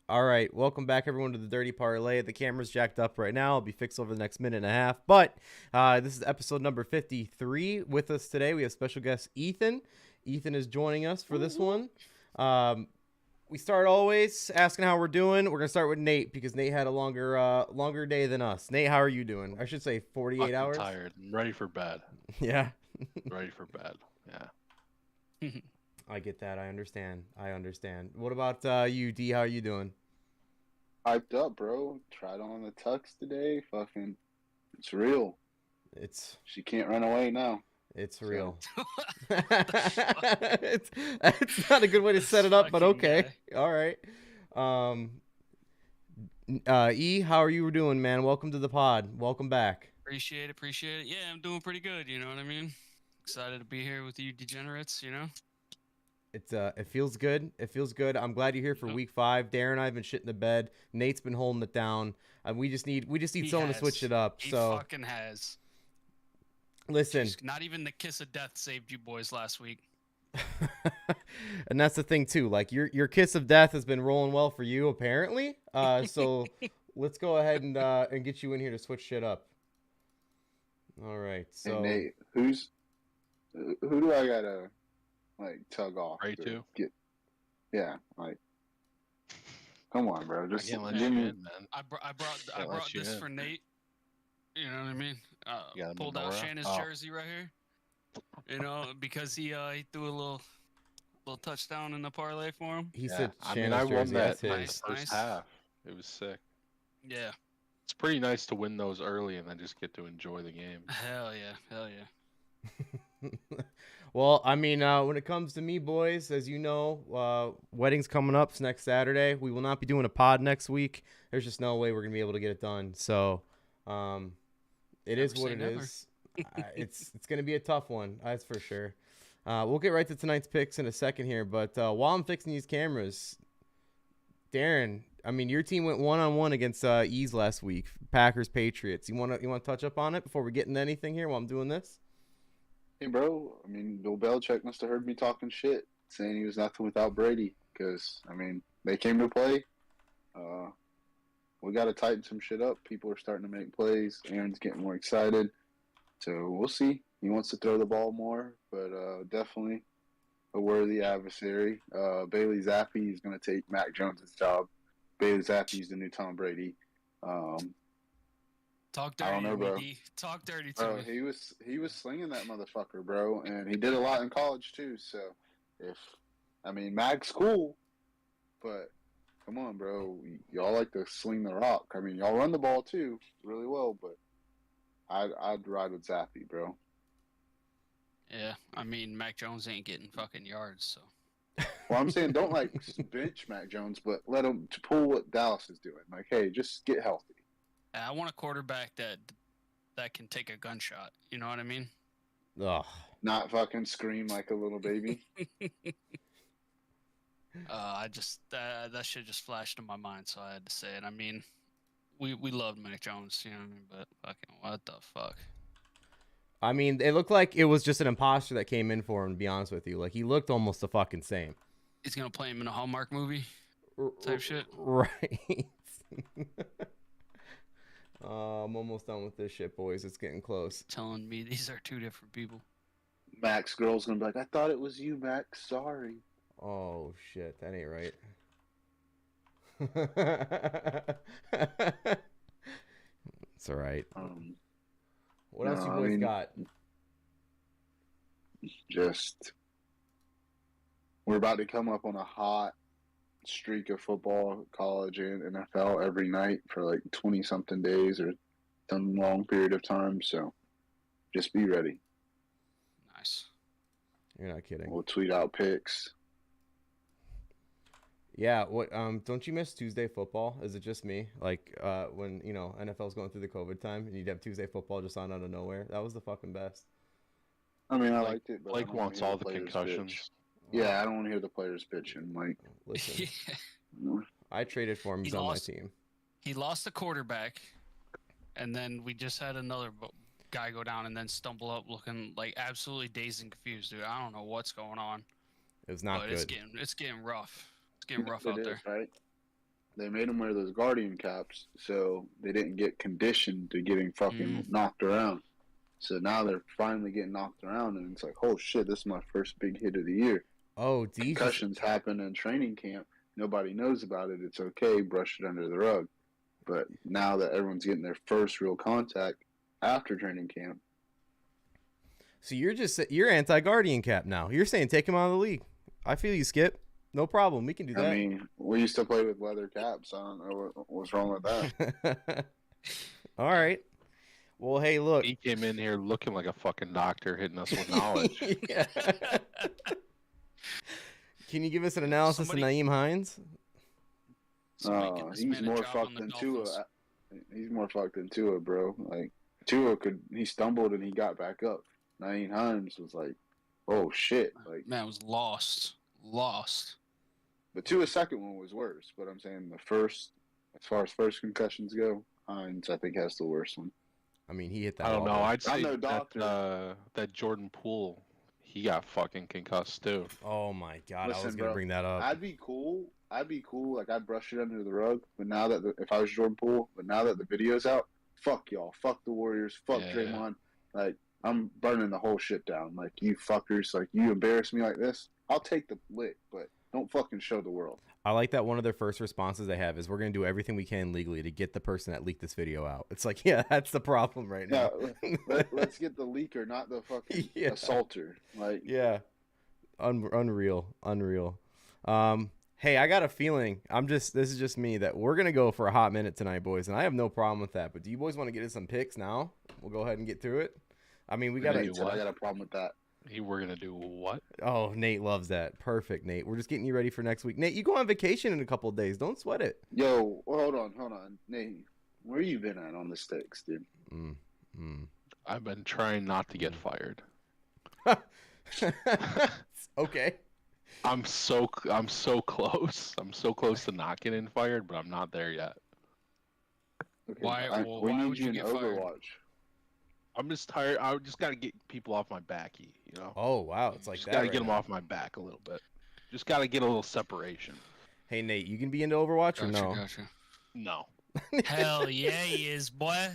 All right, welcome back everyone to the Dirty Parlay. The camera's jacked up right now. I'll be fixed over the next minute and a half. But this is episode number 53. With us today, we have special guest Ethan. Ethan is joining us for this one. We start always asking how we're doing. We're gonna start with Nate because Nate had a longer day than us. Nate, how are you doing? I should say 48 Fucking hours. tired. I'm ready for bed. Yeah. Ready for bed. Yeah. I get that. I understand. What about you, D? How are you doing? Hyped up, bro. Tried on the tux today. Fucking, it's real. It's She can't run away now. It's So, real. It's not a good way to set it up, but okay. All right. Um, E, how are you doing, man? Welcome to the pod. Welcome back. Appreciate it. Yeah, I'm doing pretty good. You know what I mean? Excited to be here with you degenerates. It feels good. It feels good. I'm glad you're here for week 5. Darren and I have been shitting the bed. Nate's been holding it down. We just need someone to switch it up. He so fucking has. Listen, not even the kiss of death saved you boys last week. and that's the thing too. Like your kiss of death has been rolling well for you apparently. So let's go ahead and get you in here to switch shit up. All right. So hey, Nate, who do I gotta tug off? Right to? Yeah, come on, bro. Just I can't let give you me. in, man. I brought this for Nate. You know what I mean? Pulled out Shannon's jersey right here. You know, because he threw a little touchdown in the parlay for him. He said, I mean, I won that in the first half. It was sick. Yeah. It's pretty nice to win those early and then just get to enjoy the game. Hell yeah. Well, I mean, when it comes to me, boys, as you know, wedding's coming up next Saturday. We will not be doing a pod next week. There's just no way we're gonna be able to get it done. So, it is what it is. It's gonna be a tough one, that's for sure. We'll get right to tonight's picks in a second here, but while I'm fixing these cameras, Darren, I mean, your team went 1-on-1 against Ease last week, Packers Patriots. You wanna touch up on it before we get into anything here while I'm doing this? Hey, bro. I mean, Bill Belichick must have heard me talking shit, saying he was nothing without Brady. Because I mean, they came to play. We got to tighten some shit up. People are starting to make plays. Aaron's getting more excited. So we'll see. He wants to throw the ball more, but definitely a worthy adversary. Bailey Zappi is going to take Mac Jones' job. Bailey Zappi is the new Tom Brady. Talk dirty, I don't know, bro. Talk dirty to me. He was slinging that motherfucker, bro, and he did a lot in college too. So Mac's cool, but come on, bro. Y'all like to sling the rock. I mean, y'all run the ball too really well, but I'd ride with Zappi, bro. Yeah, I mean, Mac Jones ain't getting fucking yards, so. Well, I'm saying don't bench Mac Jones, but let him to pull what Dallas is doing. Like, hey, just get healthy. I want a quarterback that can take a gunshot. You know what I mean? Ugh. Not fucking scream like a little baby. I just that shit just flashed in my mind, so I had to say it. I mean, we loved Mac Jones, you know what I mean? But fucking what the fuck? I mean, it looked like it was just an imposter that came in for him, to be honest with you. Like, he looked almost the fucking same. He's gonna play him in a Hallmark movie type shit? Right. I'm almost done with this shit, boys. It's getting close. Telling me these are two different people. Mac's girl's gonna be like, I thought it was you, Mac. Sorry. Oh, shit. That ain't right. It's all right. What else you boys got? Just, we're about to come up on a hot streak of football, college and NFL every night for like 20-something days or some long period of time. So just be ready. Nice. You're not kidding. We'll tweet out picks. Yeah, what don't you miss Tuesday football? Is it just me? Like when, you know, NFL's going through the COVID time and you'd have Tuesday football just on out of nowhere. That was the fucking best. I mean, I liked it, but Blake wants all the concussions. Bitch. Yeah, I don't want to hear the players bitching. Like, listen, I traded for him. He's on my team. He lost the quarterback, and then we just had another guy go down and then stumble up looking like absolutely dazed and confused, dude. I don't know what's going on. It was not good. It's getting rough. It's getting rough out there. Right? they made them wear those Guardian caps so they didn't get conditioned to getting fucking knocked around. So now they're finally getting knocked around, and it's like, oh shit, this is my first big hit of the year. Oh, concussions happen in training camp. Nobody knows about it. It's okay. Brush it under the rug. But now that everyone's getting their first real contact after training camp. So you're anti-Guardian cap now. You're saying take him out of the league. I feel you, Skip. No problem. We can do that. I mean, we used to play with leather caps. I don't know what's wrong with that. All right. Well, hey, look. He came in here looking like a fucking doctor, hitting us with knowledge. Can you give us an analysis of Nyheim Hines? He's more fucked than Tua. He's more fucked than Tua, bro. Like Tua he stumbled and he got back up. Nyheim Hines was like, oh shit, like man was lost. But Tua's second one was worse. But I'm saying the first, as far as first concussions go, Hines I think has the worst one. I mean, he hit that. I don't know. I'd say that Jordan Poole, he got fucking concussed too. Oh my god, listen, I was gonna bring that up. I'd be cool. Like I'd brush it under the rug. But now that if I was Jordan Poole, but now that the video's out, fuck y'all, fuck the Warriors, fuck Draymond. Like I'm burning the whole shit down. Like you fuckers, like you embarrass me like this, I'll take the lick, but don't fucking show the world. I like that one of their first responses they have is we're going to do everything we can legally to get the person that leaked this video out. It's like, yeah, that's the problem right now. Yeah, let's get the leaker, not the fucking assaulter. Like, yeah, unreal. Hey, I got a feeling, this is just me, that we're going to go for a hot minute tonight, boys, and I have no problem with that. But do you boys want to get us some picks now? We'll go ahead and get through it. I mean, I got a problem with that. We're going to do what? Oh, Nate loves that. Perfect, Nate. We're just getting you ready for next week. Nate, you go on vacation in a couple of days. Don't sweat it. Yo, hold on. Nate, where you been at on the sticks, dude? I've been trying not to get fired. Okay. I'm so close. I'm so close to not getting fired, but I'm not there yet. Okay, why would you get Overwatch? Fired? I'm just tired. I just got to get people off my back, you know? Oh, wow. It's like just that. Got to get them off my back a little bit. Just got to get a little separation. Hey, Nate, you can be into Overwatch or no? Gotcha. No. Hell yeah, he is, boy.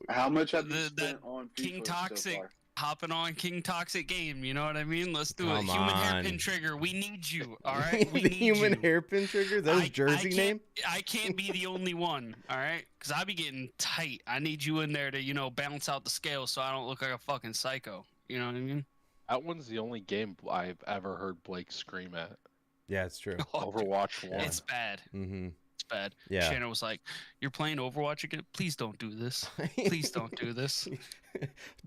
How much have you spent on FIFA King Toxic so far? Hopping on King Toxic game, you know what I mean? Let's do it. Human hairpin trigger. We need you, all right? We need human hairpin trigger? Is that his jersey name? I can't be the only one, all right? Because I be getting tight. I need you in there to, balance out the scale so I don't look like a fucking psycho. You know what I mean? That one's the only game I've ever heard Blake scream at. Yeah, it's true. Overwatch 1. It's bad. Mm-hmm. It's bad. Yeah. Shannon was like, "You're playing Overwatch again? Please don't do this. Please don't do this."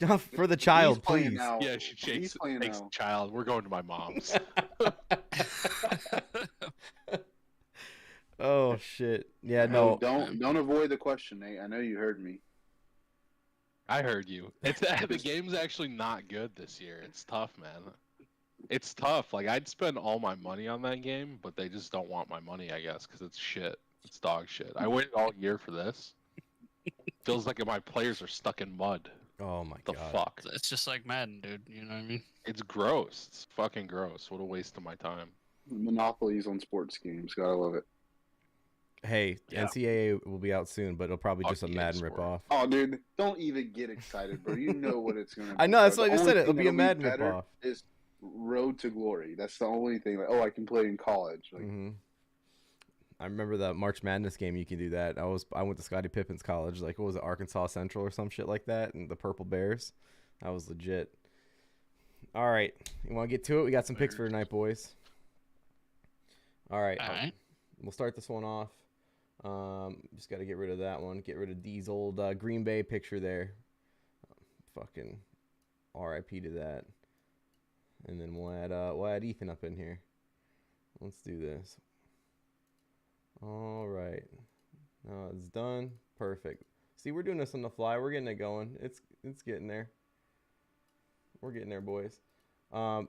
No, for the child, please. Now. Yeah, she takes the child. We're going to my mom's. Oh shit. Yeah, no. Don't avoid the question, Nate. I know you heard me. I heard you. The game's actually not good this year. It's tough, man. It's tough. Like, I'd spend all my money on that game, but they just don't want my money, I guess, because it's shit. It's dog shit. I waited all year for this. Feels like my players are stuck in mud. Oh my god. The fuck? It's just like Madden, dude. You know what I mean? It's gross. It's fucking gross. What a waste of my time. Monopolies on sports games. Gotta love it. Hey, yeah. NCAA will be out soon, but it'll probably just a Madden ripoff. Oh, dude, don't even get excited, bro. You know what it's gonna be. I know, that's what I just said. It'll be a Madden ripoff. Is Road to Glory. That's the only thing. Like, I can play in college. Like, I remember the March Madness game. You can do that. I went to Scottie Pippen's college. Like, what was it, Arkansas Central or some shit like that, and the Purple Bears. That was legit. All right, you want to get to it? We got some picks for tonight, boys. All right. We'll start this one off. Just got to get rid of that one. Get rid of D's old Green Bay picture there. Fucking RIP to that. And then we'll add Ethan up in here. Let's do this. All right. Now it's done. Perfect. See, we're doing this on the fly. We're getting it going. It's getting there. We're getting there, boys.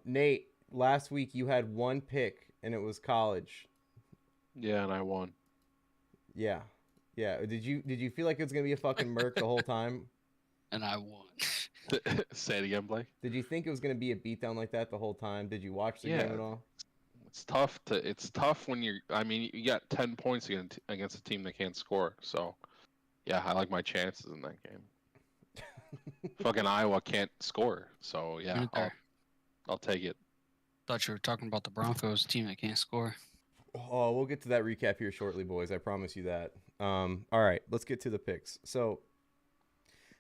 Nate, last week you had one pick, and it was college. Yeah, and I won. Yeah. Did you feel like it was gonna be a fucking murk the whole time? And I won. Say it again, Blake. Did you think it was gonna be a beatdown like that the whole time? Did you watch the game at all? It's tough when you're. I mean, you got 10 points against a team that can't score. So, yeah, I like my chances in that game. Fucking Iowa can't score. So yeah, I'll take it. Thought you were talking about the Broncos team that can't score. Oh, we'll get to that recap here shortly, boys. I promise you that. All right, let's get to the picks. So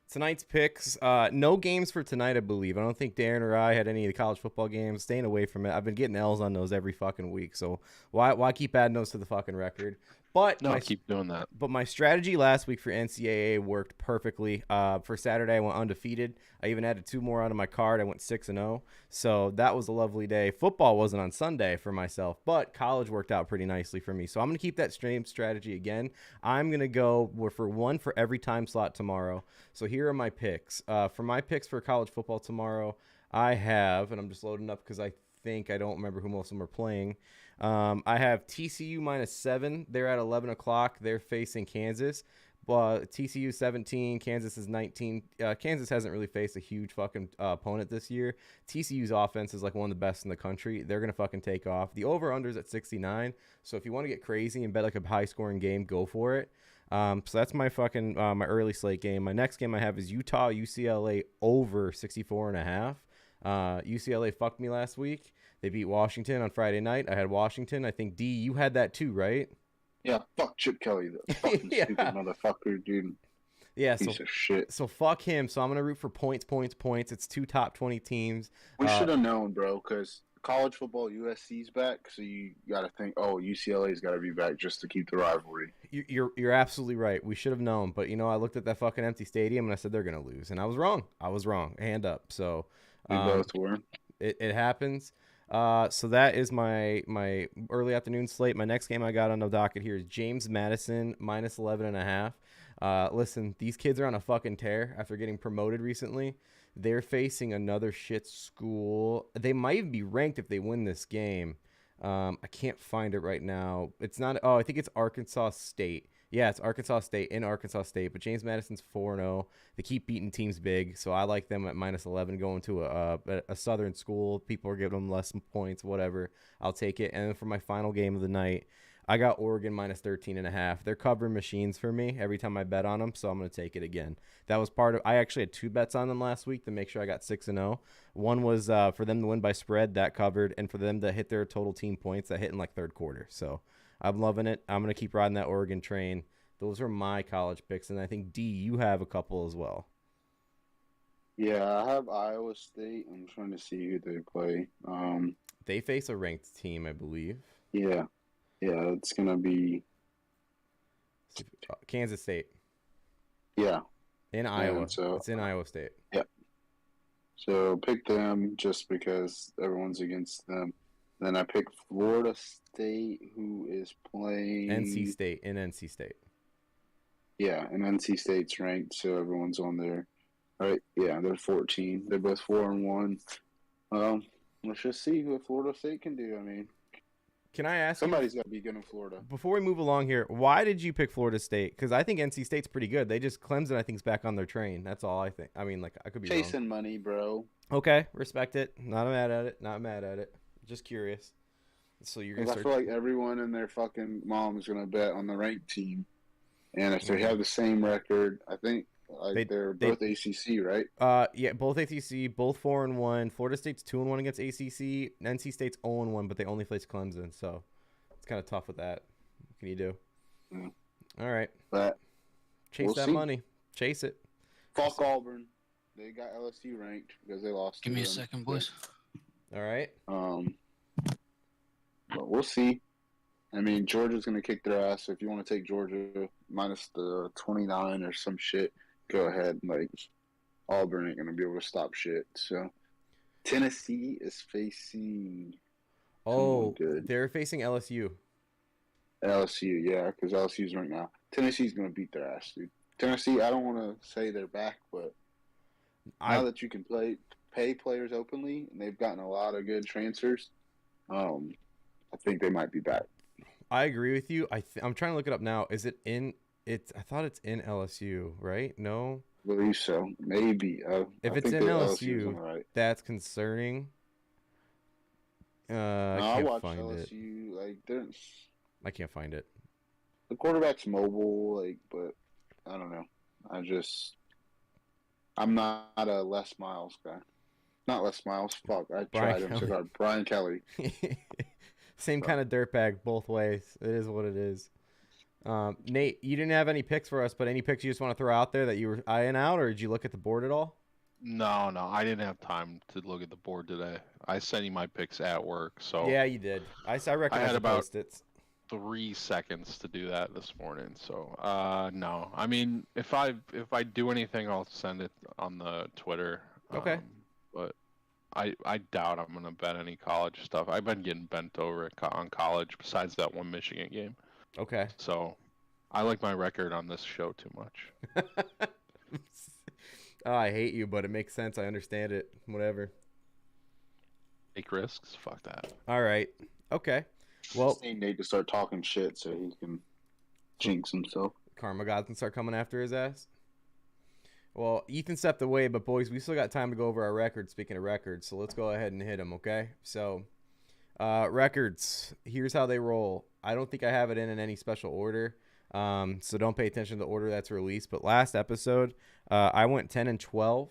tonight's picks, no games for tonight, I believe. I don't think Darren or I had any of the college football games. Staying away from it. I've been getting L's on those every fucking week. So why keep adding those to the fucking record? But no, keep doing that. But my strategy last week for NCAA worked perfectly. For Saturday, I went undefeated. I even added 2 more onto my card. I went 6-0. So that was a lovely day. Football wasn't on Sunday for myself, but college worked out pretty nicely for me. So I'm going to keep that same strategy again. I'm going to go for one for every time slot tomorrow. So here are my picks. For my picks for college football tomorrow, I have, and I'm just loading up because I don't remember who most of them are playing. I have TCU -7. They're at 11 o'clock. They're facing Kansas. TCU 17, Kansas is 19. Kansas hasn't really faced a huge fucking opponent this year. TCU's offense is like one of the best in the country. They're going to fucking take off. The over-under's at 69. So if you want to get crazy and bet like a high-scoring game, go for it. So that's my fucking my early slate game. My next game I have is Utah UCLA over 64.5. UCLA fucked me last week. They beat Washington on Friday night. I had Washington. I think, D, you had that too, right? Yeah, fuck Chip Kelly, the fucking stupid motherfucker, dude. Yeah, Piece of shit. So fuck him. So I'm going to root for points. It's 2 top 20 teams. We should have known, bro, because college football, USC's back, so you got to think, oh, UCLA's got to be back just to keep the rivalry. You're absolutely right. We should have known. But, I looked at that fucking empty stadium, and I said they're going to lose. And I was wrong. Hand up. So we both were. It happens. So that is my early afternoon slate. My next game I got on the docket here is James Madison -11.5. Listen, these kids are on a fucking tear after getting promoted recently. They're facing another shit school. They might even be ranked if they win this game. I can't find it right now. It's not. Oh, I think it's Arkansas State. Yeah, it's Arkansas State in Arkansas State, but James Madison's 4-0. They keep beating teams big, so I like them at -11 going to a Southern school. People are giving them less points, whatever. I'll take it. And then for my final game of the night, I got Oregon -13.5. They're covering machines for me every time I bet on them, so I'm going to take it again. That was part of – I actually had 2 bets on them last week to make sure I got 6-0. One was for them to win by spread. That covered. And for them to hit their total team points, that hit in like third quarter. So I'm loving it. I'm going to keep riding that Oregon train. Those are my college picks, and I think, D, you have a couple as well. Yeah, I have Iowa State. I'm trying to see who they play. They face a ranked team, I believe. Yeah, it's going to be Kansas State. Yeah. In Iowa. So, it's in Iowa State. Yeah. So pick them just because everyone's against them. Then I pick Florida State, who is playing NC State. Yeah, and NC State's ranked, so everyone's on there. All right, yeah, they're 14. They're both 4-1. Let's just see what Florida State can do. I mean, can I ask somebody's got to be good in Florida. Before we move along here, why did you pick Florida State? Because I think NC State's pretty good. They just Clemson, I think, is back on their train. That's all I think. I mean, like, I could be chasing money, bro. Okay, respect it. Not mad at it. Just curious. So you're gonna. I feel like everyone and their fucking mom is gonna bet on the ranked team, and if they have the same record, I think they're both ACC, right? Yeah, both ACC, both 4-1. Florida State's 2-1 against ACC. NC State's 0-1, but they only face Clemson, so it's kind of tough with that. What can you do? Yeah. All right, but chase that money. Chase it. Fuck Auburn. They got LSU ranked because they lost. Give me a second, boys. All right. But we'll see. I mean, Georgia's going to kick their ass. So if you want to take Georgia minus the 29 or some shit, go ahead. Like, Auburn ain't going to be able to stop shit. So, Tennessee is facing. Oh, they're facing LSU. LSU, yeah, because LSU's right now. Tennessee's going to beat their ass, dude. Tennessee, I don't want to say they're back, but now that you can pay players openly, and they've gotten a lot of good transfers, I think they might be back. I agree with you. I'm trying to look it up now. Is it in? I thought it's in LSU, right? No. I believe so. Maybe. If it's in LSU, that's concerning. I can't watched find it. LSU. Like, I can't find it. the quarterback's mobile, like, but I don't know. I'm not a Les Miles guy. Not Les Miles. Fuck, I tried him so hard. Brian Kelly. Same kind of dirtbag both ways. It is what it is. Nate, you didn't have any picks for us, but any picks you just want to throw out there that you were eyeing out, or did you look at the board at all? No, I didn't have time to look at the board today. I sent you my picks at work, so yeah, you did. I recognize the post-its. 3 seconds to do that this morning. So, no. I mean, if I do anything, I'll send it on the Twitter. Okay. But I doubt I'm gonna bet any college stuff. I've been getting bent over on college besides that one Michigan game. Okay. So, I like my record on this show too much. Oh, I hate you, but it makes sense. I understand it. Whatever. Take risks? Fuck that. All right. Okay. Well, just need Nate to start talking shit so he can jinx himself. Karma God can start coming after his ass. Well, Ethan stepped away, but boys, we still got time to go over our records. Speaking of records, so let's go ahead and hit them, okay? So, records. Here's how they roll. I don't think I have it in any special order, so don't pay attention to the order that's released. But last episode, I went 10-12.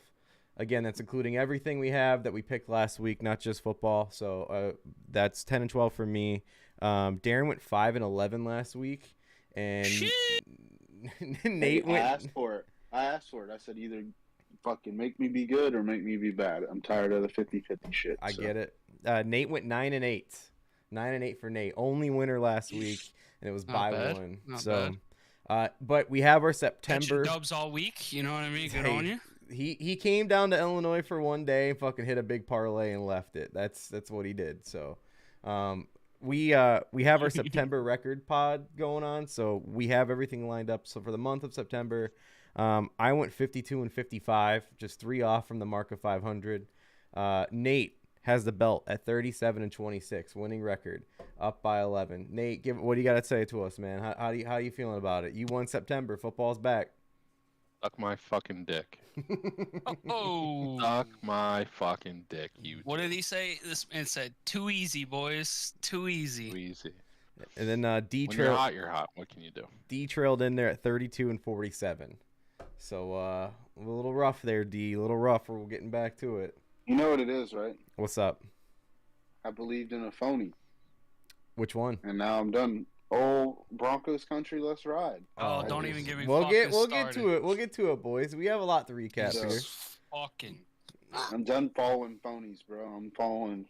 Again, that's including everything we have that we picked last week, not just football. So that's 10-12 for me. Darren went 5-11 last week, and Nate went. I asked for it. I said either fucking make me be good or make me be bad. I'm tired of the 50-50 shit. I get it. Nate went 9-8. 9-8 for Nate. Only winner last week, and it was by one. Not so, bad. But we have our September dubs all week. You know what I mean? Good on you. He came down to Illinois for one day and fucking hit a big parlay and left it. That's what he did. So, we have our September record pod going on, so we have everything lined up. So for the month of September, I went 52-55, just 3 off from the mark of 500. Nate has the belt at 37-26, winning record, up by 11. Nate, what do you got to say to us, man? How you feeling about it? You won September. Football's back. Suck my fucking dick. Oh. Suck my fucking dick, you. What did he say? This man said, "Too easy, boys. Too easy." Too easy. And then D when you're hot, you're hot. What can you do? D trailed in there at 32-47. So a little rough there, D. A little rough. We're getting back to it. You know what it is, right? What's up? I believed in a phony. Which one? And now I'm done. Oh, Broncos country, let's ride. Oh, don't even give me. We'll get to it. We'll get to it, boys. We have a lot to recap here. Fucking. I'm done following phonies, bro. I'm following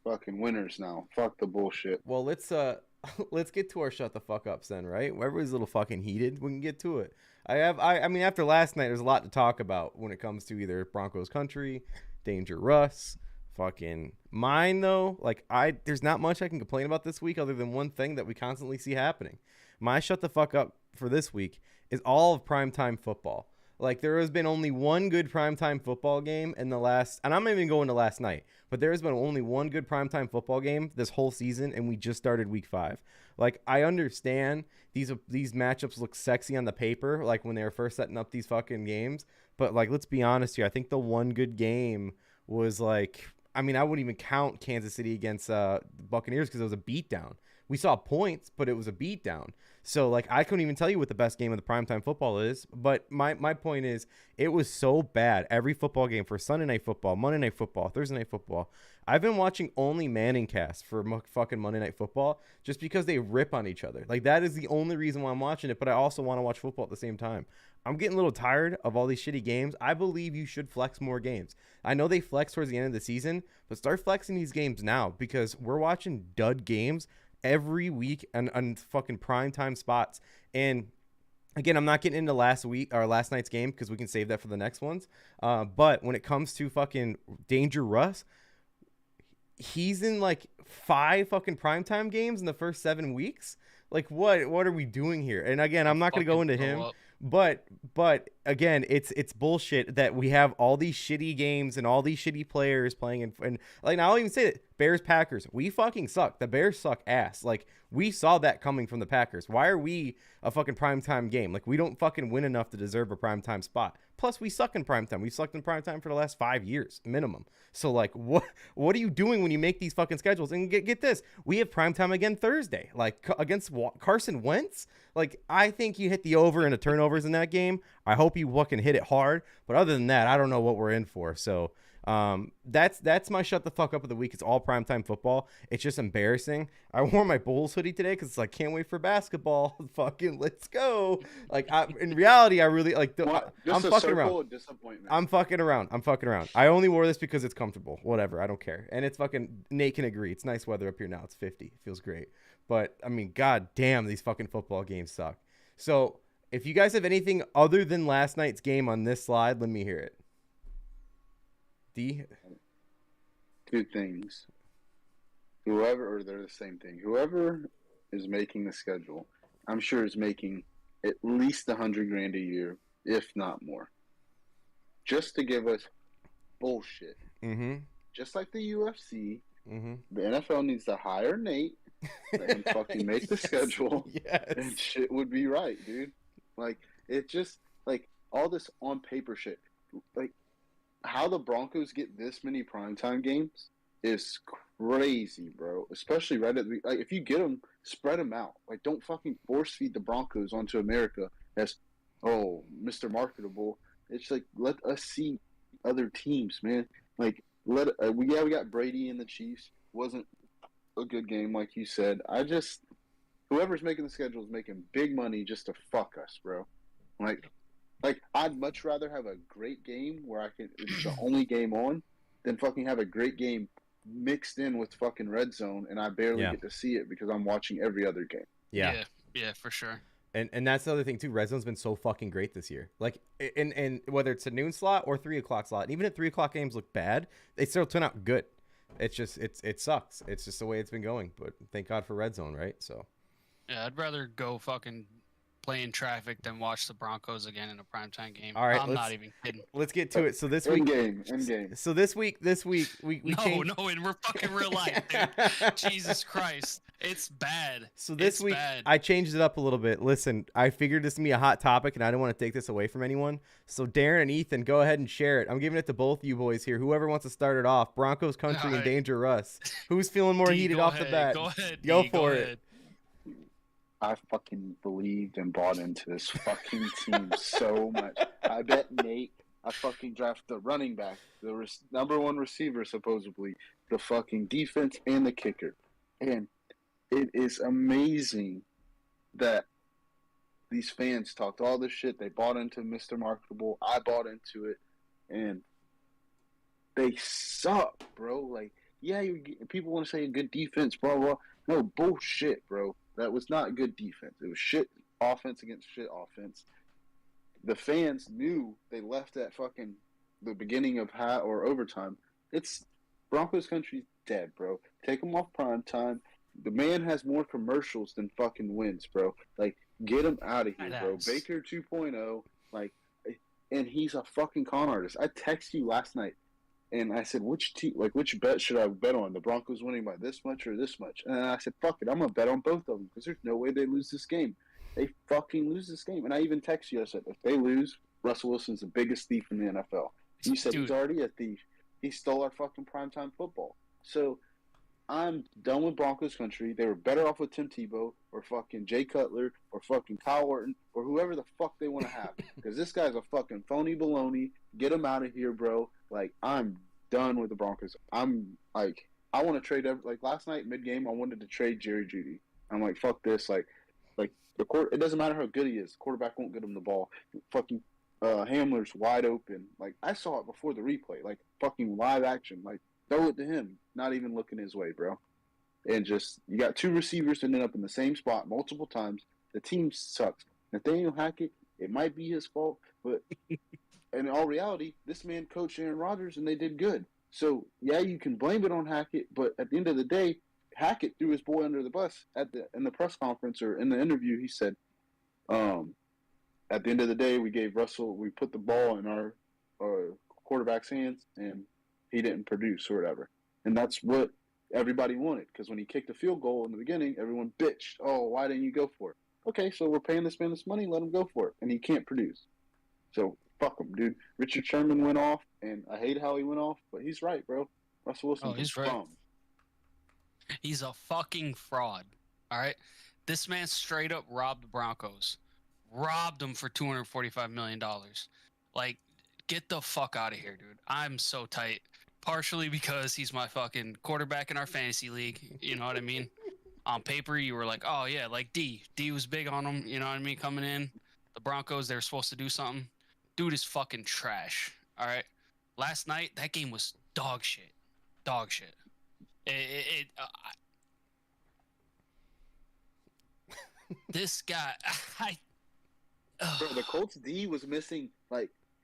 fucking winners now. Fuck the bullshit. Well, let's get to our shut the fuck ups then, right? Everybody's a little fucking heated. We can get to it. I mean, after last night, there's a lot to talk about when it comes to either Broncos country, Danger Russ. Fucking mine though, like there's not much I can complain about this week other than one thing that we constantly see happening. My shut the fuck up for this week is all of primetime football. Like there has been only one good primetime football game in the last, and I'm not even going to last night, but there has been only one good primetime football game this whole season, and we just started week 5. Like I understand these matchups look sexy on the paper, like when they were first setting up these fucking games, but like let's be honest here, I think the one good game was like. I mean, I wouldn't even count Kansas City against Buccaneers because it was a beatdown. We saw points, but it was a beatdown. So, like, I couldn't even tell you what the best game of the primetime football is. But my point is, it was so bad. Every football game for Sunday Night Football, Monday Night Football, Thursday Night Football. I've been watching only Manning cast for fucking Monday Night Football just because they rip on each other. Like, that is the only reason why I'm watching it, but I also want to watch football at the same time. I'm getting a little tired of all these shitty games. I believe you should flex more games. I know they flex towards the end of the season, but start flexing these games now because we're watching dud games every week on fucking primetime spots. And again, I'm not getting into last night's game because we can save that for the next ones. But when it comes to fucking Danger Russ, he's in like 5 fucking primetime games in the first 7 weeks. Like what are we doing here? And again, I'm not going to go into him. But again, it's bullshit that we have all these shitty games and all these shitty players playing and like I'll even say it, Bears Packers, we fucking suck. The Bears suck ass. Like we saw that coming from the Packers. Why are we a fucking primetime game? Like we don't fucking win enough to deserve a primetime spot. plus we suck in primetime. We've sucked in primetime for the last 5 years minimum. So like, what are you doing when you make these fucking schedules? And get this, we have primetime again Thursday, like against Carson Wentz. Like, I think you hit the over in the turnovers in that game. I hope you fucking hit it hard. But other than that, I don't know what we're in for. So that's my shut the fuck up of the week. It's all primetime football. It's just embarrassing. I wore my Bulls hoodie today because it's like, can't wait for basketball. Fucking let's go. Like, in reality, I really like. I'm fucking around. I'm fucking around. I only wore this because it's comfortable. Whatever. I don't care. And it's fucking, Nate can agree. It's nice weather up here now. It's 50. It feels great. But I mean, god damn, these fucking football games suck. So if you guys have anything other than last night's game on this slide, let me hear it. D? Two things. They're the same thing. Whoever is making the schedule, I'm sure is making at least $100,000 a year, if not more, just to give us bullshit. Mm-hmm. Just like the UFC, mm-hmm. the NFL needs to hire Nate and fucking make the schedule, yes. and shit would be right, dude. Like, it just, like, all this on paper shit, like, how the Broncos get this many primetime games is crazy, bro. Especially right at the, like, if you get them, spread them out. Like, don't fucking force feed the Broncos onto America as, oh, Mr. Marketable. It's like, let us see other teams, man. Like, we got Brady and the Chiefs. Wasn't a good game, like you said. Whoever's making the schedule is making big money just to fuck us, bro. Like, I'd much rather have a great game where it's the only game on than fucking have a great game mixed in with fucking red zone and I barely get to see it because I'm watching every other game. Yeah, for sure. And that's the other thing too. Red zone's been so fucking great this year. Like, and whether it's a noon slot or 3 o'clock slot, and even if 3 o'clock games look bad, they still turn out good. It's just it sucks. It's just the way it's been going. But thank God for red zone, right? So. Yeah, I'd rather go fucking play in traffic than watch the Broncos again in a primetime game. All right, I'm not even kidding. Let's get to it. So this week, end game. So this week we changed. No, and we're fucking real life, dude. Jesus Christ, it's bad. So this week I changed it up a little bit. Listen, I figured this would be a hot topic, and I don't want to take this away from anyone. So Darren and Ethan, go ahead and share it. I'm giving it to both you boys here. Whoever wants to start it off. Broncos country and Danger Russ. Who's feeling more heated off the bat? Go ahead. Go for it. I fucking believed and bought into this fucking team so much. I bet Nate, I fucking drafted the running back, the number one receiver, supposedly, the fucking defense, and the kicker. And it is amazing that these fans talked all this shit. They bought into Mr. Marketable. I bought into it. And they suck, bro. Like, yeah, people want to say a good defense, blah, blah. No, bullshit, bro. That was not good defense. It was shit offense against shit offense. The fans knew they left at fucking the beginning of or overtime. It's Broncos country's dead, bro. Take them off prime time. The man has more commercials than fucking wins, bro. Like, get him out of here, bro. Baker 2.0, like, and he's a fucking con artist. I texted you last night. And I said, which bet should I bet on? The Broncos winning by this much or this much? And I said, fuck it, I'm going to bet on both of them because there's no way they lose this game. They fucking lose this game. And I even texted you, I said, if they lose, Russell Wilson's the biggest thief in the NFL. You said he's already a thief. He stole our fucking primetime football. So I'm done with Broncos country. They were better off with Tim Tebow or fucking Jay Cutler or fucking Kyle Orton or whoever the fuck they want to have. Because this guy's a fucking phony baloney. Get him out of here, bro. Like, I'm done with the Broncos. I'm like, I want to trade. Like last night, mid-game, I wanted to trade Jerry Jeudy. I'm like, fuck this. Like the it doesn't matter how good he is. The quarterback won't get him the ball. Fucking Hamler's wide open. Like, I saw it before the replay. Like, fucking live action. Like, throw it to him. Not even looking his way, bro. And just, you got two receivers ending up in the same spot multiple times. The team sucks. Nathaniel Hackett, it might be his fault, but in all reality, this man coached Aaron Rodgers and they did good. So, yeah, you can blame it on Hackett, but at the end of the day, Hackett threw his boy under the bus in the press conference or in the interview. He said, at the end of the day, we put the ball in our quarterback's hands and he didn't produce or whatever. And that's what everybody wanted, because when he kicked the field goal in the beginning, everyone bitched, oh, why didn't you go for it? Okay, so we're paying this man this money, let him go for it. And he can't produce. So fuck him, dude. Richard Sherman went off, and I hate how he went off, but he's right, bro. Russell Wilson's he's right. Bum. He's a fucking fraud. All right, this man straight up robbed the Broncos, robbed them for $245 million. Like, get the fuck out of here, dude. I'm so tight. Partially because he's my fucking quarterback in our fantasy league. You know what I mean? On paper, you were like, oh yeah, like D was big on him. You know what I mean? Coming in, the Broncos, they were supposed to do something. Dude is fucking trash. All right. Last night, that game was dog shit. Dog shit. This guy, Bro, the Colts D was missing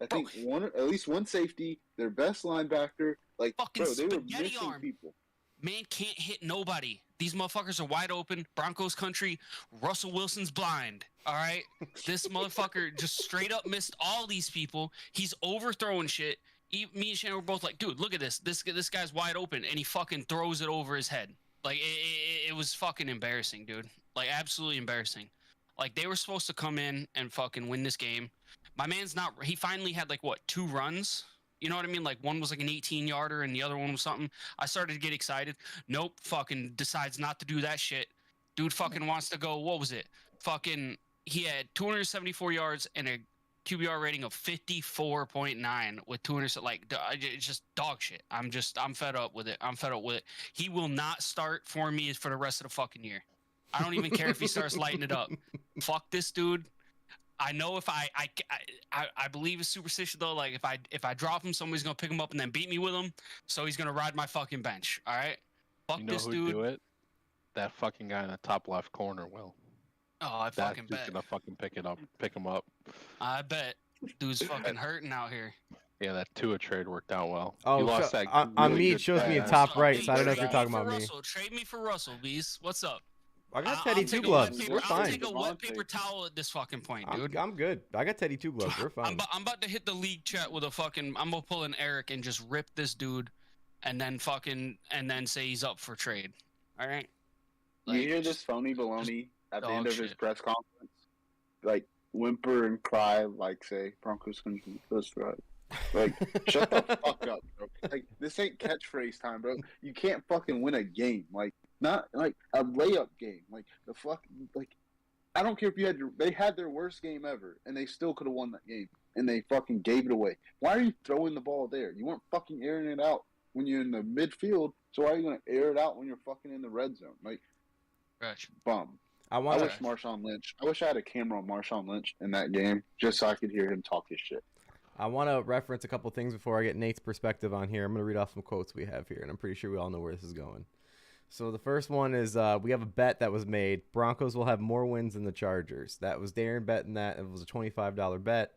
I think at least one safety, their best linebacker. Like, fucking bro, they were missing arm. people. Man can't hit nobody. These motherfuckers are wide open. Broncos country. Russell Wilson's blind. All right, this motherfucker just straight up missed all these people. He's overthrowing shit. Me and Shannon were both like, dude, look at this. This guy's wide open, and he fucking throws it over his head. Like, it was fucking embarrassing, dude. Like, absolutely embarrassing. Like, they were supposed to come in and fucking win this game. My man's not. He finally had, like, what, 2 runs? You know what I mean? Like, one was like an 18-yarder and the other one was something. I started to get excited. Nope, fucking decides not to do that shit. Dude fucking wants to go, what was it? Fucking, he had 274 yards and a QBR rating of 54.9 with 200. Like, it's just dog shit. I'm fed up with it. He will not start for me for the rest of the fucking year. I don't even care if he starts lighting it up. Fuck this dude. I know if I believe it's superstition though. Like, if I drop him, somebody's gonna pick him up and then beat me with him. So he's gonna ride my fucking bench. All right. Fuck this dude. You know who do it? That fucking guy in the top left corner will. Oh, I fucking bet. That's gonna fucking pick him up. I bet. Dude's fucking hurting out here. Yeah, that Tua trade worked out well. Oh, on me it shows me in top right, so I don't know if you're talking about me. Trade me for Russell, Bees. What's up? I got Teddy 2 gloves. We're fine. I'll take a wet paper towel at this fucking point, dude. I'm good. I got Teddy 2 gloves. We're fine. I'm about to hit the league chat with a fucking. I'm gonna pull an Eric and just rip this dude, and then say he's up for trade. All right. Like, you hear this phony baloney at the end of his press conference, like whimper and cry, like say Broncos country, that's right. Like, shut the fuck up, bro. Like, this ain't catchphrase time, bro. You can't fucking win a game. Like, not like a layup game. Like, the fuck, like, I don't care if you had they had their worst game ever, and they still could have won that game, and they fucking gave it away. Why are you throwing the ball there? You weren't fucking airing it out when you're in the midfield, so why are you going to air it out when you're fucking in the red zone? Like, bum. I wish Marshawn Lynch. I wish I had a camera on Marshawn Lynch in that game just so I could hear him talk his shit. I want to reference a couple things before I get Nate's perspective on here. I'm going to read off some quotes we have here, and I'm pretty sure we all know where this is going. So the first one is we have a bet that was made. Broncos will have more wins than the Chargers. That was Darren betting that. It was a $25 bet.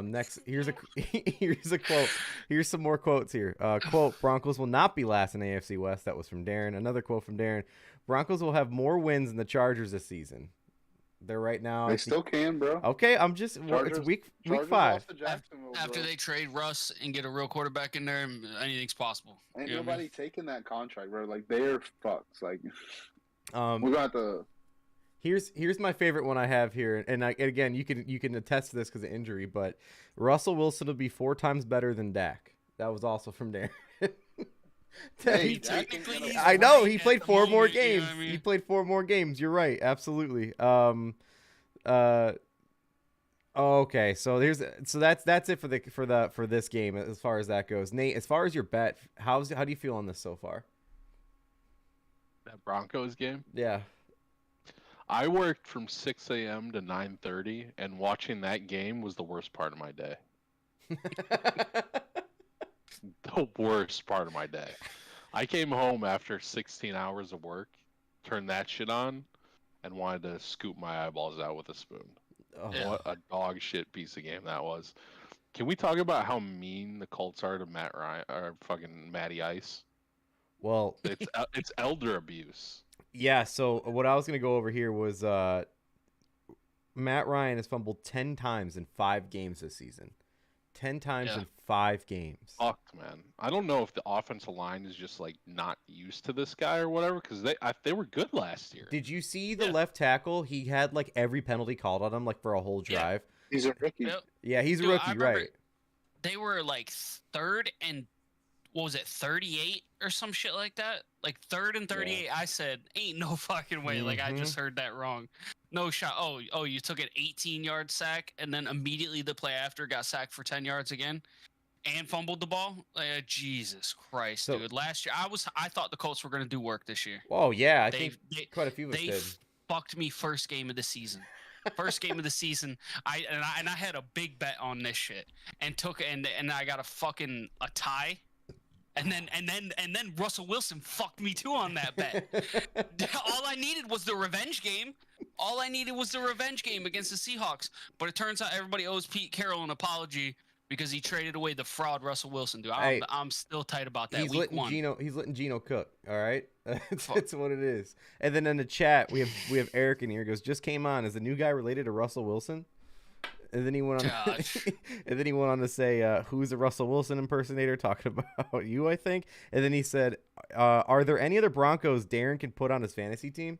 Next, here's a quote. Here's some more quotes here. Quote, Broncos will not be last in AFC West. That was from Darren. Another quote from Darren. Broncos will have more wins than the Chargers this season. They're right now. They still can, bro. Okay, I'm just. Chargers, it's week 5. After they trade Russ and get a real quarterback in there, anything's possible. Ain't nobody taking that contract, bro. Like, they're fucks. Like, we're gonna have to. Here's my favorite one I have here, and again, you can attest to this because of injury, but Russell Wilson will be 4 times better than Dak. That was also from Darren. Hey, I know he played 4 more games. You know what I mean? He played 4 more games. You're right, absolutely. Okay, so that's it for this game as far as that goes. Nate, as far as your bet, how do you feel on this so far? That Broncos game? Yeah. I worked from 6 a.m. to 9:30, and watching that game was the worst part of my day. The worst part of my day. I came home after 16 hours of work, turned that shit on, and wanted to scoop my eyeballs out with a spoon. Oh. What a dog shit piece of game that was. Can we talk about how mean the Colts are to Matt Ryan or fucking Matty Ice? Well, it's elder abuse. Yeah, so what I was going to go over here was Matt Ryan has fumbled 10 times in 5 games this season. 10 times in 5 games. Fucked, man. I don't know if the offensive line is just like not used to this guy or whatever, because they were good last year. Did you see the left tackle? He had like every penalty called on him like for a whole drive. He's a rookie. Yep. Yeah, he's a rookie, right? They were like third and what was it, 38 or some shit like that? Like third and 38. Yeah. I said, ain't no fucking way. Like I just heard that wrong. No shot. Oh, you took an 18-yard sack and then immediately the play after got sacked for 10 yards again and fumbled the ball. Jesus Christ, dude. Last year I thought the Colts were going to do work this year. Oh yeah, I think quite a few of us did. They fucked me first game of the season. First game of the season, I had a big bet on this shit and I got a tie. And then Russell Wilson fucked me too on that bet. All I needed was the revenge game. All I needed was the revenge game against the Seahawks. But it turns out everybody owes Pete Carroll an apology because he traded away the fraud Russell Wilson. Dude, I'm still tight about that. He's letting Geno cook. All right, that's what it is. And then in the chat we have Eric in here. He goes, just came on. Is the new guy related to Russell Wilson? And then he went on. To say, "Who's the Russell Wilson impersonator?" Talking about you, I think. And then he said, "Are there any other Broncos Darren can put on his fantasy team?"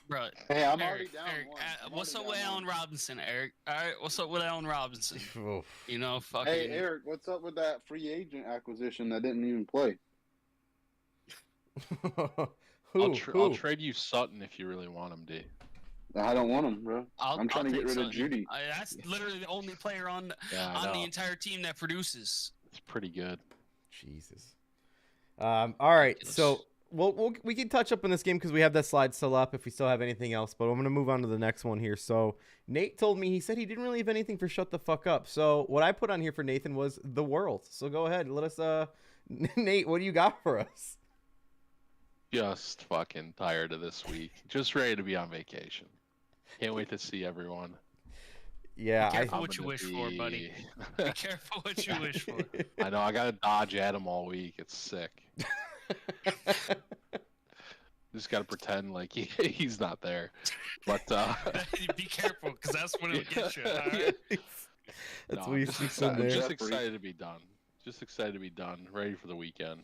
Bro, hey, I'm already down. Eric, what's up with Allen Robinson, Eric? All right, what's up with Allen Robinson? You know, fucking. Hey, Eric, what's up with that free agent acquisition that didn't even play? I'll trade you Sutton if you really want him, D. I don't want him, bro. I'm trying to get rid of Judy. That's literally the only player on the entire team that produces. It's pretty good. Jesus. All right, so we can touch up on this game because we have that slide still up if we still have anything else. But I'm gonna move on to the next one here. So Nate told me, he said he didn't really have anything for shut the fuck up. So what I put on here for Nathan was the world. So go ahead, let us. Nate, what do you got for us? Just fucking tired of this week. Just ready to be on vacation. Can't wait to see everyone. Yeah, be careful what you wish for, buddy. Be careful what you wish for. I know. I gotta dodge Adam all week. It's sick. Just gotta pretend like he's not there. But be careful, because that's when it'll get you. All right? That's what he's just excited to be done. Just excited to be done. Ready for the weekend.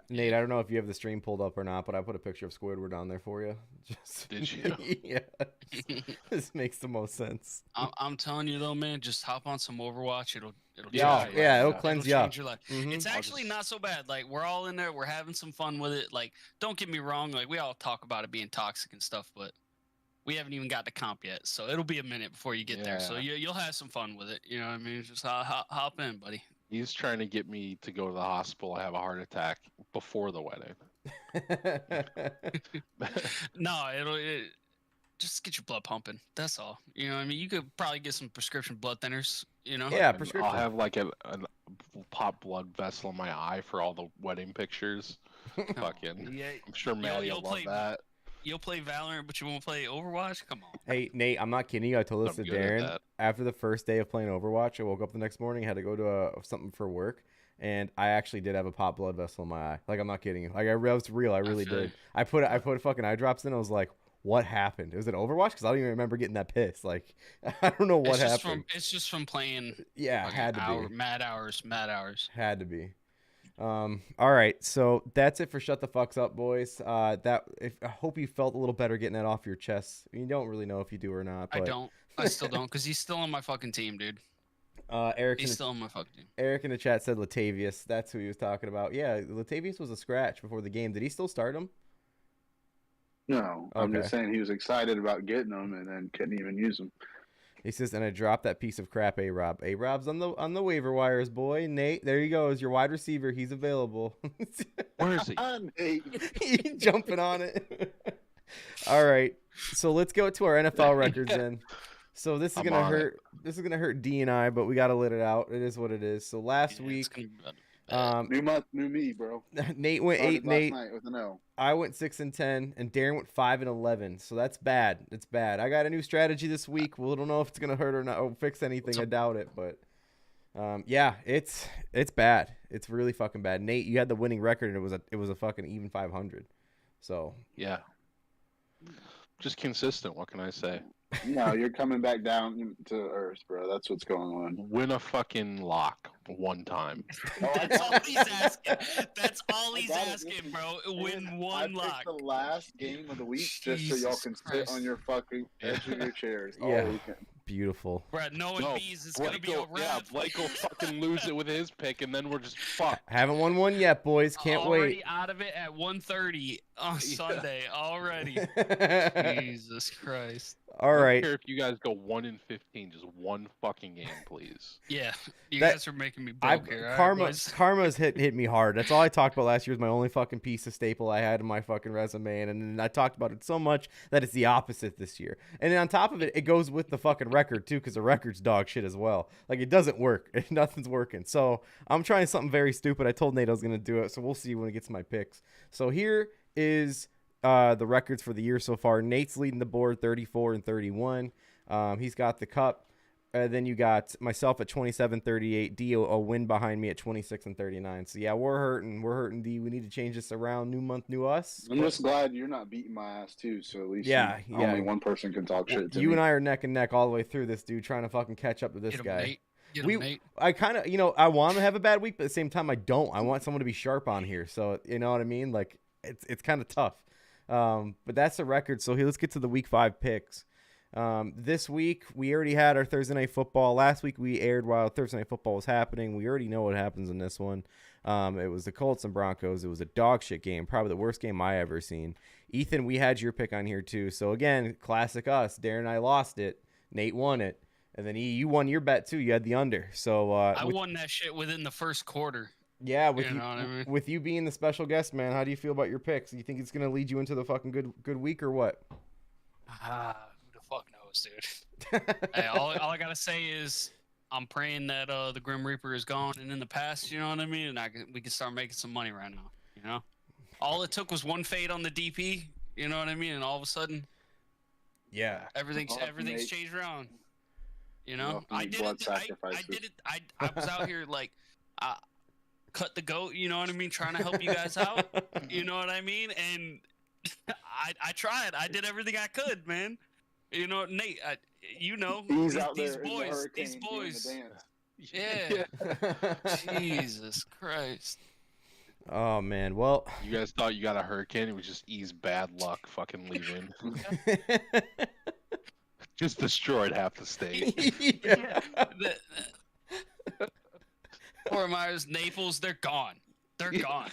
Nate, I don't know if you have the stream pulled up or not, but I put a picture of Squidward on there for you. Did you? Yeah. This makes the most sense. I'm telling you though, man, just hop on some Overwatch. It'll cleanse you up. Your life. Mm-hmm. It's actually not so bad. Like, we're all in there, we're having some fun with it. Like, don't get me wrong, like, we all talk about it being toxic and stuff, but we haven't even got to comp yet, so it'll be a minute before you get there. So you'll have some fun with it. You know what I mean? Just hop in, buddy. He's trying to get me to go to the hospital. I have a heart attack before the wedding. No, it'll just get your blood pumping. That's all. You know what I mean? You could probably get some prescription blood thinners, you know? Yeah, prescription. I'll have like a pop blood vessel in my eye for all the wedding pictures. Fucking. Yeah, I'm sure Maddie will love that. You'll play Valorant, but you won't play Overwatch? Come on. Hey, Nate, I'm not kidding you. I told this to Darren. After the first day of playing Overwatch, I woke up the next morning, had to go to something for work, and I actually did have a pop blood vessel in my eye. Like, I'm not kidding you. Like, I was real. I really did. I put fucking eye drops in. I was like, what happened? Was it Overwatch? Because I don't even remember getting that pissed. Like, I don't know what happened. It's just from playing. Yeah, had to be. Mad hours. Had to be. All right, so that's it for Shut the Fucks Up, boys. I hope you felt a little better getting that off your chest. You don't really know if you do or not. But... I still don't, because he's still on my fucking team, dude. He's still on my fucking team. Eric in the chat said Latavius. That's who he was talking about. Yeah, Latavius was a scratch before the game. Did he still start him? No, I'm just saying he was excited about getting him and then couldn't even use him. He says, and I dropped that piece of crap, A-Rob. A-Rob's on the waiver wires, boy. Nate, there you go. Is your wide receiver. He's available. Where is he? He's jumping on it. All right. So let's go to our NFL records then. So this is gonna hurt. This is gonna hurt D and I, but we gotta let it out. It is what it is. So last week, new month, new me, bro. Nate went 8-8. Night with an L. I went 6-10, and Darren went 5-11. So that's bad. It's bad. I got a new strategy this week. We don't know if it's gonna hurt or not, or fix anything. I doubt it, but yeah, it's bad. It's really fucking bad. Nate, you had the winning record, and it was a fucking even 500. So yeah, just consistent. What can I say? No, you're coming back down to earth, bro. That's what's going on. Win a fucking lock one time. That's all he's asking. That's all he's asking, bro. Win one lock. The last game of the week, just so y'all can sit on your fucking edge of your chairs all weekend. Beautiful. Brad, knowing bees is going to be a wrap. Yeah, Blake will fucking lose it with his pick, and then we're just fucked. Haven't won one yet, boys. Can't wait. Already out of it at 1:30 on Sunday. Already. Jesus Christ. All right. I don't care if you guys go 1-15, just one fucking game, please. Yeah, you guys are making me broke here. Karma's hit me hard. That's all I talked about last year. Was my only fucking piece of staple I had in my fucking resume, and then I talked about it so much that it's the opposite this year. And then on top of it, it goes with the fucking record too, because the record's dog shit as well. Like it doesn't work. Nothing's working. So I'm trying something very stupid. I told Nate I was gonna do it, so we'll see when it gets to my picks. So here is the records for the year so far. Nate's leading the board 34 and 31. He's got the cup. Then you got myself at 27-38. D a win behind me at 26 and 39. So yeah, we're hurting. D. We need to change this around. New month, new us. I'm just glad you're not beating my ass too. So at least only one person can talk shit to me. You and I are neck and neck all the way through this, dude, trying to fucking catch up to this guy. I kind of, I want to have a bad week, but at the same time, I don't. I want someone to be sharp on here. So you know what I mean? Like it's kind of tough. But that's the record. So here, let's get to the week 5 picks. This week we already had our Thursday night football. Last week we aired while Thursday night football was happening. We already know what happens in this one. It was the Colts and Broncos. It was a dog shit game, probably the worst game I ever seen. Ethan, we had your pick on here too. So again, classic us. Darren and I lost it. Nate won it, and then you won your bet too. You had the under. So I won that shit within the first quarter. Yeah, with you being the special guest, man, how do you feel about your picks? Do you think it's gonna lead you into the fucking good week or what? Who the fuck knows, dude? Hey, all I gotta say is I'm praying that the Grim Reaper is gone and in the past. You know what I mean? And we can start making some money right now. You know, all it took was one fade on the DP. You know what I mean? And all of a sudden, yeah, everything's changed around. You know, I did it. I was out here like. Cut the goat, you know what I mean? Trying to help you guys out, you know what I mean? And I tried. I did everything I could, man. You know, Nate, these boys. Yeah. Jesus Christ. Oh, man. Well, you guys thought you got a hurricane. It was just E's bad luck fucking leaving. Just destroyed half the state. Yeah. Fort Myers, Naples, they're gone. They're gone.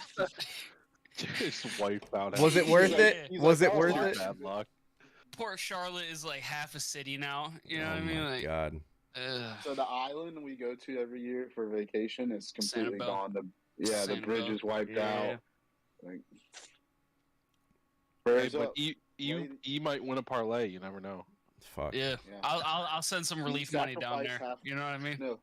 Just wiped out. Was it worth it? Was it worth it? Bad luck. Port Charlotte is like half a city now. You know what I mean? Oh my God. So the island we go to every year for vacation is completely gone. The bridge is wiped out. Like, hey, but you might win a parlay. You never know. Fuck. Yeah. I'll send some relief money down there. You know what I mean? No.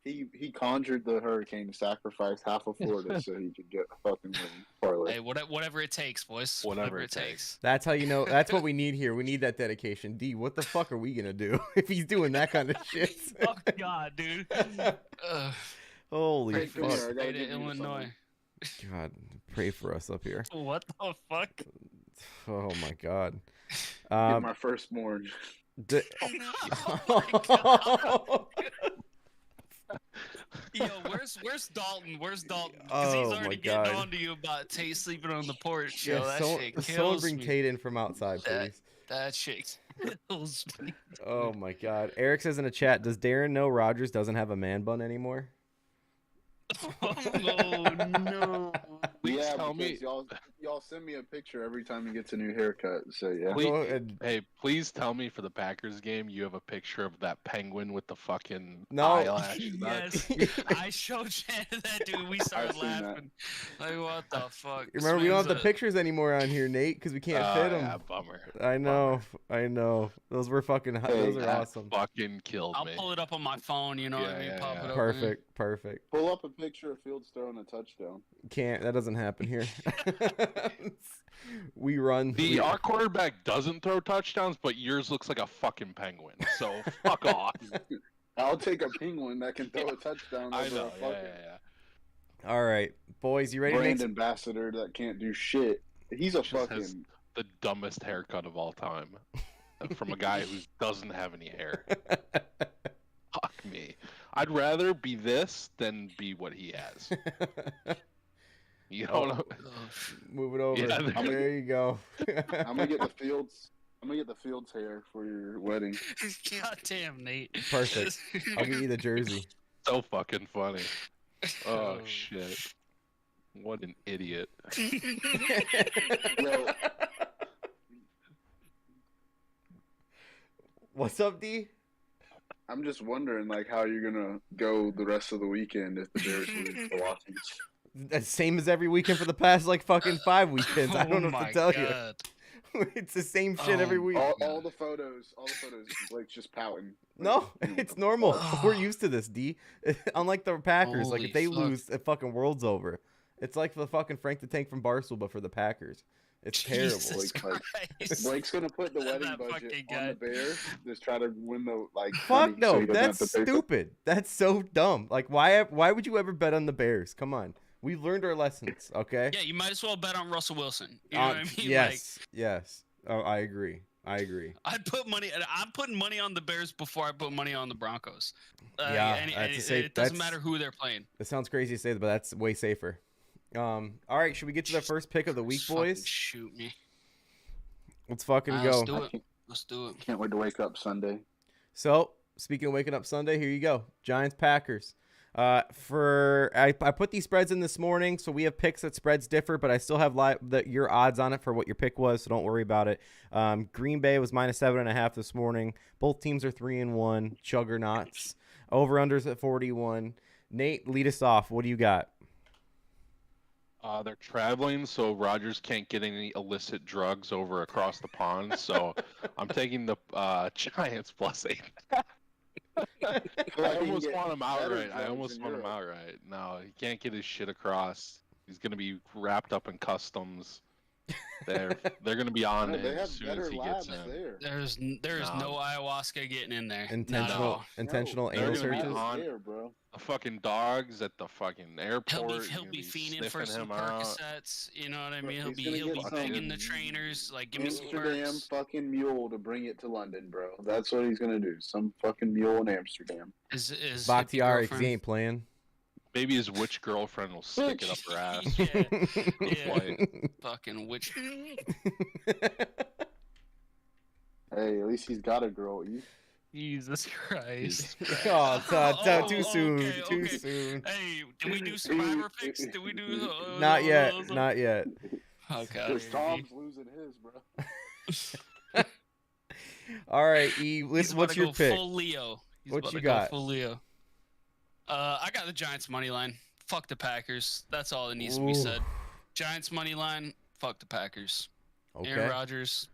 He conjured the hurricane to sacrifice half of Florida so he could get a fucking parlay. Hey, whatever it takes, boys. Whatever it takes. That's how you know. That's what we need here. We need that dedication. D, what the fuck are we gonna do if he's doing that kind of shit? Oh God, dude. Holy fuck. State of Illinois. God, pray for us up here. What the fuck? Oh my God. Get my firstborn. Oh my God. Yo, where's Dalton? Where's Dalton? Because he's already getting on to you about Tate sleeping on the porch. Yo, that shit kills someone bring me. Tate in from outside, please. That shit kills me. Oh my God. Eric says in a chat, does Darren know Rodgers doesn't have a man bun anymore? Oh no. Please tell me. Y'all send me a picture every time he gets a new haircut. So yeah. Please tell me for the Packers game you have a picture of that penguin with the fucking eyelash. Yes. I showed Shannon that, dude. We started laughing. Like, what the fuck? Remember, we don't have the pictures anymore on here, Nate, because we can't fit them. Yeah, bummer. I know. Those were fucking. Those are awesome. Fucking killed me. I'll pull it up on my phone. You know what I mean? Pop it up. Perfect. Pull up a picture of Fields throwing a touchdown. Can't. That doesn't happen here. We run. Our quarterback doesn't throw touchdowns, but yours looks like a fucking penguin. So fuck off. I'll take a penguin that can throw a touchdown. I know. All right, boys, you ready? Brand ambassador that can't do shit. He's a fucking has the dumbest haircut of all time, from a guy who doesn't have any hair. Fuck me. I'd rather be this than be what he has. You know, move it over. Yeah, there you go. I'm gonna get the Fields. I'm gonna get the Fields hair for your wedding. God damn, Nate. Perfect. I'll get you the jersey. So fucking funny. Oh shit. What an idiot. Yo, what's up, D? I'm just wondering, like, how you're gonna go the rest of the weekend if the Bears lose to Washington. The same as every weekend for the past like fucking 5 weekends. I don't know what to tell you. It's the same shit every week. All the photos, Blake's just pouting. No, it's normal. We're used to this, D. Unlike the Packers, like if they lose, the fucking world's over. It's like the fucking Frank the Tank from Barstool, but for the Packers. It's terrible. Blake's gonna put the wedding budget on the Bears. Just try to win the Fuck no, so that's stupid. That's so dumb. Like why would you ever bet on the Bears? Come on. We've learned our lessons, okay? Yeah, you might as well bet on Russell Wilson. You know what I mean? Yes, yes. Oh, I agree. I'm putting money on the Bears before I put money on the Broncos. It doesn't matter who they're playing. It sounds crazy to say that, but that's way safer. All right, should we get to the first pick of the week, boys? Shoot me. Let's fucking go. Let's do it. Can't wait to wake up Sunday. So, speaking of waking up Sunday, here you go. Giants, Packers. I put these spreads in this morning, so we have picks that spreads differ, but I still have your odds on it for what your pick was, so don't worry about it. Green Bay was -7.5 this morning. Both teams are 3-1, juggernauts. Over-unders at 41. Nate, lead us off. What do you got? They're traveling, so Rodgers can't get any illicit drugs over across the pond, so I'm taking the Giants +8. I almost want him outright. No, he can't get his shit across. He's gonna be wrapped up in customs. They're gonna be on him as soon as he gets in. There's no ayahuasca getting in there. Intentional anal searches. The fucking dogs at the fucking airport. He'll be fiending for some Percocets. You know what I mean? He'll be begging the trainers like, give me some Amsterdam fucking mule to bring it to London, bro. That's what he's gonna do. Some fucking mule in Amsterdam. Is Bakhtiari, he ain't playing. Maybe his witch girlfriend will stick it up her ass. Yeah. Fucking witch. Hey, at least he's got a girl. Jesus Christ. Too soon. Too soon. Hey, did we do survivor picks? Did we do... Not yet. Okay. Because Tom's losing his, bro. All right, E, what's your pick? Full Leo. What you got? Full Leo. I got the Giants money line. Fuck the Packers. That's all that needs to be said. Giants money line. Fuck the Packers. Okay. Aaron Rodgers.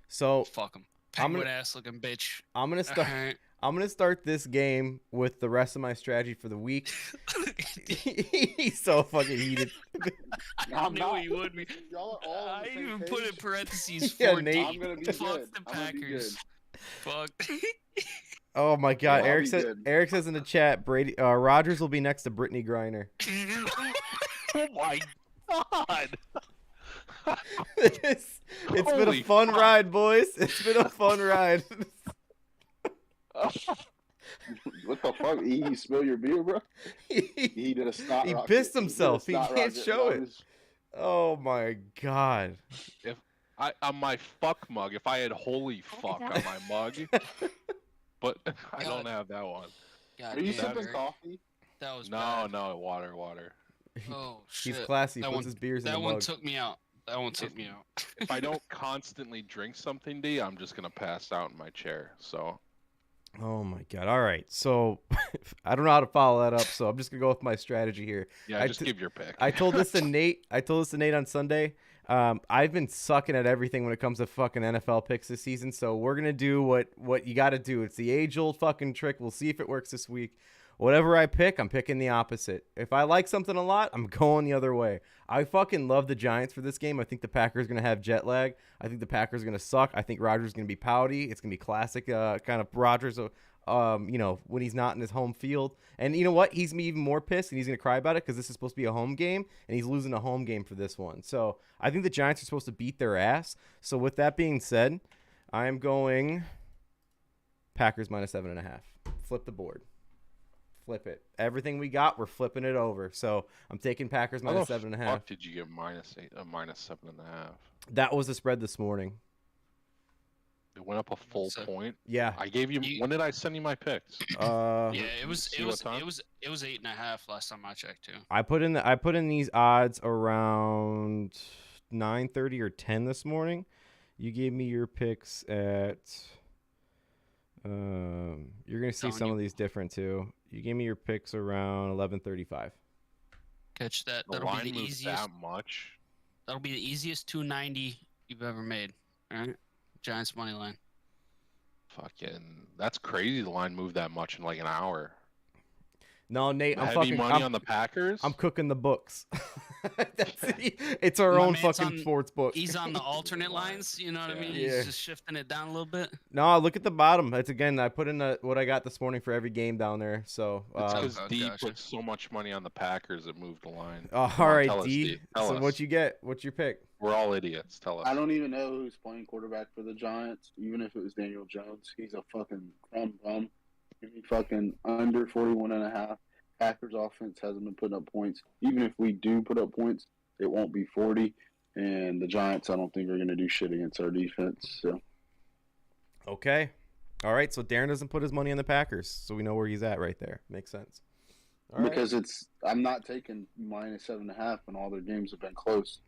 So fuck him. Penguin ass looking bitch. I'm gonna start this game with the rest of my strategy for the week. He's so fucking heated. I knew he would be. I even put in parentheses 14. Yeah, Nate. I'm gonna be Fuck good. the Packers. Fuck. Oh my God! Eric says in the chat, Rodgers will be next to Brittany Griner. Oh my God! It's been a fun ride, boys. It's been a fun ride. What the fuck? You spill your beer, bro? He did a snot He rocket. pissed himself. He can't rocket. show it. Oh my God! If on my fuck mug, if I had holy fuck on my mug. But I don't have that one. God, are you sipping coffee? That was no, water. Oh shit! He's classy. Puts his beers in the mug. That one took me out. If I don't constantly drink something, D, I'm just gonna pass out in my chair. So. Oh my God! All right, so I don't know how to follow that up, so I'm just gonna go with my strategy here. Yeah, just give your pick. I told this to Nate. On Sunday. I've been sucking at everything when it comes to fucking NFL picks this season, so we're gonna do what you got to do. It's the age-old fucking trick. We'll see if it works this week. Whatever I pick, I'm picking the opposite. If I like something a lot, I'm going the other way. I fucking love the Giants for this game. I think the Packers are gonna have jet lag. I think the Packers are gonna suck. I think Rodgers is gonna be pouty. It's gonna be classic kind of Rodgers. When he's not in his home field. And you know what? He's even more pissed, and he's going to cry about it because this is supposed to be a home game, and he's losing a home game for this one. So I think the Giants are supposed to beat their ass. So with that being said, I am going Packers -7.5. Flip the board. flip it. Everything we got, we're flipping it over. So I'm taking Packers minus 7.5. What did you get minus 7.5? That was the spread this morning. It went up a full point. Yeah. I gave you. When did I send you my picks? Yeah, it was 8.5 last time I checked too. I put in these odds around 9:30 or 10 this morning. You gave me your picks at. You're gonna see some of these different too. You gave me your picks around 11:35. Catch that. The That'll line be the moved easiest. that much. That'll be the easiest 290 you've ever made. All right, Giants money line. Fucking, that's crazy. The line moved that much in like an hour. No, Nate, Heavy money on the Packers. I'm cooking the books. It's our own fucking sports book. He's on the alternate lines. You know what I mean? Yeah. He's just shifting it down a little bit. No, look at the bottom. It's again. I put in what I got this morning for every game down there. So it's because D put so much money on the Packers it moved the line. All right, D. So what you get? What's your pick? We're all idiots. Tell us. I don't even know who's playing quarterback for the Giants. Even if it was Daniel Jones, he's a fucking crumb bum. Give me fucking under 41.5. Packers offense hasn't been putting up points. Even if we do put up points, it won't be 40. And the Giants, I don't think, are going to do shit against our defense. So. Okay. All right. So Darren doesn't put his money on the Packers, so we know where he's at right there. Makes sense. All because I'm not taking minus 7.5 when all their games have been close.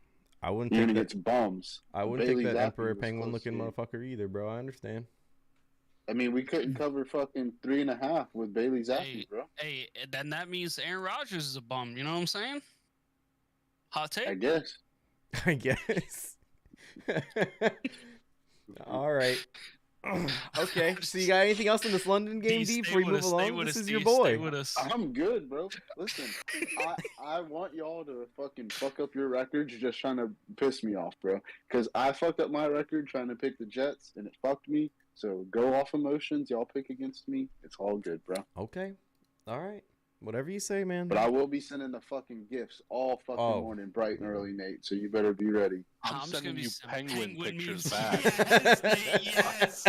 I wouldn't take that. It's bums. I wouldn't take that Emperor Penguin looking motherfucker either, bro. I understand. I mean, we couldn't cover fucking 3.5 with Bailey Zappi, bro. Hey, then that means Aaron Rodgers is a bum. You know what I'm saying? Hot take? I guess. All right. Okay. So you got anything else in this London game, D, before you move along? This is your boy. I'm good, bro. Listen, I want y'all to fucking fuck up your records just trying to piss me off, bro. Because I fucked up my record trying to pick the Jets, and it fucked me. So go off emotions. Y'all pick against me. It's all good, bro. Okay. All right. Whatever you say, man. But I will be sending the fucking gifts all fucking morning, bright and early, Nate. So you better be ready. I'm sending you penguin pictures back. Yes, Nate, yes.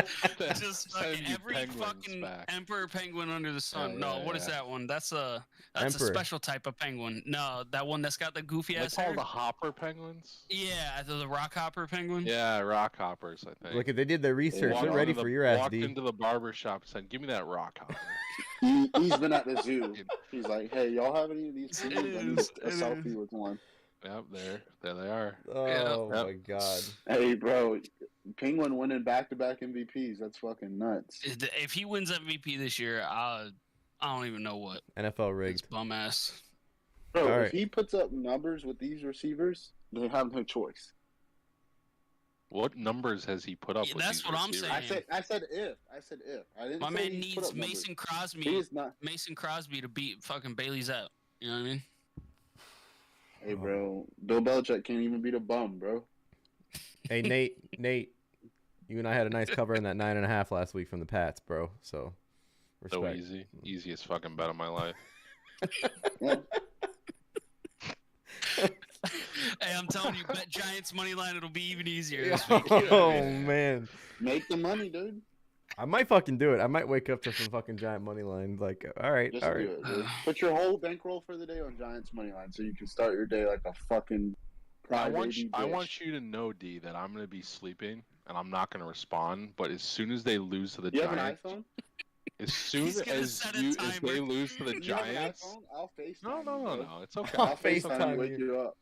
Just fucking every fucking emperor penguin under the sun. What is that one? That's a special type of penguin. No, that one that's got the goofy ass hair. They call the hopper penguins. Yeah, the rock hopper penguin. Yeah, rock hoppers. I think. Look, they did their research. They're ready for your ass, Walked D. into the barber shop and said, "Give me that rock hopper." He's been at the zoo. He's like, "Hey, y'all have any of these penguins? I need a selfie with one." Yep, there they are. Oh my god. Hey, bro, Penguin winning back-to-back MVPs. That's fucking nuts. If he wins MVP this year, I don't even know what. NFL rigged. Bum ass. Bro, if he puts up numbers with these receivers, they have no choice. What numbers has he put up? Yeah, with that's these what receivers? I'm saying. I said if. I didn't. My say man he needs put up Mason numbers. Crosby. He is not. Mason Crosby to beat fucking Bailey's out. You know what I mean? Hey, bro, Bill Belichick can't even beat a bum, bro. Hey, Nate, you and I had a nice cover in that 9.5 last week from the Pats, bro. So, respect. So easiest fucking bet of my life. Hey, I'm telling you, bet Giants money line. It'll be even easier this week. Oh man, make the money, dude. I might fucking do it. I might wake up to some fucking Giant money line. Like, all right. Do it, dude. Put your whole bankroll for the day on Giants money line, so you can start your day like a fucking. I want you to know, D, that I'm gonna be sleeping and I'm not gonna respond. But as soon as they lose to the Giants, have an iPhone? As soon as they lose to the Giants, I'll FaceTime. No, it's okay. I'll FaceTime wake you up.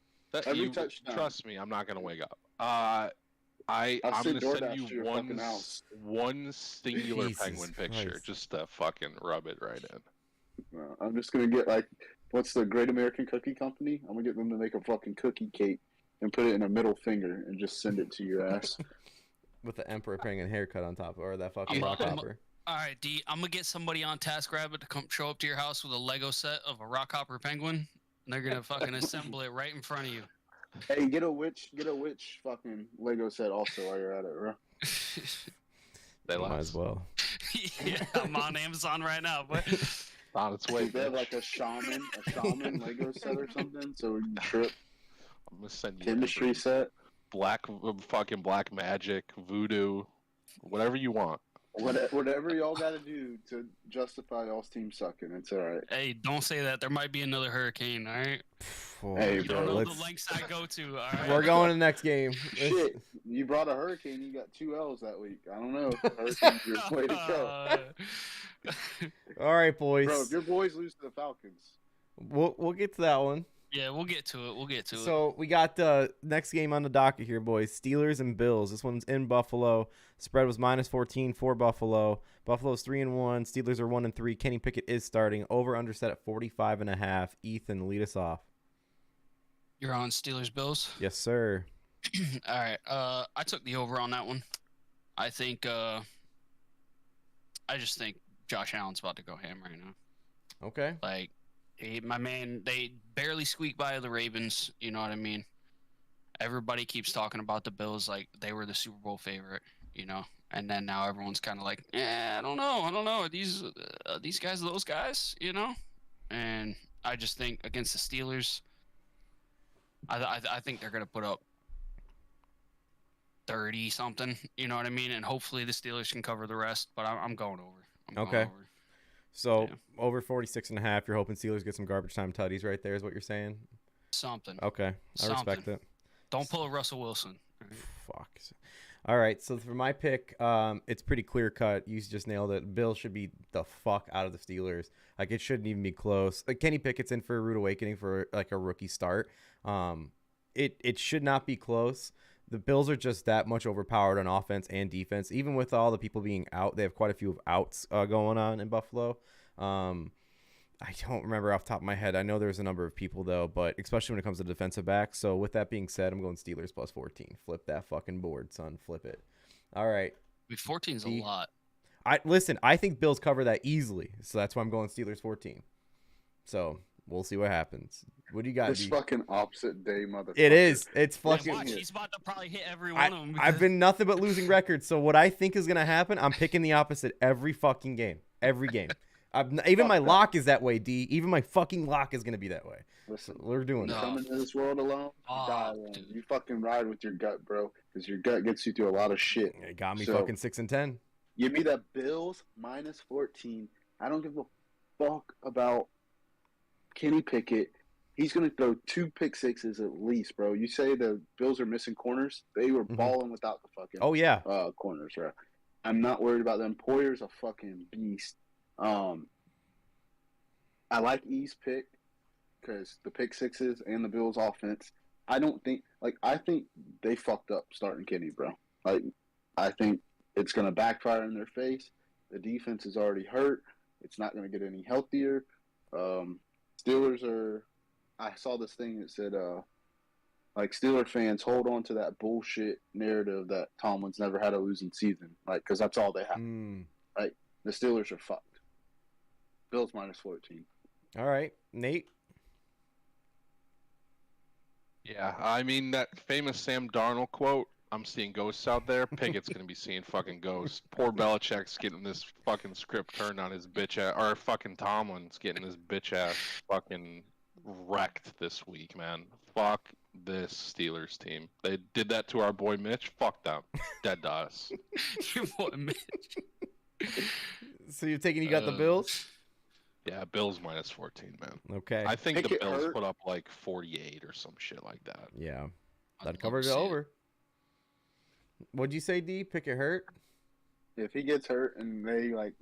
Every touchdown. Trust me, I'm not gonna wake up. I'm gonna send you one singular penguin picture just to fucking rub it right in. I'm just gonna get what's the Great American Cookie Company? I'm gonna get them to make a fucking cookie cake and put it in a middle finger and just send it to your ass. With the Emperor Penguin haircut on top, or that fucking rock hopper. All right, D, I'm gonna get somebody on TaskRabbit to come show up to your house with a Lego set of a rock hopper penguin, and they're gonna fucking assemble it right in front of you. Hey, get a witch fucking Lego set also while you're at it, bro. They might as well. Yeah, I'm on Amazon right now, but on its way. They have like a shaman Lego set or something, so we can trip. I'm gonna send you chemistry set, black magic, voodoo, whatever you want. Whatever y'all got to do to justify y'all's team sucking, it's all right. Hey, don't say that. There might be another hurricane, all right? Hey, you bro, don't know the lengths I go to, all right? We're going to the next game. Shit, you brought a hurricane. You got 2 L's that week. I don't know. Hurricane's your way to go. All right, boys. Bro, if your boys lose to the Falcons. We'll get to that one. Yeah, we'll get to it. So we got the next game on the docket here, boys. Steelers and Bills. This one's in Buffalo. Spread was -14 for Buffalo. Buffalo's 3-1. Steelers are 1-3. Kenny Pickett is starting. Over under set at 45.5. Ethan, lead us off. You're on Steelers Bills? Yes, sir. All right. I took the over on that one. I think I just think Josh Allen's about to go ham right now. Okay. Like, my man, they barely squeaked by the Ravens. You know what I mean? Everybody keeps talking about the Bills like they were the Super Bowl favorite, you know? And then now everyone's kind of like, I don't know. Are these guys those guys, you know? And I just think against the Steelers, I think they're going to put up 30-something, you know what I mean? And hopefully the Steelers can cover the rest, but I'm going over. Okay. So over 46.5, you're hoping Steelers get some garbage time tutties right there is what you're saying? Something. Okay. I respect it. Don't pull a Russell Wilson. Right? Fuck. All right. So for my pick, it's pretty clear cut. You just nailed it. Bills should be the fuck out of the Steelers. Like, it shouldn't even be close. Like, Kenny Pickett's in for a rude awakening for like a rookie start. It should not be close. The Bills are just that much overpowered on offense and defense. Even with all the people being out, they have quite a few outs going on in Buffalo. I don't remember off the top of my head. I know there's a number of people, though, but especially when it comes to defensive backs. So with that being said, I'm going Steelers +14. Flip that fucking board, son. Flip it. All right. 14 is a lot. I think Bills cover that easily. So that's why I'm going Steelers 14. So we'll see what happens. What do you got? This fucking opposite day, motherfucker. It is. It's fucking. Watch, he's about to probably hit every one of them. I've been nothing but losing records. So what I think is gonna happen, I'm picking the opposite every fucking game. Every game. Even my lock is that way, D. Even my fucking lock is gonna be that way. Listen, we're doing you it. come into this world alone, you die alone. Dude. You fucking ride with your gut, bro, because your gut gets you through a lot of shit. It got me fucking 6-10. Give me the Bills -14. I don't give a fuck about Kenny Pickett. He's going to throw 2 pick sixes at least, bro. You say the Bills are missing corners. They were balling without the fucking corners, right? I'm not worried about them. Poyer's a fucking beast. I like E's pick because the pick sixes and the Bills offense. I think they fucked up starting Kenny, bro. Like, I think it's going to backfire in their face. The defense is already hurt. It's not going to get any healthier. Steelers are – I saw this thing that said, like, Steeler fans hold on to that bullshit narrative that Tomlin's never had a losing season, like, because that's all they have. Like, the Steelers are fucked. Bills -14. All right, Nate. Yeah, I mean that famous Sam Darnold quote. I'm seeing ghosts out there. Pickett's gonna be seeing fucking ghosts. Poor Belichick's getting this fucking script turned on his bitch ass, or fucking Tomlin's getting his bitch ass fucking wrecked this week, man. Fuck this Steelers team. They did that to our boy Mitch. Fuck them. Dead to us. Your boy Mitch. So you're taking you got the Bills? Yeah, Bills -14, man. Okay. I think the Bills put up like 48 or some shit like that. Yeah. That covered it over. What'd you say, D? Pickett hurt? If he gets hurt and they like,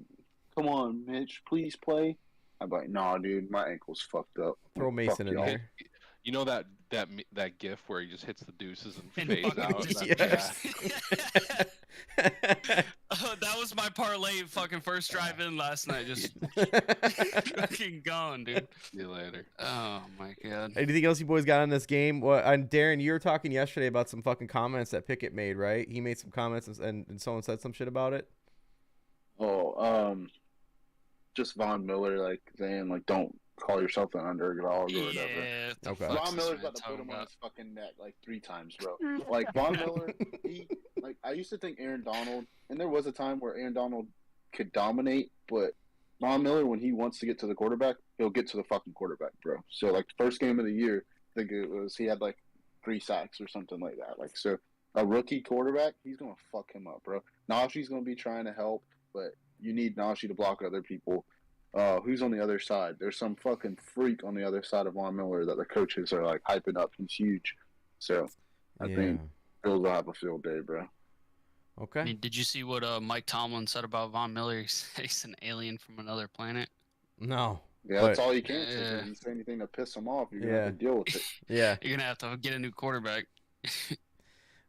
come on, Mitch, please play. I'm like, nah, dude, my ankle's fucked up. Throw Mason in there. You know that gif where he just hits the deuces and fades out? That was my parlay fucking first drive in last night. Just fucking gone, dude. See you later. Oh, my God. Anything else you boys got on this game? And Darren, you were talking yesterday about some fucking comments that Pickett made, right? He made some comments and someone said some shit about it? Just Von Miller, like, saying, like, don't call yourself an underdog or whatever. Yeah. Okay. Von Miller's about to put him on his fucking neck like 3 times, bro. Like, Von Miller, I used to think Aaron Donald, and there was a time where Aaron Donald could dominate, but Von Miller, when he wants to get to the quarterback, he'll get to the fucking quarterback, bro. So, like, the first game of the year, I think it was, he had, like, 3 sacks or something like that. Like, so a rookie quarterback, he's going to fuck him up, bro. Najee's going to be trying to help. but you need Najee to block other people. Who's on the other side? There's some fucking freak on the other side of Von Miller that the coaches are like hyping up. He's huge. So I think Bills will have a field day, bro. Okay. I mean, did you see what Mike Tomlin said about Von Miller? He's an alien from another planet. No. Yeah, that's all you can say. If you say anything to piss him off, you're going to have to deal with it. Yeah. You're going to have to get a new quarterback.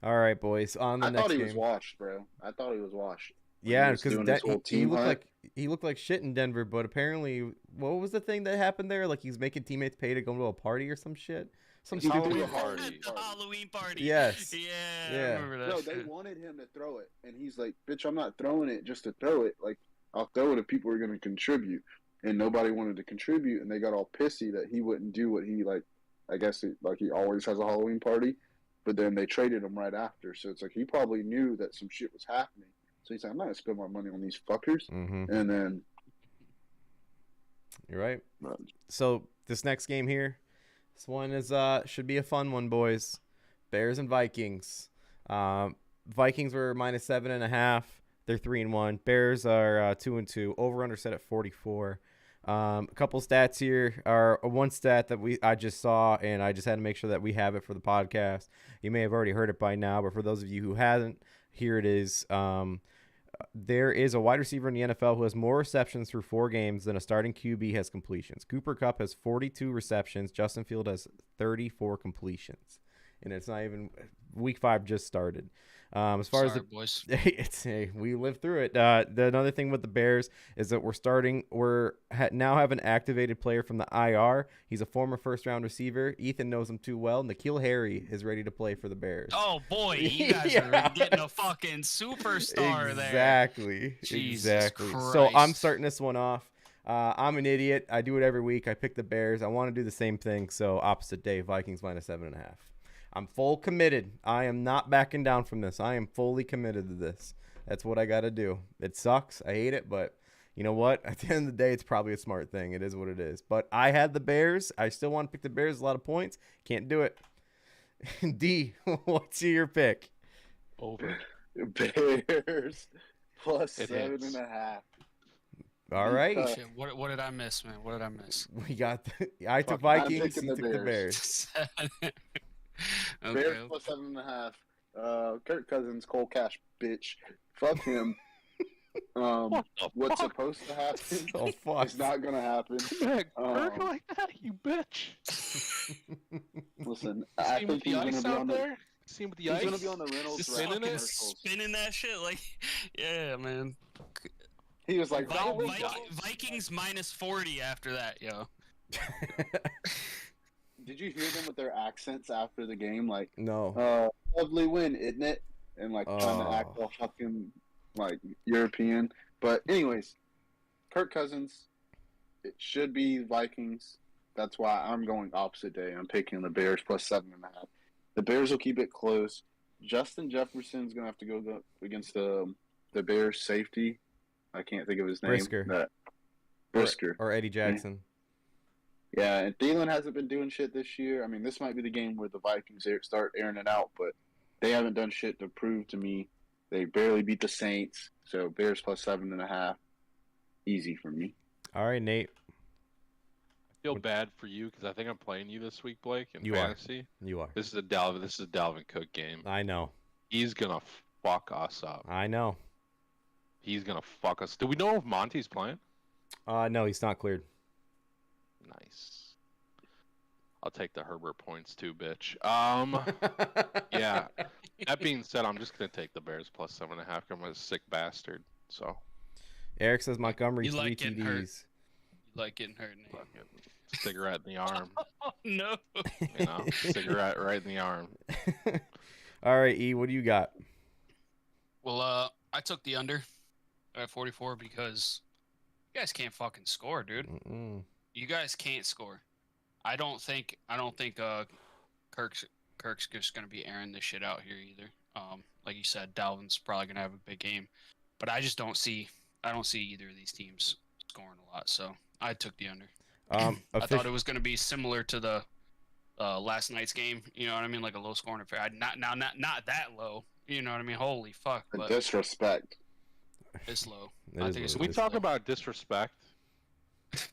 All right, boys. On the next game. I thought he was washed, bro. I thought he was washed. Yeah, because he looked like shit in Denver, but apparently, what was the thing that happened there? Like, he's making teammates pay to go to a party or some shit? Some Halloween party. Halloween party. Yes. Yeah. I remember that. No, they wanted him to throw it, and he's like, "Bitch, I'm not throwing it just to throw it. Like, I'll throw it if people are going to contribute." And nobody wanted to contribute, and they got all pissy that he wouldn't do what he like. I guess he always has a Halloween party, but then they traded him right after. So it's like he probably knew that some shit was happening. So he's like, "I'm not gonna spend my money on these fuckers." Mm-hmm. And then you're right. So this next game here, this one is should be a fun one, boys. Bears and Vikings. Vikings were -7.5. They're 3-1. Bears are 2-2. Over under set at 44. A couple stats here are one stat that I just saw, and I just had to make sure that we have it for the podcast. You may have already heard it by now, but for those of you who hasn't, here it is. There is a wide receiver in the NFL who has more receptions through 4 games than a starting QB has completions. Cooper Kupp has 42 receptions. Justin Field has 34 completions. And it's not even week 5 just started. As far as the boys, we lived through it. Another thing with the Bears is that we're now have an activated player from the IR. He's a former first-round receiver. Ethan knows him too well. N'Keal Harry is ready to play for the Bears. Oh boy, you guys are getting a fucking superstar there. Exactly. Jesus Christ. So I'm starting this one off. I'm an idiot. I do it every week. I pick the Bears. I want to do the same thing. So opposite day, Vikings -7.5. I'm full committed. I am not backing down from this. I am fully committed to this. That's what I got to do. It sucks. I hate it, but you know what? At the end of the day, it's probably a smart thing. It is what it is. But I had the Bears. I still want to pick the Bears. A lot of points. Can't do it. D, what's your pick? Over. Bears +7.5. All right. Shit, what did I miss, man? What did I miss? We got I took Vikings. You took the Bears. Bears +7.5. Kirk Cousins, Cole Cash, bitch. Fuck him. What's supposed to happen? Oh fuck! It's not gonna happen. Kirk like that, you bitch. Listen, I think he's gonna be on there. See him with the ice. He's gonna be on the Reynolds just spinning that shit like, yeah, man. He was like, Vikings -40 after that, yo. Did you hear them with their accents after the game? Like, no. Lovely win, isn't it? And like trying to act all fucking like European. But anyways, Kirk Cousins, it should be Vikings. That's why I'm going opposite day. I'm picking the Bears +7.5. The Bears will keep it close. Justin Jefferson's gonna have to go against the Bears safety. I can't think of his name. Brisker. Or Eddie Jackson. Yeah, and Thielen hasn't been doing shit this year. I mean, this might be the game where the Vikings start airing it out, but they haven't done shit to prove to me. They barely beat the Saints, so Bears +7.5. Easy for me. All right, Nate. I feel bad for you because I think I'm playing you this week, Blake, in you fantasy. You are. This is a Dalvin Cook game. I know. He's gonna fuck us up. I know. He's gonna fuck us. Do we know if Monty's playing? No, he's not cleared. Nice. I'll take the Herbert points too, bitch. Yeah. That being said, I'm just gonna take the Bears +7.5. I'm a sick bastard. So. Eric says Montgomery you 3 like getting TDs. Hurt. You like getting hurt, Nate. Cigarette in the arm. Oh, no. You know, cigarette right in the arm. All right, E, what do you got? Well, I took the under at 44 because you guys can't fucking score, dude. Mm-mm. You guys can't score. I don't think Kirk's just gonna be airing this shit out here either. Like you said, Dalvin's probably gonna have a big game, but I don't see either of these teams scoring a lot. So I took the under. I thought it was gonna be similar to the last night's game. You know what I mean? Like a low scoring affair. Not that low. You know what I mean? Holy fuck! Disrespect. It's low. Can we talk about disrespect?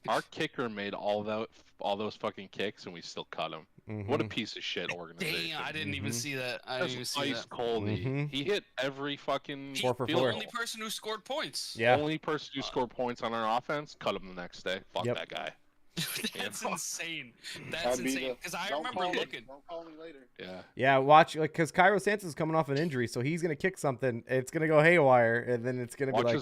Our kicker made all those fucking kicks, and we still cut him. Mm-hmm. What a piece of shit organization! Damn, I didn't even see that. I didn't even see ice that. cold. He hit every fucking 4 for field 4. goal. Only person who scored points. Yeah. Only person who scored points on our offense. Cut him the next day. Fuck that guy. That's insane. That's insane. Because I remember looking. Don't call me later. Yeah. Yeah, watch, like, because Cairo Santos is coming off an injury, so he's gonna kick something. It's gonna go haywire, and then it's gonna be like,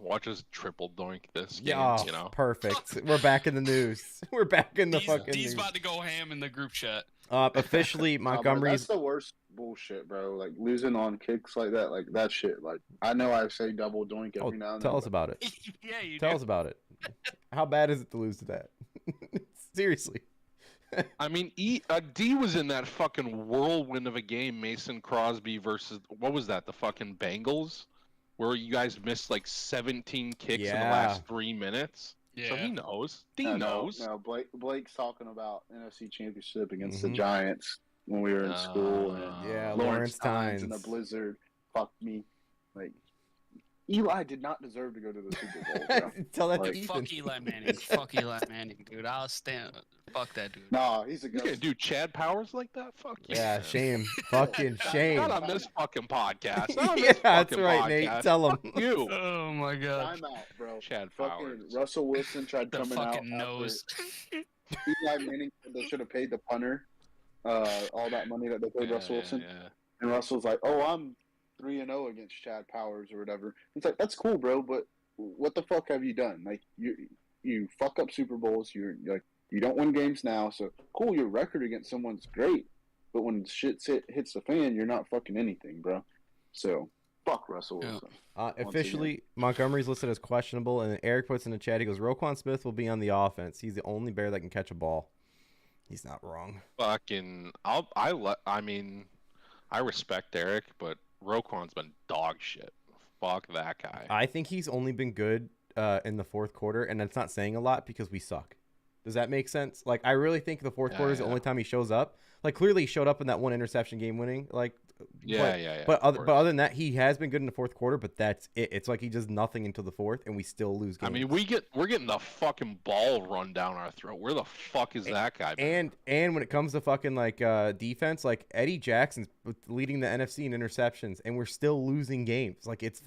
watch us triple doink this game. Yeah, you know, perfect. We're back in the news. We're back in the fucking He's news. about to go ham in the group chat. Officially, Montgomery's. That's the worst bullshit, bro. Like losing on kicks like that, like that shit. Like I know I say double doink every now and then. Tell us about it. Yeah, you Tell us about it. How bad is it to lose to that? Seriously. I mean, D was in that fucking whirlwind of a game. Mason Crosby versus what was that? The fucking Bengals, where you guys missed like 17 kicks in the last 3 minutes. Yeah. So he knows. D knows. No, Blake's talking about NFC Championship against the Giants when we were in school, and Lawrence Tynes in the blizzard fucked me. Like Eli did not deserve to go to the Super Bowl. Bro. Tell that to Ethan. Fuck Eli Manning. Fuck Eli Manning, dude. I'll stand. Fuck that dude. Nah, he's a good. You do Chad Powers like that? Fuck you. Yeah, shame. Fucking shame. Not on this fucking podcast. That's right, podcast. Nate. Tell him. You. Oh my god. Time out, bro. Chad fucking Powers. Russell Wilson tried the coming fucking out. Nose. Eli Manning said they should have paid the punter all that money that they paid Russell Wilson. Yeah. And Russell's like, "Oh, I'm 3-0 against Chad Powers or whatever." It's like, that's cool, bro, but what the fuck have you done? Like you fuck up Super Bowls. You're like, you don't win games now, so cool. Your record against someone's great, but when shit hits the fan, you're not fucking anything, bro. So fuck Russell Wilson. Officially, Montgomery's listed as questionable, and Eric puts in the chat. He goes, "Roquan Smith will be on the offense. He's the only Bear that can catch a ball." He's not wrong. Fucking, I mean, I respect Eric, but Roquan's been dog shit. Fuck that guy. I think he's only been good in the fourth quarter, and that's not saying a lot because we suck. Does that make sense? Like, I really think the fourth quarter is the only time he shows up. Like, clearly he showed up in that one interception game winning. Like, But other than that, he has been good in the fourth quarter, but that's it. It's like he does nothing until the fourth, and we still lose games. I mean, we're getting the fucking ball run down our throat. Where the fuck is that guy? And when it comes to fucking like defense, like Eddie Jackson's leading the NFC in interceptions, and we're still losing games. Like it's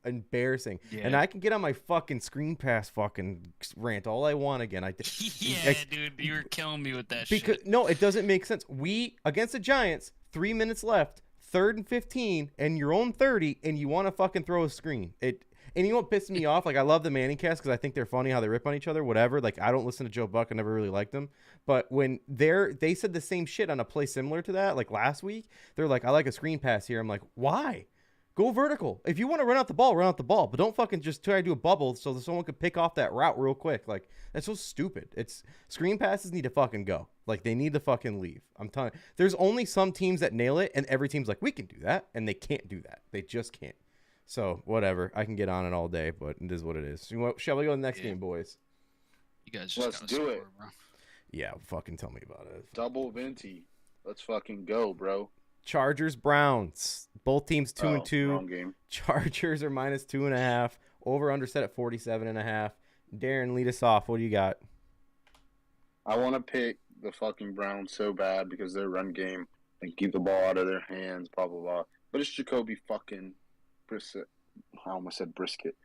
embarrassing. Yeah. And I can get on my fucking screen pass fucking rant all I want again. Dude, you were killing me with that shit. No, it doesn't make sense. We against the Giants, 3 minutes left, 3rd and 15, and your own 30, and you want to fucking throw a screen. And you know what pisses me off? Like, I love the Manning cast because I think they're funny how they rip on each other, whatever. Like, I don't listen to Joe Buck. I never really liked them. But when they said the same shit on a play similar to that, like last week, they're like, I like a screen pass here. I'm like, why? Go vertical. If you want to run out the ball, run out the ball. But don't fucking just try to do a bubble so that someone could pick off that route real quick. Like, that's so stupid. Screen passes need to fucking go. Like, they need to fucking leave. I'm telling you. There's only some teams that nail it, and every team's like, we can do that. And they can't do that. They just can't. So, whatever. I can get on it all day, but it is what it is. Shall we go to the next game, boys? You guys just Let's do it. Bro. Yeah, fucking tell me about it. Double Venti. Let's fucking go, bro. Chargers, Browns. Both teams 2-2. Wrong game. Chargers are minus 2.5. Over under set at 47.5. Darren, lead us off. What do you got? I want to pick the fucking Browns so bad because their run game and keep the ball out of their hands, blah, blah, blah. But it's Jacoby fucking Brissett. I almost said brisket.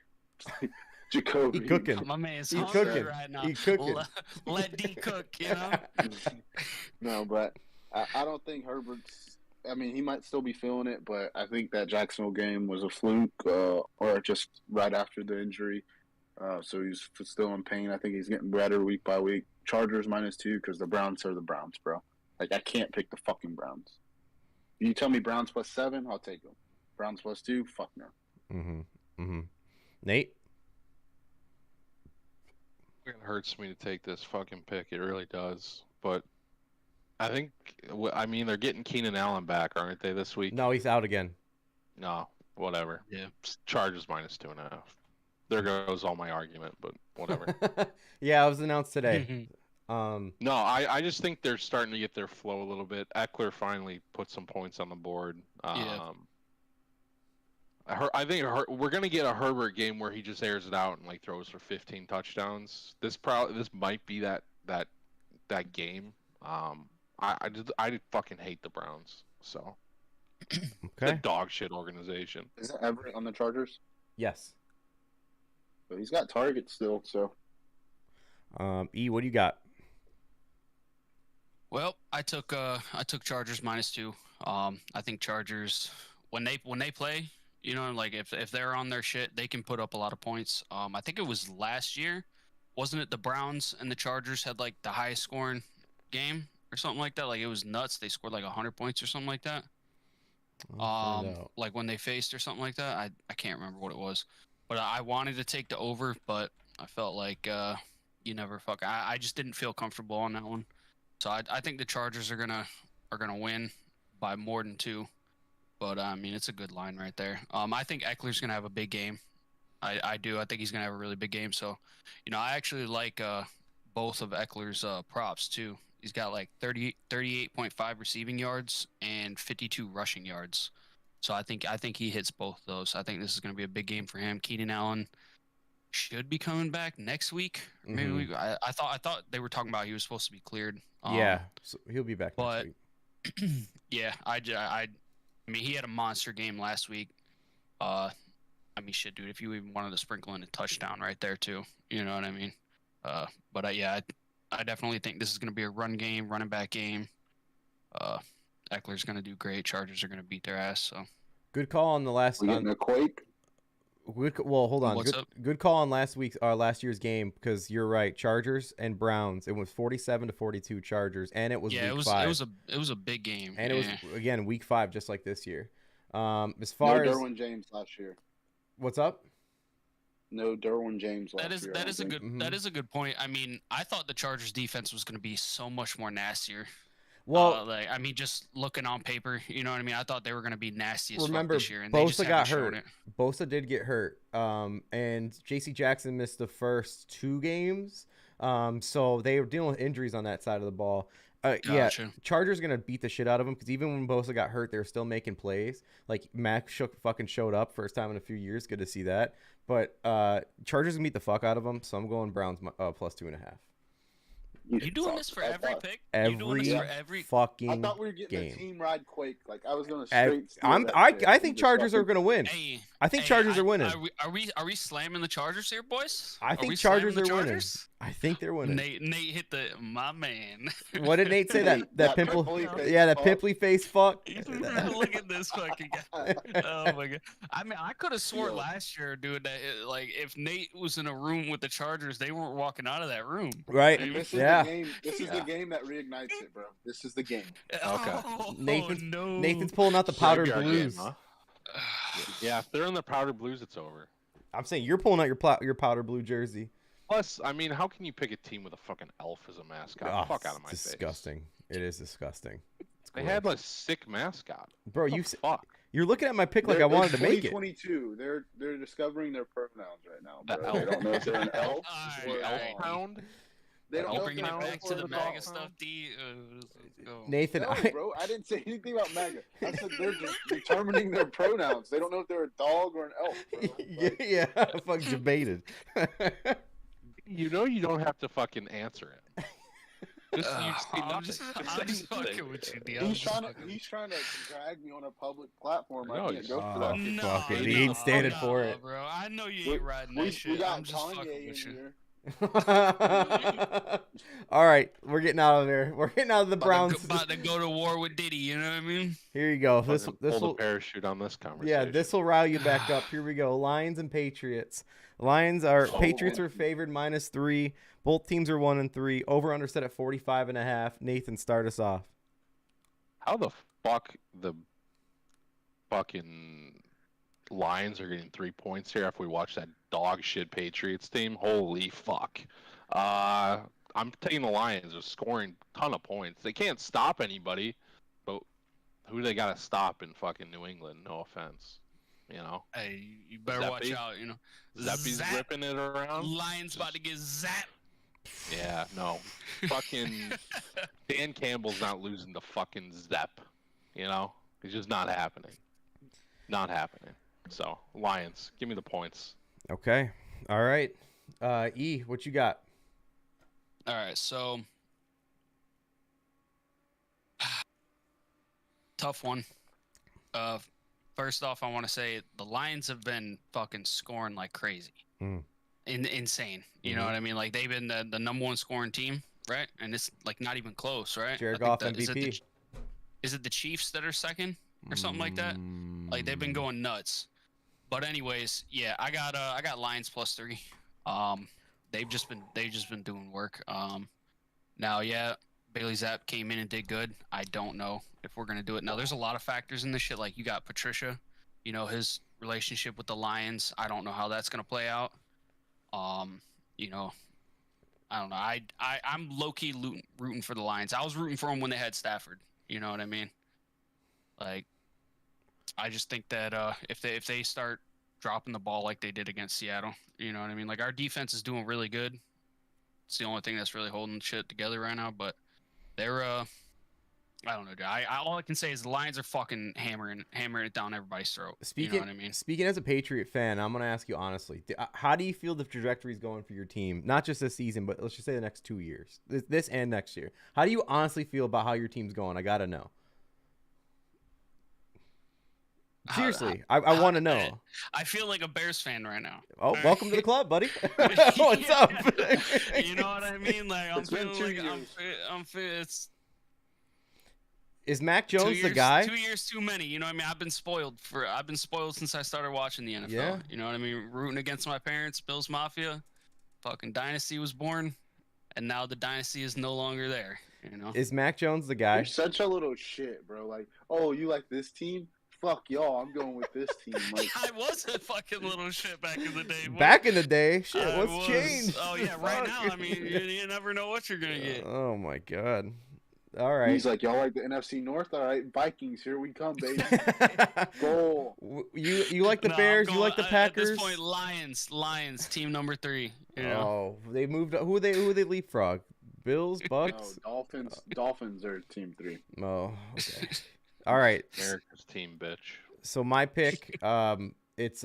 Jacoby. He cooking. My man's He hungry cooking. right now. He cooking. Let D cook, you know? No, but I don't think Herbert's – I mean, he might still be feeling it, but I think that Jacksonville game was a fluke or just right after the injury. So he's still in pain. I think he's getting better week by week. Chargers -2 because the Browns are the Browns, bro. Like, I can't pick the fucking Browns. You tell me Browns +7, I'll take them. Browns +2, fuck no. Nate? It hurts me to take this fucking pick. It really does. But I think, they're getting Keenan Allen back, aren't they, this week? No, he's out again. No, whatever. Yeah. Chargers -2.5. There goes all my argument, but whatever. Yeah, it was announced today. No, I just think they're starting to get their flow a little bit. Eckler finally put some points on the board. I think we're gonna get a Herbert game where he just airs it out and like throws for 15 touchdowns. This might be that game. I fucking hate the Browns. So the dog shit organization. Is that Everett on the Chargers? Yes. But he's got targets still. So. E, what do you got? Well, I took Chargers -2. I think Chargers when they play, like if they're on their shit, they can put up a lot of points. I think it was last year, wasn't it? The Browns and the Chargers had like the highest scoring game or something like that. Like it was nuts. They scored like 100 points or something like that. Like when they faced or something like that. I can't remember what it was, but I wanted to take the over, but I felt like you never fuck. I just didn't feel comfortable on that one. So I think the Chargers are gonna win by more than 2, but I mean it's a good line right there. I think Eckler's gonna have a big game. I do. I think he's gonna have a really big game. So, I actually like both of Eckler's props too. He's got like 38.5 receiving yards and 52 rushing yards. So I think he hits both of those. I think this is gonna be a big game for him. Keenan Allen should be coming back next week. Maybe I thought they were talking about he was supposed to be cleared. Yeah, so he'll be back next week. Yeah, I mean he had a monster game last week. I mean shit, dude, if you even wanted to sprinkle in a touchdown right there too, you know what I mean? But yeah, I definitely think this is going to be a run game, running back game. Eckler's going to do great. Chargers are going to beat their ass. So good call on the last. We getting a quake. Well, hold on. Good call on last year's game because you're right. Chargers and Browns. It was 47-42 Chargers, and it was week 5. It was a big game, and it was again week 5, just like this year. As far as Derwin James last year. What's up? No Derwin James last year. That is a good point. I mean, I thought the Chargers defense was going to be so much more nastier. Well, I mean, just looking on paper, you know what I mean? I thought they were going to be nasty as fuck this year. And Bosa got hurt. Bosa did get hurt. And J.C. Jackson missed the first 2 games. So they were dealing with injuries on that side of the ball. Yeah, Chargers going to beat the shit out of them because even when Bosa got hurt, they were still making plays. Like, Mac fucking showed up first time in a few years. Good to see that. But Chargers going to beat the fuck out of them. So I'm going Browns plus 2.5. You doing this for every pick? You doing this for every fucking game? I thought we were getting a team ride quake. Like I was going to straight. I think Chargers are going to win. I think Chargers are winning. Are we slamming the Chargers here, boys? I think Chargers are winning. I think they're winning. Nate hit my man. What did Nate say? That pimple? Yeah, that pimply face fuck. Look at this fucking guy. Oh my god. I mean, I could have swore last year, dude, that like if Nate was in a room with the Chargers, they weren't walking out of that room. Right. Yeah. This is the game that reignites it, bro. This is the game. Okay. Oh, Nathan's pulling out the powdered blues. Game, huh? Yeah, if they're in the powdered blues, it's over. I'm saying you're pulling out your powder blue jersey. Plus, I mean, how can you pick a team with a fucking elf as a mascot? Fuck out of my face. Disgusting. It is disgusting. They had a sick mascot. Bro, you're looking at my pick like I wanted to make it. 2022. They're discovering their pronouns right now, bro. They don't know if they're an elf or elf pound. They don't know bringing it back to the MAGA stuff, D. Nathan, no, bro, I didn't say anything about MAGA. I said they're just determining their pronouns. They don't know if they're a dog or an elf, bro. Yeah, fucking debated. You don't have to fucking answer it. I'm just fucking with you, D. He's trying to drag me on a public platform. I can't go for that. No, fuck it. He ain't standing for it, bro. I know you ain't riding that shit. We got I'm just Kanye fucking with you. here. All right, we're getting out of there. We're getting out of the Browns. About to go to war with Diddy, you know what I mean? Here you go. This will parachute on this conversation. Yeah, this will rile you back up. Here we go. Lions and Patriots. Patriots are favored -3. Both teams are 1-3. Over under set at 45.5. Nathan, start us off. How the fuck the fucking Lions are getting 3 points here after we watch that dog shit Patriots team? Holy fuck. I'm taking the Lions. They're scoring a ton of points. They can't stop anybody, but who they got to stop in fucking New England? No offense. You know? Hey, you better watch out, you know. Zeppe's ripping it around. Lions about to get zapped. Yeah, no. Fucking Dan Campbell's not losing to fucking Zepp. You know? It's just not happening. Not happening. So Lions, give me the points. Okay. All right. E, what you got? All right. So tough one. First off, I want to say the Lions have been fucking scoring like crazy. Insane. You know what I mean? Like they've been the number one scoring team, right? And it's like not even close, right? Jared Goff MVP. Is it the Chiefs that are second or something like that? Like they've been going nuts. But anyways, yeah, I got Lions +3. They've just been doing work. Now, yeah, Bailey Zapp came in and did good. I don't know if we're gonna do it. Now, there's a lot of factors in this shit. Like you got Patricia, you know, his relationship with the Lions. I don't know how that's gonna play out. You know, I don't know. I'm low key rooting for the Lions. I was rooting for them when they had Stafford. You know what I mean? Like, I just think that if they start dropping the ball like they did against Seattle, you know what I mean? Like our defense is doing really good. It's the only thing that's really holding shit together right now. But they're I don't know, dude. All I can say is the Lions are fucking hammering it down everybody's throat. You know what I mean? Speaking as a Patriot fan, I'm gonna ask you honestly, how do you feel the trajectory is going for your team? Not just this season, but let's just say the next 2 years, this and next year. How do you honestly feel about how your team's going? I gotta know. Seriously, I want to know. I feel like a Bears fan right now. Oh, welcome to the club, buddy. What's up? You know what I mean? Like I'm feeling like I'm fit. Is Mac Jones the guy? 2 years too many. You know what I mean? I've been spoiled since I started watching the NFL. Yeah. You know what I mean? Rooting against my parents, Bills Mafia. Fucking dynasty was born, and now the dynasty is no longer there. You know? Is Mac Jones the guy? You're such a little shit, bro. Like, oh, you like this team? Fuck y'all, I'm going with this team. Like, I was a fucking little shit back in the day. Back in the day? Shit, what's changed? Oh, yeah, right now, I mean, you never know what you're going to get. Oh, my God. All right. He's like, y'all like the NFC North? All right, Vikings, here we come, baby. Goal. You like the Bears? You like the Packers? At this point, Lions, team number 3. You know? Oh, they moved. Who they leapfrog? Bills, Bucks? No, Dolphins are team 3. Oh, okay. All right. America's team, bitch. So my pick, it's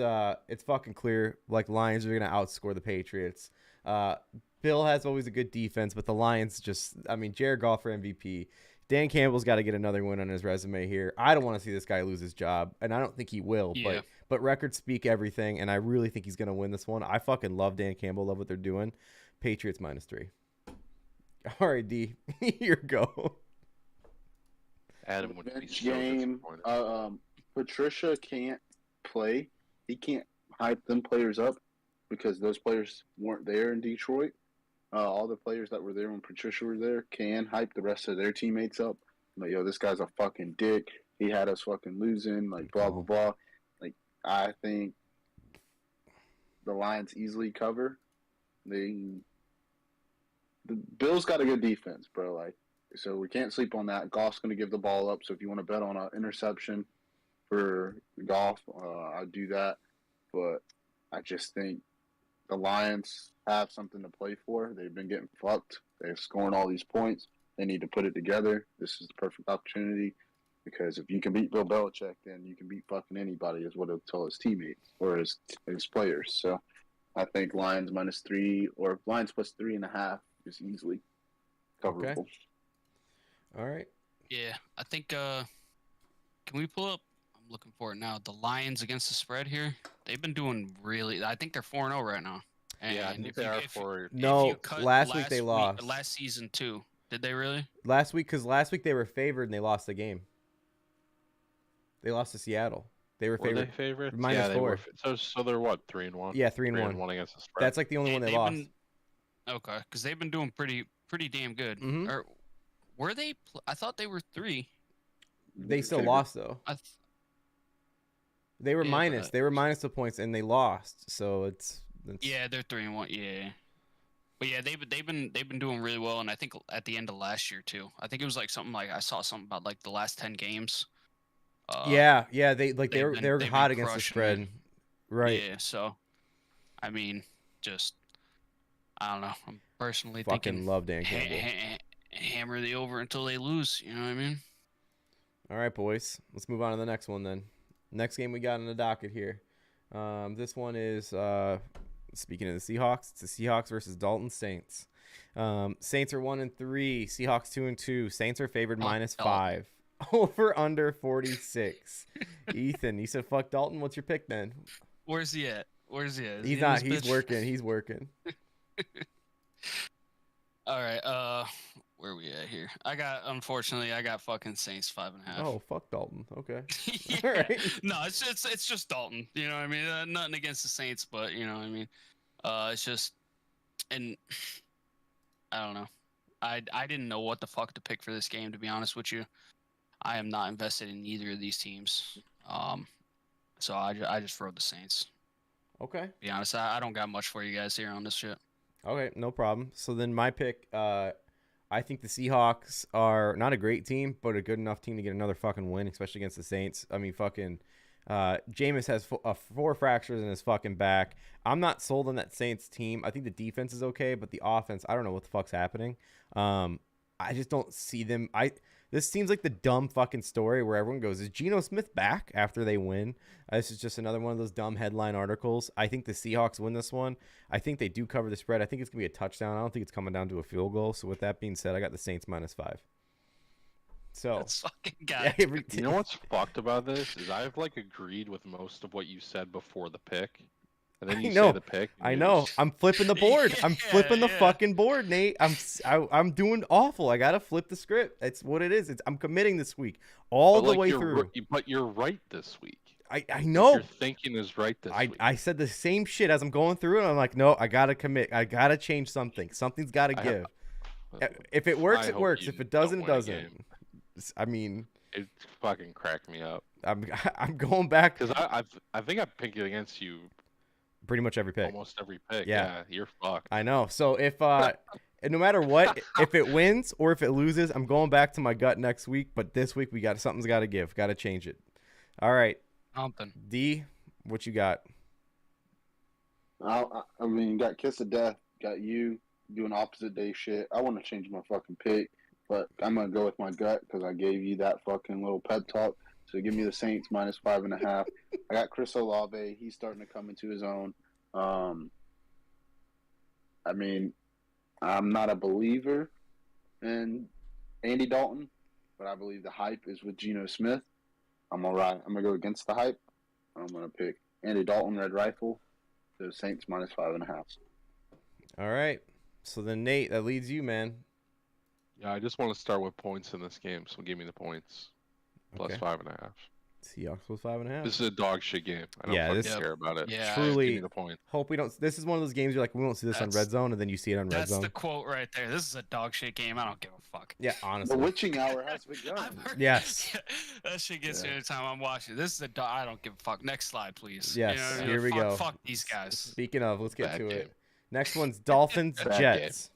fucking clear. Like Lions are gonna outscore the Patriots. Bill has always a good defense, but the Lions Jared Goff for MVP. Dan Campbell's got to get another win on his resume here. I don't want to see this guy lose his job, and I don't think he will. Yeah. But records speak everything, and I really think he's gonna win this one. I fucking love Dan Campbell. Love what they're doing. Patriots -3. All right, D, here go. Adam would be so game. Patricia can't play. He can't hype them players up because those players weren't there in Detroit. All the players that were there when Patricia was there can hype the rest of their teammates up. Like, yo, this guy's a fucking dick. He had us fucking losing. Like, blah blah blah. Like, I think the Lions easily cover. The Bills got a good defense, bro. Like. So we can't sleep on that. Goff's going to give the ball up. So if you want to bet on an interception for Goff, I'd do that. But I just think the Lions have something to play for. They've been getting fucked. They're scoring all these points. They need to put it together. This is the perfect opportunity because if you can beat Bill Belichick, then you can beat fucking anybody is what he'll tell his teammates or his players. So I think Lions -3 or Lions +3.5 is easily coverable. Okay. All right. Yeah, I think. Can we pull up? I'm looking for it now. The Lions against the spread here. They've been doing really. I think they're 4-0 right now. And yeah, I think they are 4. No, last week they lost. Last season too. Did they really? Last week they were favored and they lost the game. They lost to Seattle. They were favored. Were they favorites? -4. So they're what, 3-1? Yeah, 3-1. 3-1 against the spread. That's like the only one they lost. Okay, because they've been doing pretty damn good. Mm-hmm. Or were they? I thought they were 3. They still lost though. They were minus. They were minus the points and they lost. So it's yeah, they're 3-1. Yeah, but yeah, they've been doing really well. And I think at the end of last year too. I think it was like something like I saw something about like the last 10 games. Yeah, they were hot against the spread, right? Yeah, so I mean, just I don't know. I'm personally fucking thinking love Dan Campbell. Hammer the over until they lose. You know what I mean? All right, boys. Let's move on to the next one then. Next game we got on the docket here. This one is speaking of the Seahawks, it's the Seahawks versus Dalton Saints. Saints are 1-3. Seahawks 2-2. Saints are favored -5. Over under 46. Ethan, you said fuck Dalton. What's your pick then? Where's he at? He's not. He's working. He's working. All right. Where are we at here? Unfortunately, I got fucking Saints 5.5. Oh, fuck Dalton. Okay. Yeah. All right. No, it's just Dalton. You know what I mean? Nothing against the Saints, but you know what I mean. It's just, and I don't know. I didn't know what the fuck to pick for this game, to be honest with you. I am not invested in either of these teams. So I just rode the Saints. Okay. To be honest, I don't got much for you guys here on this shit. Okay, no problem. So then my pick, I think the Seahawks are not a great team, but a good enough team to get another fucking win, especially against the Saints. I mean, fucking Jameis has 4 fractures in his fucking back. I'm not sold on that Saints team. I think the defense is okay, but the offense, I don't know what the fuck's happening. I just don't see them. This seems like the dumb fucking story where everyone goes, is Geno Smith back after they win? This is just another one of those dumb headline articles. I think the Seahawks win this one. I think they do cover the spread. I think it's going to be a touchdown. I don't think it's coming down to a field goal. So with that being said, I got the Saints -5. So that's fucking guy. You know what's fucked about this is I've like agreed with most of what you said before the pick. And then you say the pick. I know. I'm flipping the board. I'm flipping the fucking board, Nate. I'm doing awful. I gotta flip the script. It's what it is. I'm committing this week all the way through. But you're right this week. I know. Your thinking is right this week. I said the same shit as I'm going through it. I'm like, no, I gotta commit. I gotta change something. Something's gotta give. If it works, it works. If it doesn't, it doesn't. I mean, it fucking cracked me up. I'm going back because I think I picked it against you. Pretty much every pick. Almost every pick. Yeah, you're fucked. I know. So if no matter what, if it wins or if it loses, I'm going back to my gut next week. But this week something's got to give. Got to change it. All right. Something. D, what you got? I mean, got Kiss of Death. Got you doing opposite day shit. I want to change my fucking pick, but I'm gonna go with my gut because I gave you that fucking little pep talk. So give me the Saints -5.5. I got Chris Olave. He's starting to come into his own. I mean, I'm not a believer in Andy Dalton, but I believe the hype is with Geno Smith. I'm all right. I'm going to go against the hype. I'm going to pick Andy Dalton, Red Rifle, to Saints -5.5. All right. So then, Nate, that leads you, man. Yeah, I just want to start with points in this game, so give me the points. Plus 5.5. Seahawks plus 5.5. This is a dog shit game. I don't care about it. Yeah, truly. Give me the point. Hope we don't. This is one of those games you're like, we won't see this on Red Zone, and then you see it on Red Zone. That's the quote right there. This is a dog shit game. I don't give a fuck. Yeah, honestly. The witching hour has begun. Yes. That shit gets me every time I'm watching. This is a dog. I don't give a fuck. Next slide, please. Yes. You know what I mean? Here we go. Fuck these guys. Speaking of, let's get Bad to game. it. Next one's Dolphins Jets.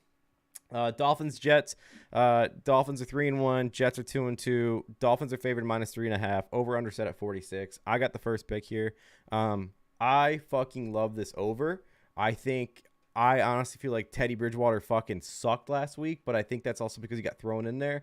Dolphins Jets. Dolphins are 3-1. Jets are 2-2. Dolphins are favored -3.5. Over under set at 46. I got the first pick here. I fucking love this over. I honestly feel like Teddy Bridgewater fucking sucked last week, but I think that's also because he got thrown in there.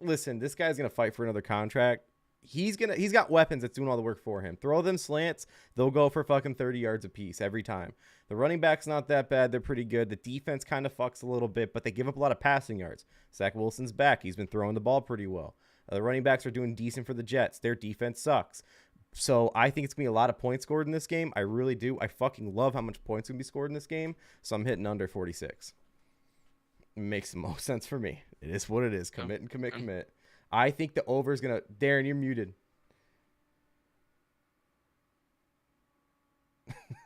Listen, this guy's gonna fight for another contract. He's got weapons that's doing all the work for him. Throw them slants, they'll go for fucking 30 yards apiece every time. The running back's not that bad. They're pretty good. The defense kind of fucks a little bit, but they give up a lot of passing yards. Zach Wilson's back. He's been throwing the ball pretty well. The running backs are doing decent for the Jets. Their defense sucks. So I think it's going to be a lot of points scored in this game. I really do. I fucking love how much points going to be scored in this game. So I'm hitting under 46. It makes the most sense for me. It is what it is. Commit and commit, commit. I think the over is going to... Darren, you're muted.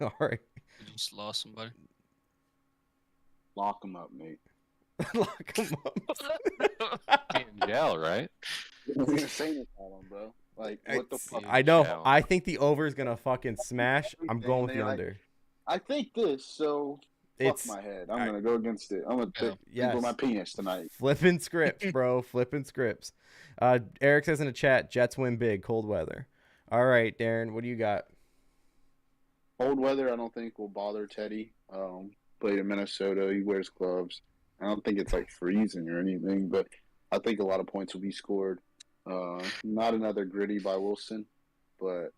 All right. You just lost somebody. Lock him up, mate. Lock him up. In jail, right? You're saying it all on, bro. Like, what the fuck? I know. I think the over is going to fucking smash. I'm going with the under. I think this, so fuck my head. I'm going to go against it. I'm going to pick my penis tonight. Flipping scripts, bro. Flipping scripts. Eric says in the chat, Jets win big, cold weather. All right, Darren, what do you got? Cold weather, I don't think will bother Teddy. Played in Minnesota. He wears gloves. I don't think it's like freezing or anything, but I think a lot of points will be scored. Not another gritty by Wilson, but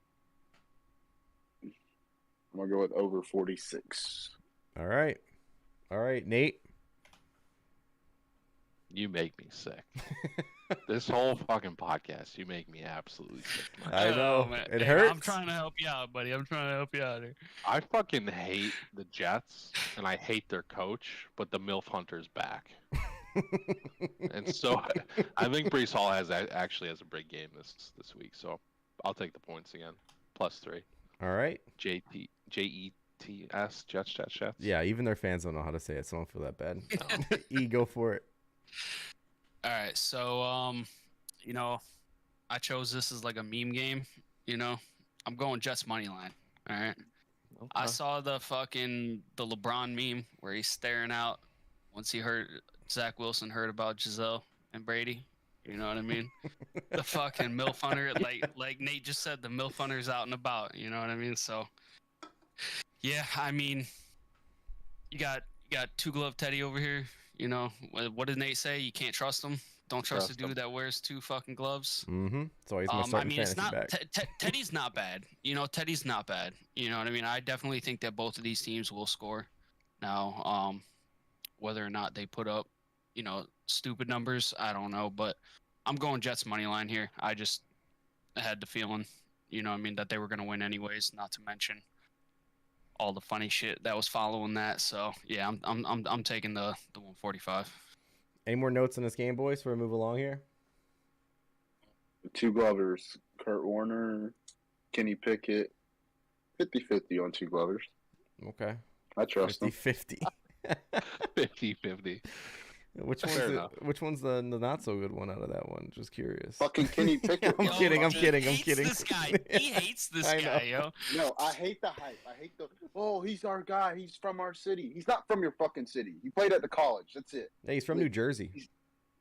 I'm going to go with over 46. All right, Nate. You make me sick. This whole fucking podcast, you make me absolutely sick. I know. Man. It hurts. I'm trying to help you out, buddy. I'm trying to help you out here. I fucking hate the Jets, and I hate their coach, but the MILF Hunter's back. And so I think Breece Hall actually has a big game this week, so I'll take the points again. +3. All right. Jets, Jets. Yeah, even their fans don't know how to say it, so I don't feel that bad. Go for it. All right, so I chose this as like a meme game. I'm going Jets money line. All right. Okay. I saw the LeBron meme where he's staring out once Zach Wilson heard about Giselle and Brady. You know what I mean? The fucking MILF Hunter, like Nate just said, the MILF Hunter's out and about. You know what I mean? So, yeah, I mean, you got two glove Teddy over here. What did Nate say? You can't trust him. Don't trust a dude that wears two fucking gloves. Mm-hmm. So he's my starting fantasy back. Teddy's not bad. Teddy's not bad. You know what I mean? I definitely think that both of these teams will score. Now, whether or not they put up, stupid numbers, I don't know. But I'm going Jets money line here. I had the feeling, that they were going to win anyways. Not to mention all the funny shit that was following that. So yeah, I'm taking the 145. Any more notes on this game, boys, before we move along here? The two glovers, Kurt Warner, Kenny Pickett, 50-50 on two glovers. Okay. I trust 50-50. 50-50. Which one's the not so good one out of that one? Just curious. Fucking Kenny Pickett. I'm kidding. This guy. He hates this guy, yo. No, I hate the hype. I hate he's our guy. He's from our city. He's not from your fucking city. He played at the college. That's it. Yeah, he's from New Jersey.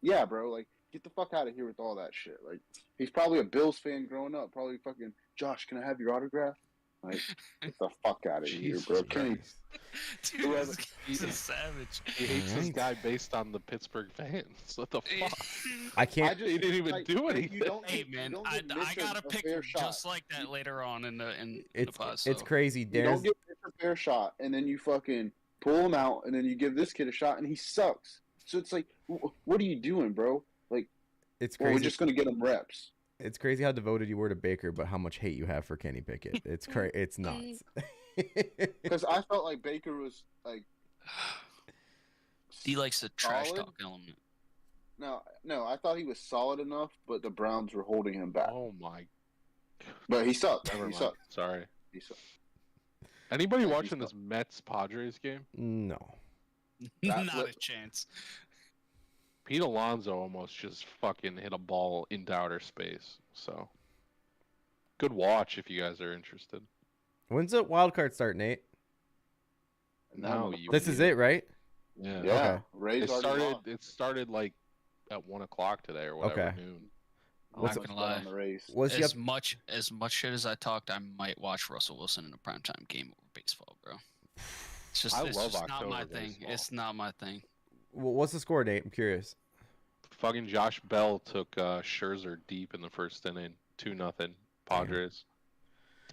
Yeah, bro. Like, get the fuck out of here with all that shit. Like, he's probably a Bills fan growing up. Probably fucking, Josh, can I have your autograph? Like, get the fuck out of here, bro. Kenny. Dude, he's a savage. He hates this guy based on the Pittsburgh fans. What the fuck? I can't. He didn't even do anything. Hey man, I got a pick just like that later on in the pod. It's crazy. You don't give a fair shot, and then you fucking pull him out, and then you give this kid a shot, and he sucks. So it's like, what are you doing, bro? Like, it's crazy. We're just gonna get him reps. It's crazy how devoted you were to Baker, but how much hate you have for Kenny Pickett. It's It's nuts. Because I felt like Baker was like. He likes the trash talk element. No, I thought he was solid enough, but the Browns were holding him back. Oh my! But he sucked. Never he mind. sucked. Sorry. He sucked. Anybody watching this Mets-Padres game? No. Not a chance. Pete Alonso almost just fucking hit a ball into outer space. So, good watch if you guys are interested. When's the wild card start, Nate? No, this is it, right? Yeah. Okay. It started like at 1 o'clock today or whatever. Noon. I'm not gonna lie. As much shit as I talked, I might watch Russell Wilson in a primetime game over baseball, bro. It's just not my thing. It's not my thing. Well, what's the score, Nate? I'm curious. Fucking Josh Bell took Scherzer deep in the first inning, 2-0 Padres.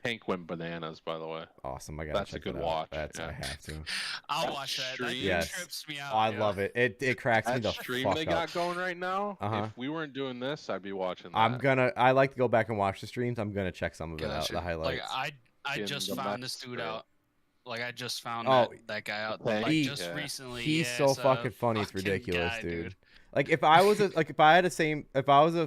Tank went bananas, by the way. Awesome. That's a good watch. I have to. I'll watch that. That trips me out. I love it. It cracks me the fuck up. That stream they got going right now, if we weren't doing this, I'd be watching that. I like to go back and watch the streams. I'm going to check some of it out, the highlights. Like, I just found this dude out. Like, I just found that guy out just recently. He's so fucking funny. It's ridiculous, dude. Like, if I was a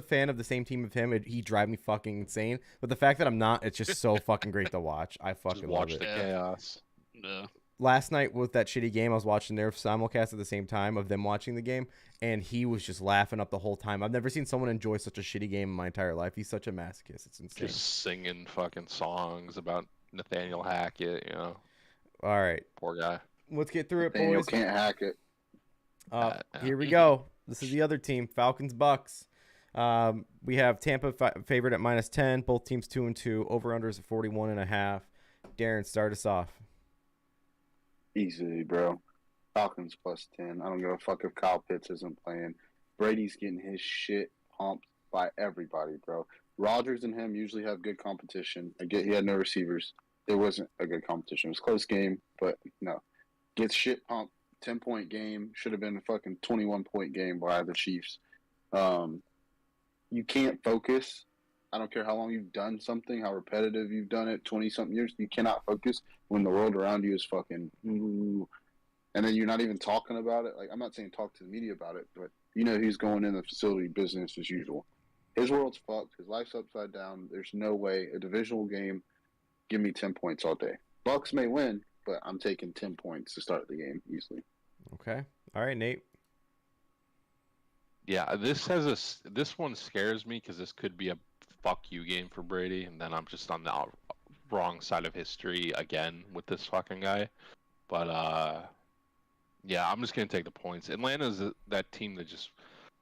fan of the same team of him, he'd drive me fucking insane. But the fact that I'm not, it's just so fucking great to watch. I fucking love it. Watch the chaos. Yeah. Last night with that shitty game, I was watching their simulcast at the same time of them watching the game, and he was just laughing up the whole time. I've never seen someone enjoy such a shitty game in my entire life. He's such a masochist. It's insane. Just singing fucking songs about Nathaniel Hackett, All right. Poor guy. Let's get through it, boys. Nathaniel can't hack it. Here we go. This is the other team, Falcons-Bucks. We have Tampa favored at -10. Both teams 2-2. Over-unders at 41.5. Darren, start us off. Easily, bro. Falcons +10. I don't give a fuck if Kyle Pitts isn't playing. Brady's getting his shit pumped by everybody, bro. Rodgers and him usually have good competition. I get he had no receivers, it wasn't a good competition. It was a close game, but no. Gets shit pumped. 10-point game. Should have been a fucking 21-point game by the Chiefs. You can't focus. I don't care how long you've done something, how repetitive you've done it, 20-something years. You cannot focus when the world around you is fucking ooh, and then you're not even talking about it. Like, I'm not saying talk to the media about it, but you know he's going in the facility business as usual. His world's fucked. His life's upside down. There's no way. A divisional game, give me 10 points all day. Bucks may win, but I'm taking 10 points to start the game easily. Okay. All right, Nate. Yeah, this one scares me because this could be a fuck you game for Brady, and then I'm just on the wrong side of history again with this fucking guy. But yeah, I'm just gonna take the points. Atlanta's that team that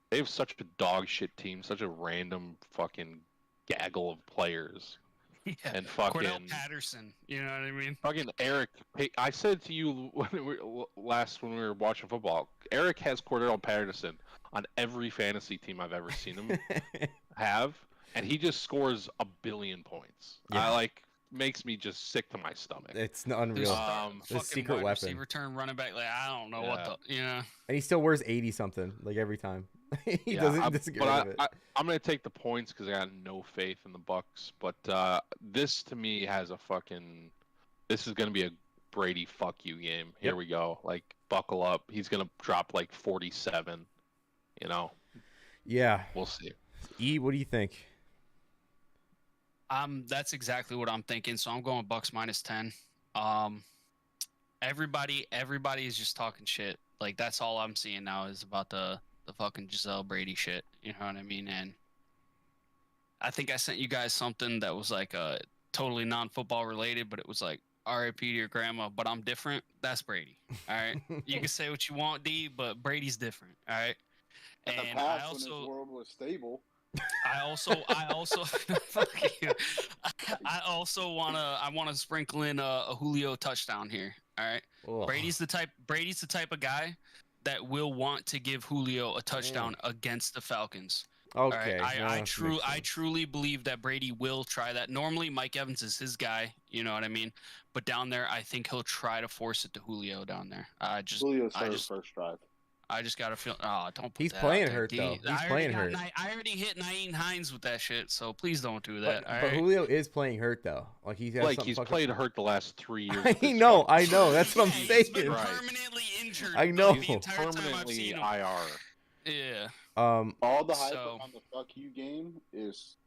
they have such a dog shit team, such a random fucking gaggle of players. Yeah, and fucking Cordell Patterson, you know what I mean? Fucking Eric. I said to you when we were watching football, Eric has Cordell Patterson on every fantasy team I've ever seen him have, and he just scores a billion points. Yeah. Makes me just sick to my stomach. It's unreal. The secret weapon. Receiver turn running back, like I don't know what the And he still wears 80 something like every time. He doesn't get rid of it. I'm gonna take the points because I got no faith in the Bucks. But this to me has this is gonna be a Brady fuck you game. Here we go. Like buckle up. He's gonna drop like 47. You know. Yeah. We'll see. E, what do you think? That's exactly what I'm thinking. So I'm going Bucks -10. Everybody is just talking shit. Like that's all I'm seeing now is about the fucking Giselle Brady shit. You know what I mean? And I think I sent you guys something that was like totally non-football related, but it was like R.I.P. to your grandma, but I'm different. That's Brady. All right. You can say what you want, D, but Brady's different. All right. And I also, when his world was stable. I also fuck you. I also wanna sprinkle in a Julio touchdown here. All right. Ugh. Brady's the type of guy that will want to give Julio a touchdown against the Falcons. Okay. Right? I truly believe that Brady will try that. Normally Mike Evans is his guy, you know what I mean? But down there I think he'll try to force it to Julio down there. Julio's first drive. I just got to feel. Oh, don't put He's that playing out there, hurt, D. though. He's playing hurt. I already hit Naeem Hines with that shit, so please don't do that. But Julio is playing hurt, though. Like he's played hurt the last 3 years. I know. That's what I'm saying. He's been permanently injured. I know. The entire time I've seen him. IR. Yeah. All the hype on the fuck you game is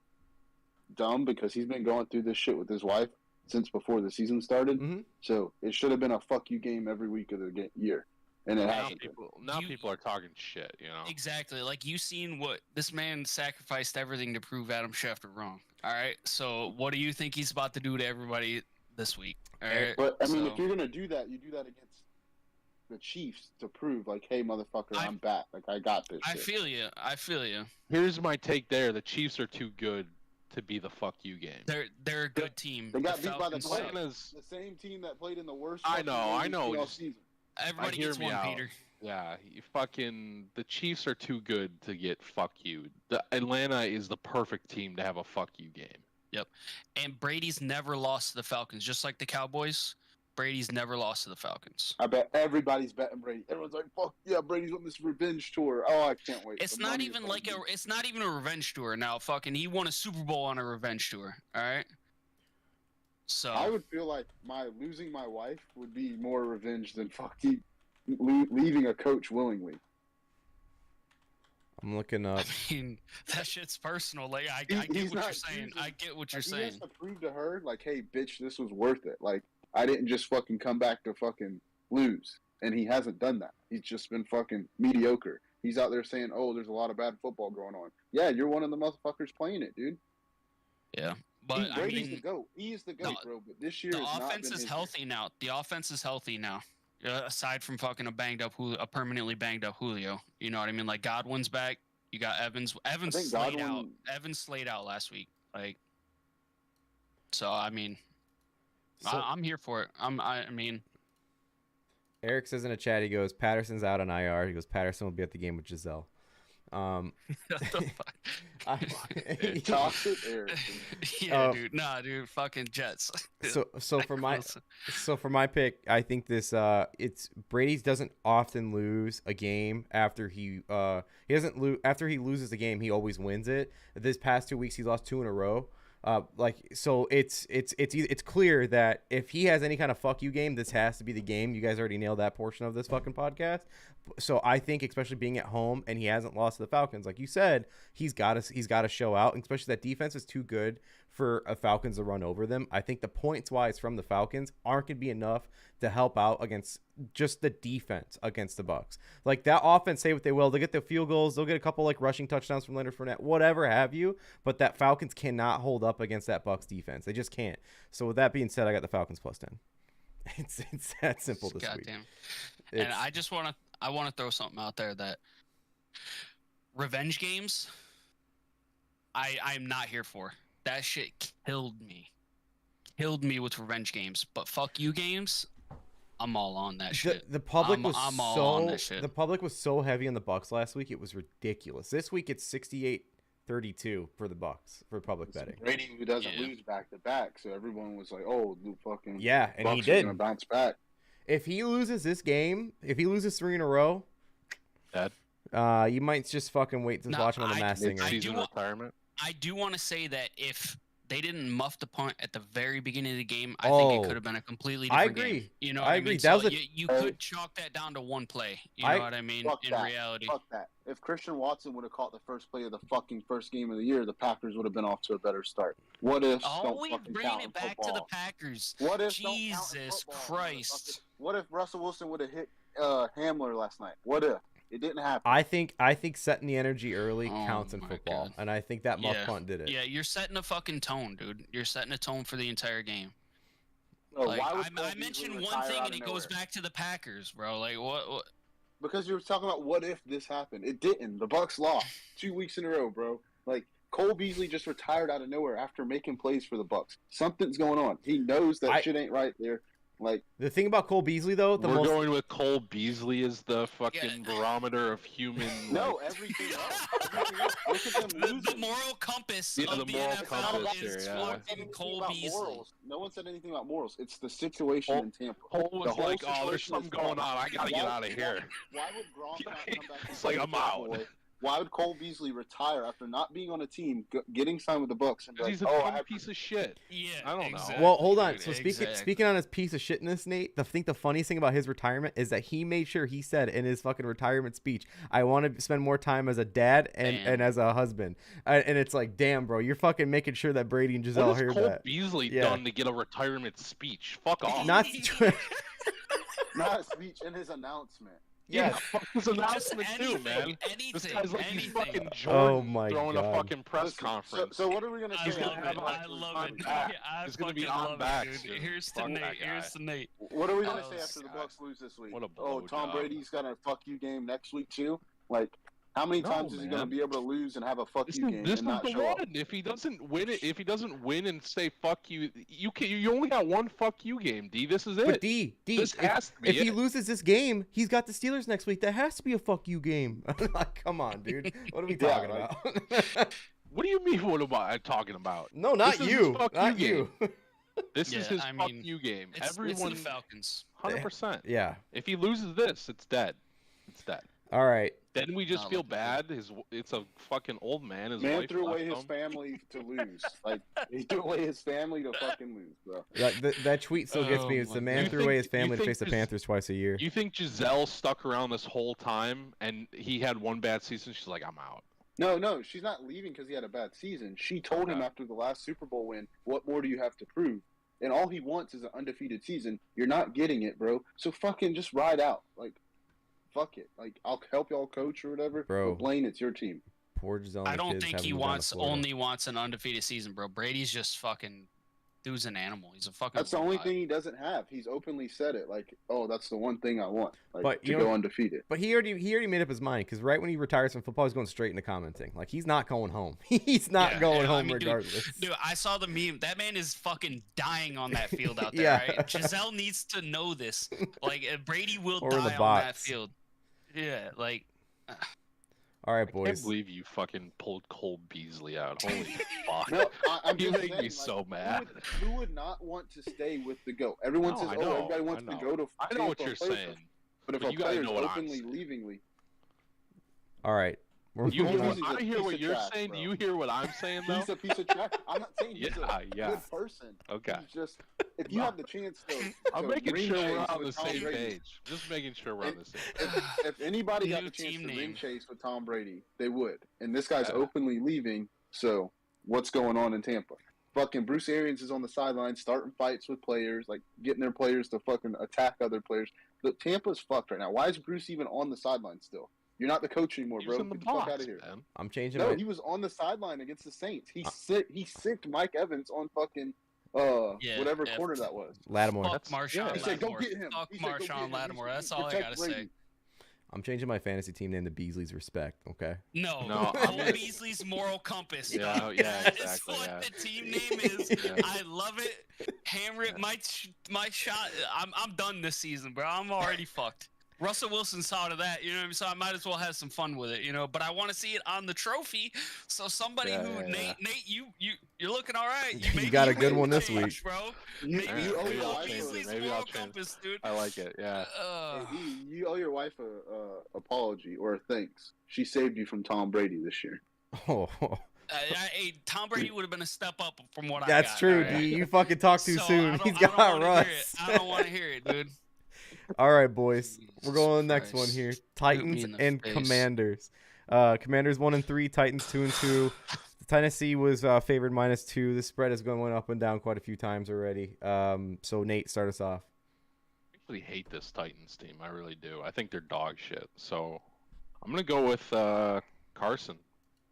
dumb because he's been going through this shit with his wife since before the season started. Mm-hmm. So it should have been a fuck you game every week of the year. And it hasn't. Now people are talking shit, you know. Exactly. Like you seen what this man sacrificed everything to prove Adam Schefter wrong. All right. So what do you think he's about to do to everybody this week? All right. But I mean, if you're gonna do that, you do that against the Chiefs to prove, like, hey, motherfucker, I'm back. Like I got this. I feel you. Here's my take. The Chiefs are too good to be the fuck you game. They're a good team. They got beat by the Falcons, the same team that played in the worst. I know. Season. Everybody gets one, Peter. Yeah, the Chiefs are too good to get fuck you. The Atlanta is the perfect team to have a fuck you game. Yep. And Brady's never lost to the Falcons, just like the Cowboys. Brady's never lost to the Falcons. I bet everybody's betting Brady. Everyone's like, "Fuck yeah, Brady's on this revenge tour." Oh, I can't wait. It's not even a revenge tour now. Fucking, he won a Super Bowl on a revenge tour. All right. So I would feel like losing my wife would be more revenge than fucking leaving a coach willingly. I'm looking up. I mean, that shit's personal. Like I get what you're saying. I get what you're saying. He has to prove to her, like, hey, bitch, this was worth it. Like, I didn't just fucking come back to fucking lose. And he hasn't done that. He's just been fucking mediocre. He's out there saying, oh, there's a lot of bad football going on. Yeah, you're one of the motherfuckers playing it, dude. Yeah. But Brady's the GOAT. He is the GOAT, bro. But this year, the offense is healthy now. The offense is healthy now. Aside from fucking a permanently banged up Julio. You know what I mean? Like Godwin's back. You got Evans. Evans slayed out. Evans slayed out last week. Like, so I mean, I'm here for it. I mean, Eric says in a chat, he goes, Patterson's out on IR. He goes, Patterson will be at the game with Giselle. Toxic Eric. Yeah, dude. Nah, dude. Fucking Jets. So for my pick, I think this it's Brady's doesn't often lose a game after he doesn't lose after he loses a game, he always wins it. This past 2 weeks he lost 2 in a row. So it's clear that if he has any kind of fuck you game, this has to be the game. You guys already nailed that portion of this fucking podcast. So I think, especially being at home and he hasn't lost to the Falcons, like you said, he's got to show out. And especially that defense is too good for a Falcons to run over them. I think the points wise from the Falcons aren't going to be enough to help out against just the defense against the Bucs. Like that offense, say what they will, they'll get the field goals, they'll get a couple like rushing touchdowns from Leonard Fournette, whatever have you. But that Falcons cannot hold up against that Bucs defense. They just can't. So with that being said, I got the Falcons +10. It's that simple this week. And I want to throw something out there that revenge games, I'm not here for. That shit killed me with revenge games. But fuck you games, I'm all on that shit. The public was the public was so heavy on the Bucs last week, it was ridiculous. This week it's 68-32 for the Bucs for public betting. Brady, who doesn't lose back to back, so everyone was like, "Oh, the fucking and Bucs he did gonna bounce back." If he loses this game, if he loses 3 in a row, you might just fucking wait to watch him on the Masked Singer. Retirement. I do want to say that if they didn't muff the punt at the very beginning of the game, I think it could have been a completely different game. You know what I mean? That so you could chalk that down to one play. You know what I mean? Reality. Fuck that. If Christian Watson would have caught the first play of the fucking first game of the year, the Packers would have been off to a better start. What if? Always bringing it back to the Packers. What if? Jesus Christ. What if Russell Wilson would have hit Hamler last night? What if? It didn't happen. I think setting the energy early counts in football, God. And I think that muff punt did it. Yeah, you're setting a fucking tone, dude. You're setting a tone for the entire game. No, I mentioned one thing and it goes back to the Packers, bro. Like what? Because you were talking about what if this happened. It didn't. The Bucs lost 2 weeks in a row, bro. Like Cole Beasley just retired out of nowhere after making plays for the Bucs. Something's going on. He knows that shit ain't right there. Like the thing about Cole Beasley, though, going with Cole Beasley as the fucking barometer of human. No, everything else. Look at them losing. The moral compass of the NFL is fucking Cole Beasley. No one said anything about morals. It's the situation in Tampa. Cole was like, "Oh, there's something going on. I gotta get out of here." Why would Gronk not come back? It's like I'm out. Why would Cole Beasley retire after not being on a team, getting signed with the Bucs? And he's a piece of shit. Yeah, I don't know. Well, hold on. So speaking on his piece of shitness, Nate, I think the funniest thing about his retirement is that he made sure he said in his fucking retirement speech, "I want to spend more time as a dad and as a husband." And it's like, damn, bro, you're fucking making sure that Brady and Giselle hear that. What has Cole Beasley done to get a retirement speech? Fuck off. Not a speech in his announcement. Yeah, fuck his announcement too, man. This guy's like he's fucking Jordan throwing a fucking press conference. So what are we gonna say? I love it. He's gonna be on back. Here's to Nate. What are we gonna say after the Bucs lose this week? Tom Brady's got a fuck you game next week too. Like, how many times is he gonna be able to lose and have a fuck you game and not show up? If he doesn't win and say fuck you, you only got one fuck you game, D. This is it. But D, this has to be if he loses this game, he's got the Steelers next week. That has to be a fuck you game. Like, come on, dude. What are we talking about? What do you mean? What am I talking about? No, not you. Not you. This is his fuck you game. Everyone, it's the Falcons. 100%. Yeah. If he loses this, it's dead. It's dead. All right. Then we just feel bad. It's a fucking old man. His wife threw away his family to lose. Like, he threw away his family to fucking lose, bro. That tweet still gets me. It's the man threw away his family to face the Panthers twice a year. You think Giselle stuck around this whole time and he had one bad season? She's like, I'm out. No, she's not leaving because he had a bad season. She told him after the last Super Bowl win, what more do you have to prove? And all he wants is an undefeated season. You're not getting it, bro. So fucking just ride out. Like, fuck it. Like, I'll help y'all coach or whatever. Bro. But Blaine, it's your team. Poor Giselle. I don't think he only wants an undefeated season, bro. Brady's just fucking dude's an animal. He's a fucking That's the only thing he doesn't have. He's openly said it. Like, oh, that's the one thing I want. Like, to go undefeated. But he already made up his mind because right when he retires from football, he's going straight into commenting. Like, he's not going home. He's not going home regardless. Dude, I saw the meme. That man is fucking dying on that field out there, right? Giselle needs to know this. Like, Brady will die on that field. Yeah, like. All right, I can't boys. believe you fucking pulled Cole Beasley out. Holy fuck. No, I'm You just make saying, me so mad. Who would not want to stay with the GOAT? Everyone No, says, I oh, know, everybody wants I to know. go to I Tampa. know what you're saying. But if But a you gotta player's know what I'm openly saying. leavingly, All right. We're You moving hear on. what, I hear piece what of you're trash, saying. bro. Do you hear what I'm saying, though? he's a piece of trash. I'm not saying he's a Yeah. good person. Okay. He's just, if you No. have the chance to I'm to making ring sure we're chase on the with Tom same Brady, page. Just making sure we're on the same page. if anybody got New the chance team to ring name. chase with Tom Brady, they would. And this guy's Yeah. openly leaving. So what's going on in Tampa? Fucking Bruce Arians is on the sideline starting fights with players, like getting their players to fucking attack other players. Look, Tampa's fucked right now. Why is Bruce even on the sideline still? You're not the coach anymore, He was bro. in the Get the fuck box, out of here. man. I'm changing No, my. he was on the sideline against the Saints. He sicked Mike Evans on fucking whatever corner that was. Lattimore. Fuck Marshawn He said, "Go Lattimore. get him." Fuck He said, "Go get Marshawn him. Lattimore. That's all I Protect gotta Brady." say. I'm changing my fantasy team name to Beasley's Respect. Okay. No, No, Cole I'm- Beasley's moral compass. Yeah, dog. yeah, That exactly, is what yeah. the team name is. Yeah. I love it. Hammer it. My shot. I'm done this season, bro. I'm already fucked. Russell Wilson saw to that, you know what I mean? So I might as well have some fun with it, you know. But I want to see it on the trophy. So somebody Nate, you're looking all right. You got a good made one this change, week, bro. You Maybe owe your Cole wife Beasley's Maybe moral I'll change. compass, dude. I like it. Yeah. you owe your wife a apology or a thanks. She saved you from Tom Brady this year. Oh. Tom Brady would have been a step up from what I got. That's true, right? D. You fucking talk too So soon. He's I don't got wanna Russ. hear it. I don't want to hear it, dude. All right, boys. We're Jesus going to the next one Christ. here. me Titans in the and face. Commanders. Commanders 1-3, Titans 2-2. Tennessee was favored -2. The spread has gone up and down quite a few times already. So Nate, start us off. I actually hate this Titans team. I really do. I think they're dog shit. So I'm gonna go with Carson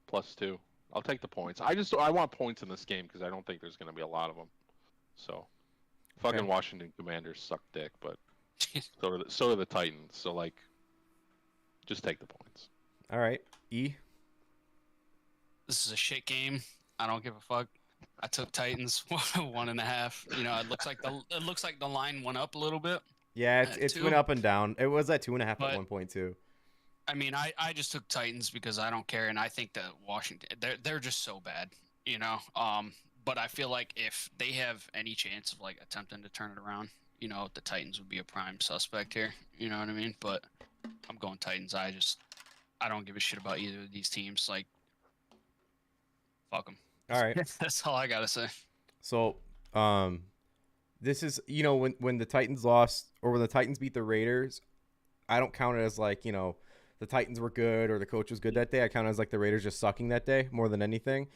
+2. I'll take the points. I want points in this game because I don't think there's gonna be a lot of them. So fucking Okay. Washington Commanders suck dick, but so do the Titans. So like, just take the points. All right, E. This is a shit game. I don't give a fuck. I took Titans 1.5. You know, it looks like the line went up a little bit. Yeah, it's Two. went up and down. It was at 2.5 But- at one point too. I mean, I just took Titans because I don't care, and I think that Washington they're just so bad, you know. But I feel like if they have any chance of like attempting to turn it around, you know, the Titans would be a prime suspect here. You know what I mean? But I'm going Titans. I don't give a shit about either of these teams. Like, fuck them. All right. That's all I gotta say. So, this is, you know, when the Titans lost or when the Titans beat the Raiders, I don't count it as like, you know, the Titans were good or the coach was good that day. I count it as like the Raiders just sucking that day more than anything.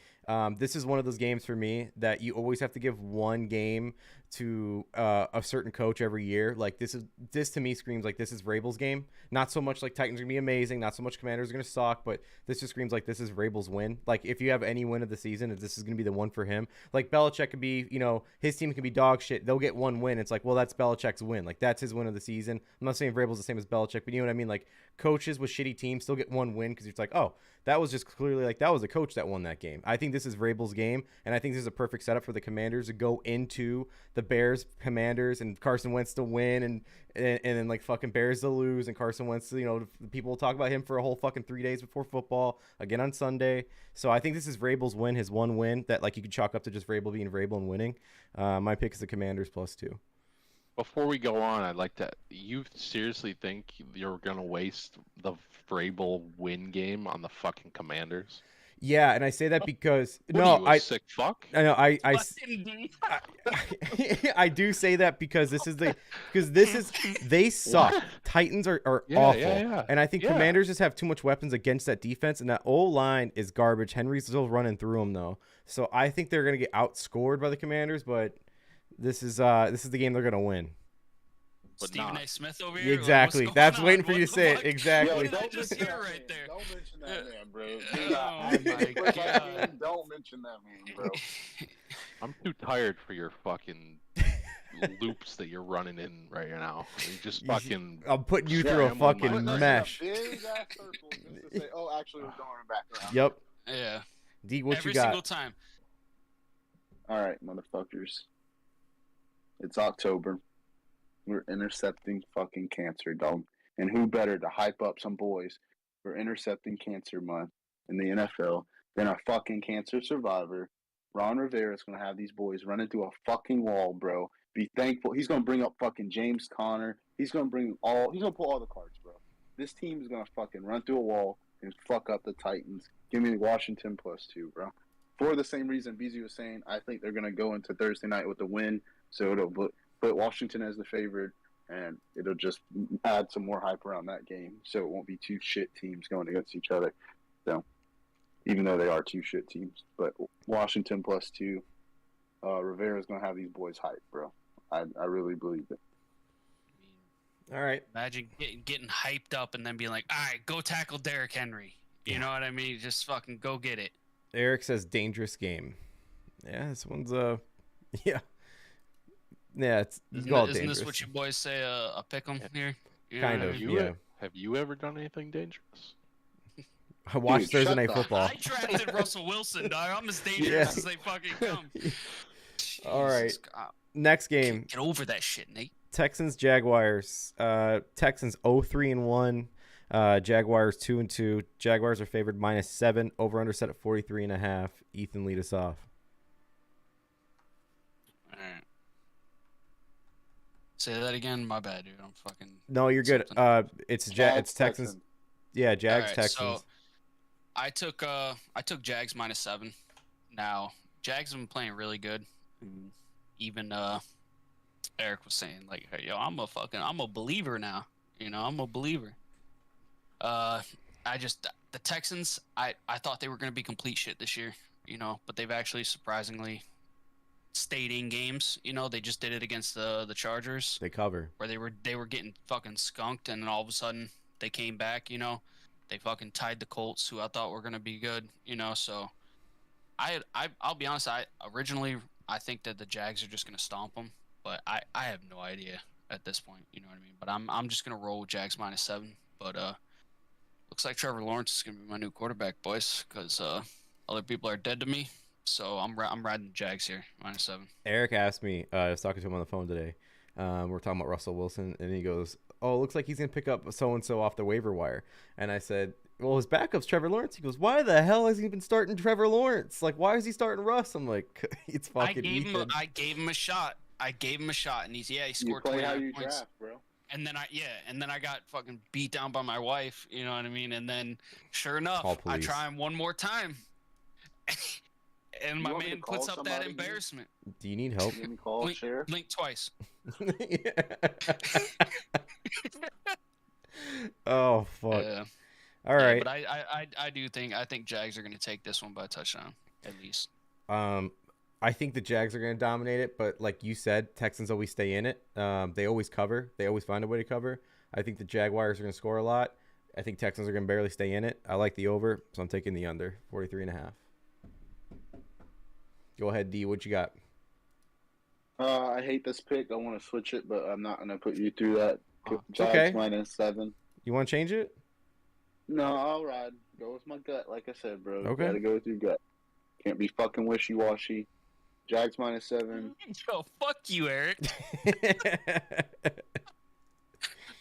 This is one of those games for me that you always have to give one game to a certain coach every year. Like this to me screams like this is Vrabel's game. Not so much like Titans are gonna be amazing, not so much Commanders are gonna suck, but this just screams like this is Vrabel's win. Like if you have any win of the season, this is gonna be the one for him. Like Belichick could be, you know, his team can be dog shit. They'll get one win. It's like, well, that's Belichick's win. Like that's his win of the season. I'm not saying Vrabel's the same as Belichick, but you know what I mean. Like coaches with shitty teams still get one win because it's like, oh, that was just clearly like that was a coach that won that game. I think this is Vrabel's game, and I think this is a perfect setup for the Commanders to go into the Bears, Commanders, and Carson Wentz to win, and then like fucking Bears to lose, and Carson Wentz, you know, people will talk about him for a whole fucking 3 days before football again on Sunday. So I think this is Vrabel's win, his one win that like you could chalk up to just Vrabel being Vrabel and winning. My pick is the Commanders +2. Before we go on, I'd like to. You seriously think you're gonna waste the Vrabel win game on the fucking Commanders? Yeah, and I say that because What no, are you, a sick fuck. I know Fucking D. I do say that because they suck. What? Titans are Yeah, awful, yeah. and I think Yeah. Commanders just have too much weapons against that defense, and that O-line is garbage. Henry's still running through them though, so I think they're gonna get outscored by the Commanders. But this is the game they're gonna win. But Stephen not. A. Smith over here. Exactly. What's That's going waiting on? for you to What say the it. fuck? Exactly. What did I just hear right there? Don't mention that man, bro. Oh my God. Don't mention that man, bro. I'm too tired for your fucking loops that you're running in right now. You just fucking. I'm putting you Yeah, through a I'm on fucking my- mesh. Big ass circle just to say, oh, actually, we're going back around. Yep. Yeah. D, what Every you got? single time. All right, motherfuckers. It's October. We're intercepting fucking cancer, dog. And who better to hype up some boys for intercepting Cancer Month in the NFL than a fucking cancer survivor. Ron Rivera is going to have these boys run into a fucking wall, bro. Be thankful. He's going to bring up fucking James Conner. He's going to pull all the cards, bro. This team is going to fucking run through a wall and fuck up the Titans. Give me Washington +2, bro. For the same reason BZ was saying, I think they're going to go into Thursday night with a win. So it'll put Washington as the favorite, and it'll just add some more hype around that game. So it won't be two shit teams going against each other. So, even though they are two shit teams. But Washington +2, Rivera's going to have these boys hyped, bro. I really believe it. All right. Imagine getting hyped up and then being like, all right, go tackle Derrick Henry. You know what I mean? Just fucking go get it. Eric says dangerous game. Yeah, this one's yeah. Yeah, it's all dangerous. Isn't this what you boys say, a pick'em here? You kind of, yeah. Have you ever done anything dangerous? I watched Thursday Night Football. I drafted Russell Wilson, dog. I'm as dangerous as they fucking come. All right. Next game. Get over that shit, Nate. Texans Jaguars. Texans 0-3-1. Jaguars 2-2. Jaguars are favored -7. Over under set at 43.5. Ethan, lead us off. All right. Say that again. My bad, dude. I'm fucking. No, you're good. It's Texans. Texans. Yeah, Jags right, Texans. So I took Jags -7. Now Jags have been playing really good. Even Eric was saying like, hey, yo, I'm a believer now. You know, I'm a believer. The Texans, I thought they were going to be complete shit this year, you know, but they've actually surprisingly stayed in games. You know, they just did it against the Chargers. They cover. Where they were getting fucking skunked, and then all of a sudden they came back, you know. They fucking tied the Colts, who I thought were going to be good, you know, so I'll be honest, I think that the Jags are just going to stomp them, but I have no idea at this point, you know what I mean? But I'm just going to roll with Jags -7, but looks like Trevor Lawrence is going to be my new quarterback, boys, because other people are dead to me. So I'm riding the Jags here, -7. Eric asked me, I was talking to him on the phone today. We're talking about Russell Wilson, and he goes, oh, it looks like he's going to pick up so-and-so off the waiver wire. And I said, well, his backup's Trevor Lawrence. He goes, why the hell has he been starting Trevor Lawrence? Like, why is he starting Russ? I'm like, it's fucking Ethan. I gave him a shot. And he scored 29 points. Draft, bro. And then I got fucking beat down by my wife, you know what I mean? And then sure enough, I try him one more time. And my man puts up that embarrassment. Do you need help? Blink twice. Oh fuck. Yeah. All right. But I think Jags are going to take this one by a touchdown at least. I think the Jags are going to dominate it, but like you said, Texans always stay in it. They always cover. They always find a way to cover. I think the Jaguars are going to score a lot. I think Texans are going to barely stay in it. I like the over, so I'm taking the under, 43.5. Go ahead, D. What you got? I hate this pick. I want to switch it, but I'm not going to put you through that. Jags okay. -7. You want to change it? No, I'll ride. Go with my gut, like I said, bro. Okay. Gotta go with your gut. Can't be fucking wishy-washy. Jags -7. Yo, fuck you, Eric.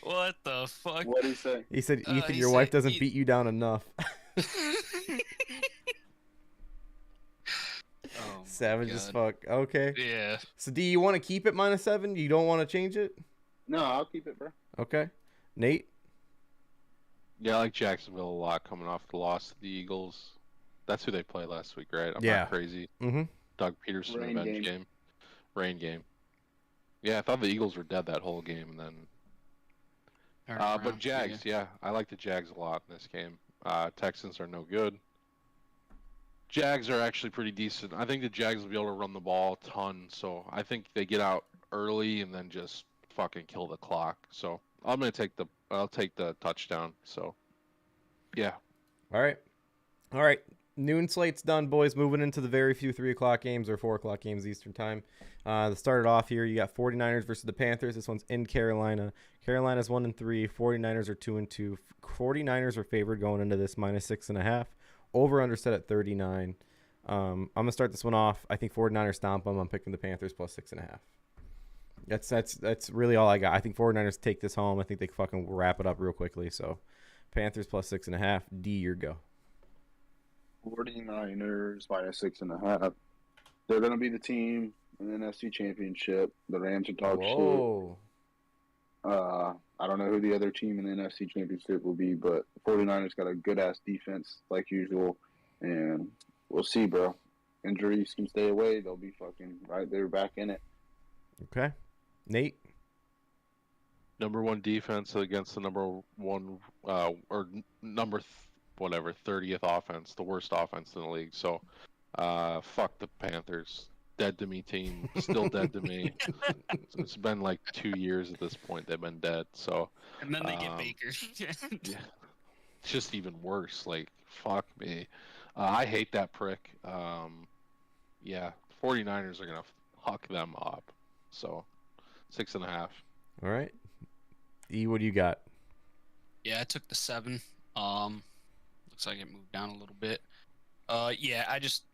What the fuck? What did he say? He said, Ethan, your wife doesn't beat you down enough. Oh, savage as fuck. Okay. Yeah. So, D, you want to keep it -7? You don't want to change it? No, I'll keep it, bro. Okay. Nate? Yeah, I like Jacksonville a lot coming off the loss to the Eagles. That's who they played last week, right? I'm not crazy. Mm-hmm. Doug Peterson revenge game. Rain game. Yeah, I thought the Eagles were dead that whole game, and then. But Jags, yeah, I like the Jags a lot in this game. Texans are no good. Jags are actually pretty decent. I think the Jags will be able to run the ball a ton, so I think they get out early and then just fucking kill the clock. So I'm gonna take the touchdown. So, yeah. All right. Noon slate's done, boys. Moving into the very few 3 o'clock games or 4 o'clock games Eastern time. To start it off here, you got 49ers versus the Panthers. This one's in Carolina. Carolina's 1-3. 49ers are 2-2. 49ers are favored going into this -6.5. Over under set at 39. I'm gonna start this one off. I think 49ers stomp them. I'm picking the Panthers +6.5. That's really all I got. I think 49ers take this home. I think they fucking wrap it up real quickly. So Panthers plus 6.5. D, your go. 49ers minus 6.5. They're going to be the team in the NFC Championship. The Rams are dog shit. I don't know who the other team in the NFC Championship will be, but the 49ers got a good-ass defense like usual, and we'll see, bro. Injuries can stay away. They'll be fucking right there back in it. Okay. Nate? Number 1 defense against the number 1 or number 30th offense, the worst offense in the league. So, fuck the Panthers. Dead to me team, still dead to me. It's been like 2 years at this point. They've been dead. So, and then they get Baker. Yeah, it's just even worse. Like, fuck me. I hate that prick. Yeah, 49ers are gonna fuck them up. So, 6.5. All right. E, what do you got? Yeah, I took the 7. Looks like it moved down a little bit. Yeah, I just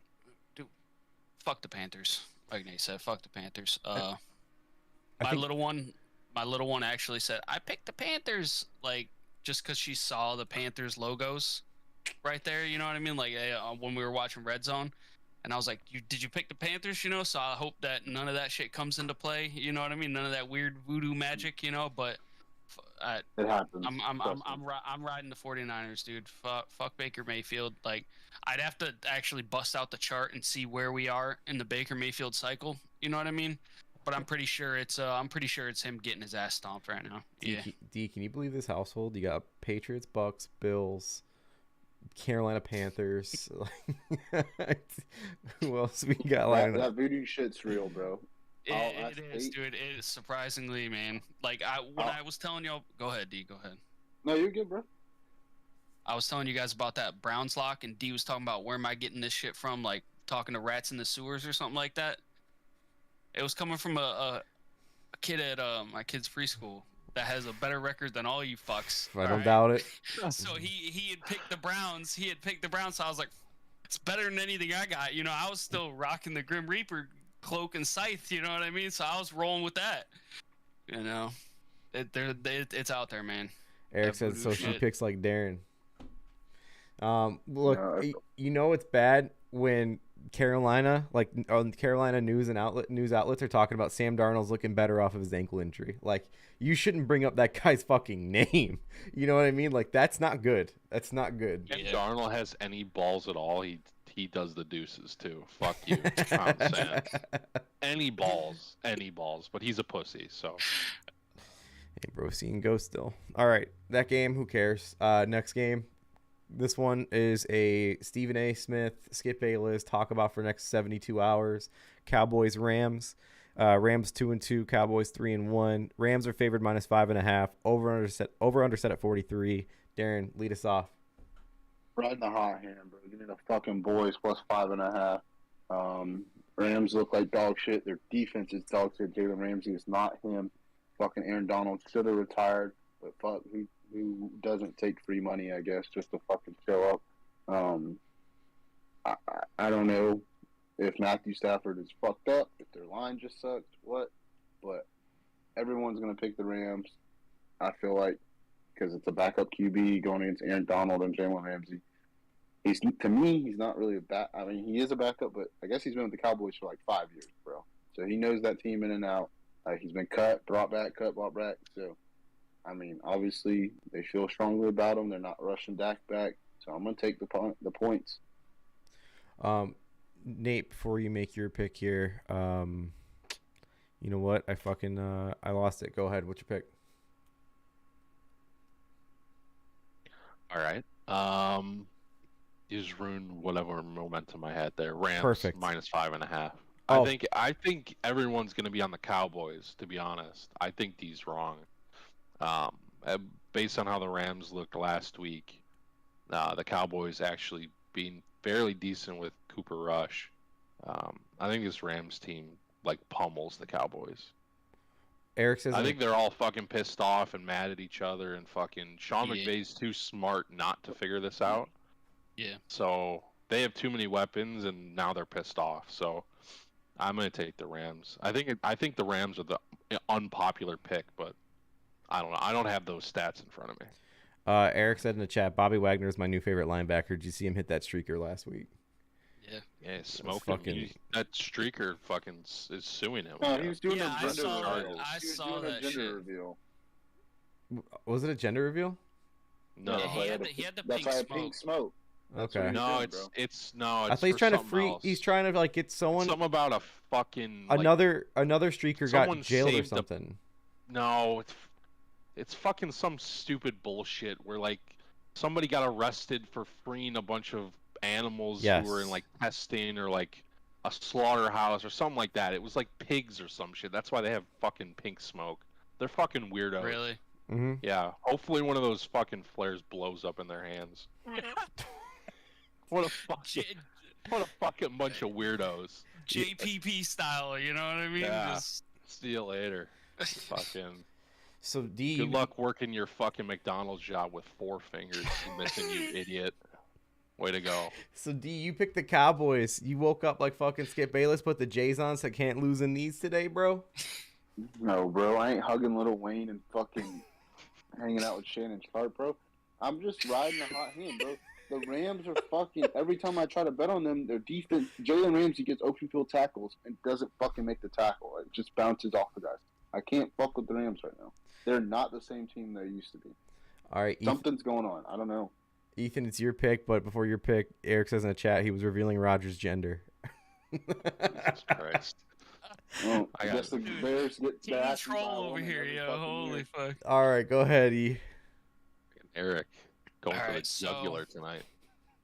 fuck the Panthers. Like Nate said, fuck the Panthers. My little one actually said, I picked the Panthers, like, just because she saw the Panthers logos right there, you know what I mean? Like, when we were watching Red Zone, and I was like, did you pick the Panthers, you know? So I hope that none of that shit comes into play, you know what I mean? None of that weird voodoo magic, you know, but it happens. I'm riding the 49ers, dude. Fuck Baker Mayfield. Like, I'd have to actually bust out the chart and see where we are in the Baker Mayfield cycle. You know what I mean? But I'm pretty sure it's him getting his ass stomped right now. Yeah. D, can you believe this household? You got Patriots, Bucks, Bills, Carolina Panthers. Who else we got lined up? That voodoo shit's real, bro. It is, dude. It is surprisingly, man. Like, I was telling y'all, go ahead, D. Go ahead. No, you're good, bro. I was telling you guys about that Browns lock, and D was talking about where am I getting this shit from, like talking to rats in the sewers or something like that. It was coming from a kid at my kid's preschool that has a better record than all you fucks. I don't doubt it. So he had picked the Browns. So I was like, it's better than anything I got. You know, I was still rocking the Grim Reaper cloak and scythe. You know what I mean? So I was rolling with that. You know, it's out there, man. Eric says so. She picks like Darren. Look, you know it's bad when Carolina, like on Carolina news outlets are talking about Sam Darnold's looking better off of his ankle injury. Like, you shouldn't bring up that guy's fucking name. You know what I mean? Like, that's not good. That's not good. If Darnold has any balls at all, he does the deuces too. Fuck you. Any balls, but he's a pussy, so. Hey, bro, seeing go still. All right, that game, who cares? Next game. This one is a Stephen A. Smith, Skip Bayless talk about for next 72 hours. Cowboys, Rams. Rams 2-2, Cowboys 3-1. Rams are favored -5.5. Over under set at 43. Darren, lead us off. Riding the hot hand, bro. Give me the fucking boys plus 5.5. Rams look like dog shit. Their defense is dog shit. Jalen Ramsey is not him. Fucking Aaron Donald should have retired, but fuck, who doesn't take free money, I guess, just to fucking show up. I don't know if Matthew Stafford is fucked up, if their line just sucks, what, but everyone's going to pick the Rams, I feel like, because it's a backup QB going against Aaron Donald and Jalen Ramsey. To me, he's not really he is a backup, but I guess he's been with the Cowboys for like 5 years, bro. So he knows that team in and out. He's been cut, brought back. So, I mean, obviously, they feel strongly about him. They're not rushing Dak back. So I'm going to take the points. Nate, before you make your pick here, you know what? I lost it. Go ahead. What's your pick? All right. You just ruined whatever momentum I had there. Rams Perfect. -5.5. Oh. I think everyone's going to be on the Cowboys, to be honest. I think D's wrong. Based on how the Rams looked last week, the Cowboys actually being fairly decent with Cooper Rush. I think this Rams team like pummels the Cowboys. Eric says I think they're all fucking pissed off and mad at each other, and fucking Sean McVay's too smart not to figure this out. Yeah. So they have too many weapons, and now they're pissed off. So I'm gonna take the Rams. I think the Rams are the unpopular pick, but I don't know. I don't have those stats in front of me. Eric said in the chat, Bobby Wagner is my new favorite linebacker. Did you see him hit that streaker last week? Yeah, smoking. That streaker fucking is suing him. No, he was doing I saw a gender shit. reveal. Was it a gender reveal? No, yeah, he had the pink smoke. Okay. No, it's no. It's I thought he's trying to free. Else. He's trying to like get someone. Something about a fucking another streaker got jailed or something. No, it's fucking some stupid bullshit where like somebody got arrested for freeing a bunch of animals who were in like testing or like a slaughterhouse or something like that. It was like pigs or some shit. That's why they have fucking pink smoke. They're fucking weirdos. Really? Mm-hmm. Yeah. Hopefully one of those fucking flares blows up in their hands. What a fucking bunch of weirdos. JPP style, you know what I mean? Yeah. See you later. Fucking. So D. Good luck working your fucking McDonald's job with 4 fingers missing, you idiot. Way to go. So D, you picked the Cowboys. You woke up like fucking Skip Bayless, put the J's on, so can't lose in these today, bro. No, bro. I ain't hugging Lil Wayne and fucking hanging out with Shannon Sharp, bro. I'm just riding a hot hand, bro. The Rams are fucking. Every time I try to bet on them, their defense. Jalen Ramsey gets open field tackles and doesn't fucking make the tackle. It just bounces off the guys. I can't fuck with the Rams right now. They're not the same team they used to be. All right, something's going on. I don't know. Ethan, it's your pick, but before your pick, Eric says in the chat he was revealing Rodgers' gender. Jesus Christ. Well, I guess the Bears get back. Troll over here, yo. Holy fuck. All right, go ahead, E. Eric, going for the jugular tonight.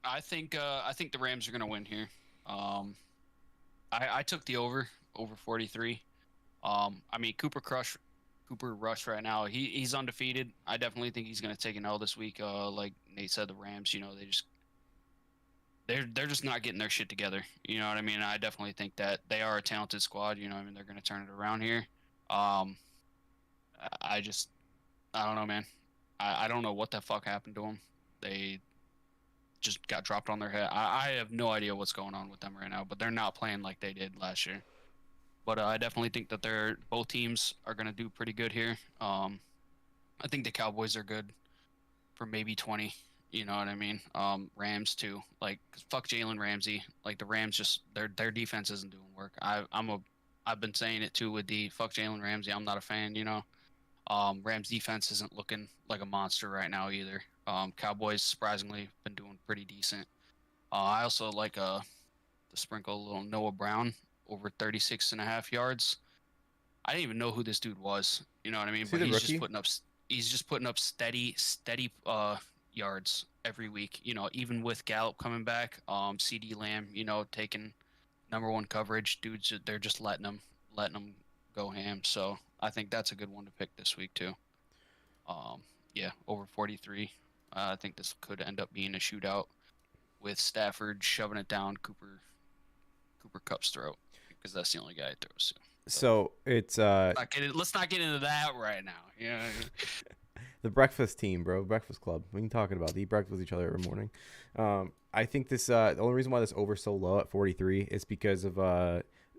I think the Rams are gonna win here. I took the over 43. I mean Cooper Rush right now. He's undefeated. I definitely think he's gonna take an L this week. Like Nate said, the Rams, they're just not getting their shit together. You know what I mean? I definitely think that they are a talented squad. You know what I mean? They're gonna turn it around here. I don't know, man. I don't know what the fuck happened to them. They just got dropped on their head. I have no idea what's going on with them right now, but they're not playing like they did last year. But I definitely think that both teams are going to do pretty good here. I think the Cowboys are good for maybe 20. You know what I mean? Rams too. Like fuck Jalen Ramsey. Like the Rams just their defense isn't doing work. I've been saying it too with the fuck Jalen Ramsey. I'm not a fan. You know. Rams defense isn't looking like a monster right now either. Cowboys surprisingly been doing pretty decent. I also like to sprinkle a little Noah Brown over 36.5 yards. I didn't even know who this dude was. You know what I mean? But he's just putting up steady yards every week. You know, even with Gallup coming back, CD Lamb, taking #1 coverage, dudes, they're just letting them go ham. So I think that's a good one to pick this week too. Yeah, over 43. I think this could end up being a shootout with Stafford shoving it down Cooper Kupp's throat because that's the only guy it throws to. So it's let's not get into that right now. Yeah. The breakfast team, bro. Breakfast club. We can talk about. They eat breakfast with each other every morning. I think this the only reason why this over's so low at 43 is because of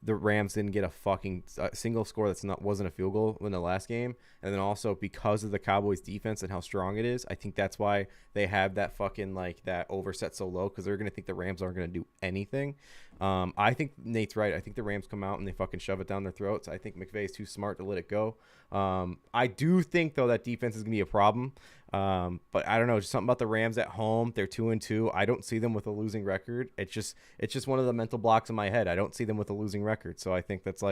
the Rams didn't get a fucking single score wasn't a field goal in the last game, and then also because of the Cowboys defense and how strong it is, I think that's why they have that fucking that over set so low, because they're gonna think the Rams aren't gonna do anything. I think Nate's right. I think the Rams come out and they fucking shove it down their throats. I think McVay is too smart to let it go. I do think though that defense is gonna be a problem. But I don't know, just something about the Rams at home. They're 2-2. I don't see them with a losing record. It's just one of the mental blocks in my head. I don't see them with a losing record. So I think that's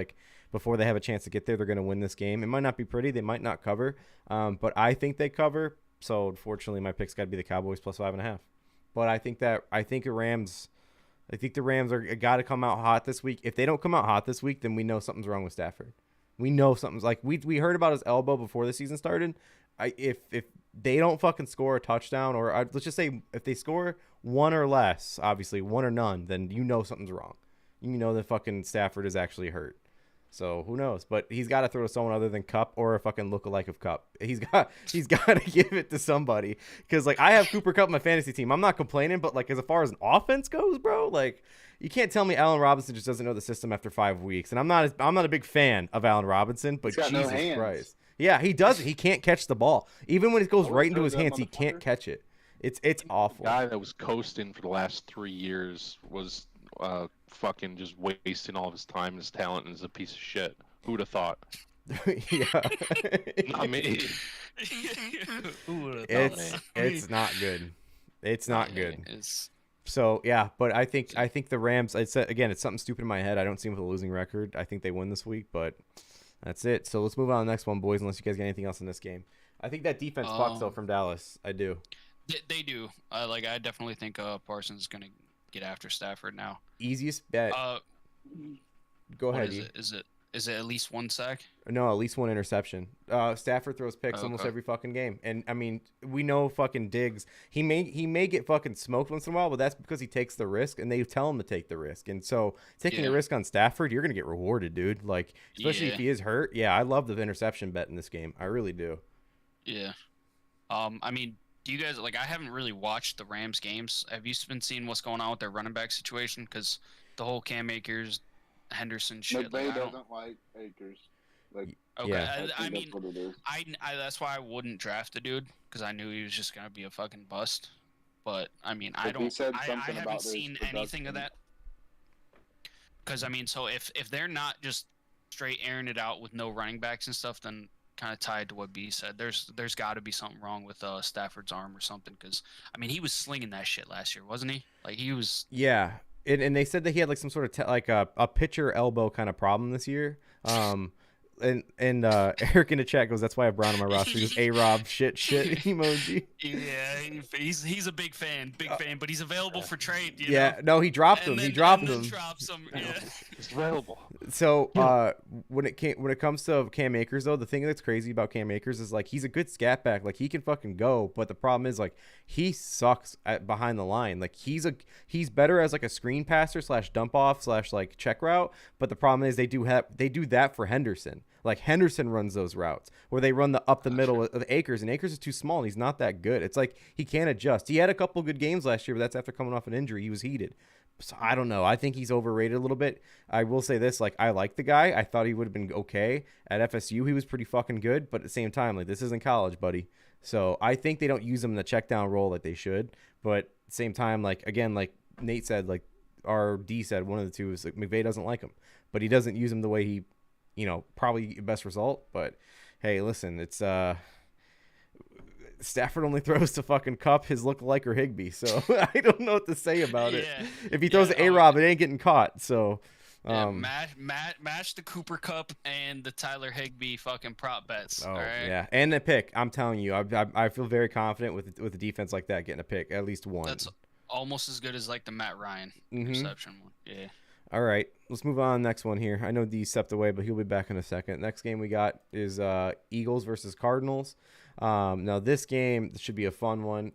before they have a chance to get there, they're going to win this game. It might not be pretty. They might not cover. But I think they cover. So unfortunately, my pick's got to be the Cowboys plus 5.5. But I think the Rams are got to come out hot this week. If they don't come out hot this week, then we know something's wrong with Stafford. We know something's we heard about his elbow before the season started. If they don't fucking score a touchdown, or let's just say if they score one or less, obviously one or none, then you know something's wrong. You know that fucking Stafford is actually hurt. So who knows? But he's got to throw to someone other than Kupp or a fucking lookalike of Kupp. He's got to give it to somebody, because I have Cooper Kupp on my fantasy team. I'm not complaining, but as far as an offense goes, bro, you can't tell me Allen Robinson just doesn't know the system after 5 weeks. And I'm not a big fan of Allen Robinson, but Jesus Christ. Yeah, he doesn't. He can't catch the ball. Even when it goes right into his hands, he can't catch it. It's awful. The guy that was coasting for the last 3 years was fucking just wasting all of his time and his talent and is a piece of shit. Who'd have thought? Yeah. Not me. It's not good. It's not good. So yeah, but I think the Rams. It's something stupid in my head. I don't see them with a losing record. I think they win this week, but that's it. So let's move on to the next one, boys. Unless you guys got anything else in this game, I think that defense fucks though from Dallas. I do. They do. I definitely think Parsons is gonna get after Stafford now. Easiest bet. Go ahead. Is it at least one sack? No, at least one interception. Stafford throws picks almost every fucking game, and I mean, we know fucking Diggs. He may get fucking smoked once in a while, but that's because he takes the risk, and they tell him to take the risk. And so, taking a risk on Stafford, you're gonna get rewarded, dude. Like, especially if he is hurt. Yeah, I love the interception bet in this game. I really do. Yeah. I mean, do you guys I haven't really watched the Rams games. Have you been seeing what's going on with their running back situation? Because the whole Cam Akers, Henderson shit. McVay doesn't like Akers. Okay, yeah. I mean, that's why I wouldn't draft the dude because I knew he was just gonna be a fucking bust. But I mean, I haven't seen anything of that. Because I mean, so if they're not just straight airing it out with no running backs and stuff, then kind of tied to what B said. There's got to be something wrong with Stafford's arm or something. Because I mean, he was slinging that shit last year, wasn't he? Like he was. Yeah. And they said that he had like some sort of a pitcher elbow kind of problem this year. And Eric in the chat goes, that's why I brought him on my roster. He goes, A-Rob shit emoji. Yeah, he's a big fan, but he's available for trade. You know? No, he dropped him. He dropped him. Yeah. It's available. So when it comes to Cam Akers though, the thing that's crazy about Cam Akers is like he's a good scat back, like he can fucking go, but the problem is like he sucks at behind the line. Like he's better as like a screen passer / dump off / like check route, but the problem is they do that for Henderson. Like Henderson runs those routes where they run the up the middle of Akers, and Akers is too small and he's not that good. It's like he can't adjust. He had a couple good games last year, but that's after coming off an injury. He was heated. So I don't know. I think he's overrated a little bit. I will say this, like I like the guy. I thought he would have been okay at FSU. He was pretty fucking good, but at the same time, like this isn't college, buddy. So I think they don't use him in the check down role like they should. But at the same time, like again, like Nate said, like our D said, one of the two is like McVay doesn't like him, but he doesn't use him the way he, probably best result. But hey, listen, it's Stafford only throws to fucking Cup, his lookalike, or Higbee. So I don't know what to say about it. If he throws to A-Rob, it ain't getting caught. So match the Cooper Cup and the Tyler Higbee fucking prop bets. Oh, all right? Yeah, and the pick. I'm telling you, I feel very confident with a defense like that getting a pick, at least one. That's almost as good as like the Matt Ryan interception one. Yeah. All right, let's move on. Next one here. I know D stepped away, but he'll be back in a second. Next game we got is Eagles versus Cardinals. Now this game should be a fun one.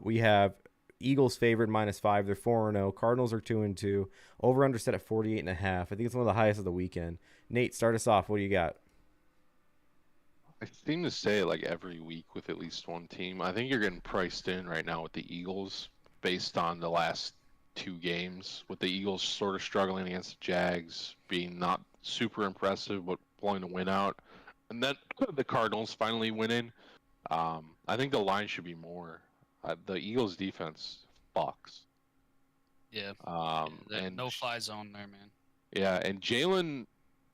We have Eagles favored -5. They're 4-0. Cardinals are 2-2. Over under set at 48.5. I think it's one of the highest of the weekend. Nate, start us off. What do you got? I seem to say it like every week with at least one team. I think you're getting priced in right now with the Eagles based on the last 2 games, with the Eagles sort of struggling against the Jags, being not super impressive but pulling the win out, and then the Cardinals finally winning. I think the line should be more. The Eagles defense fucks. Yeah. And no fly zone there, man. Yeah, and Jalen,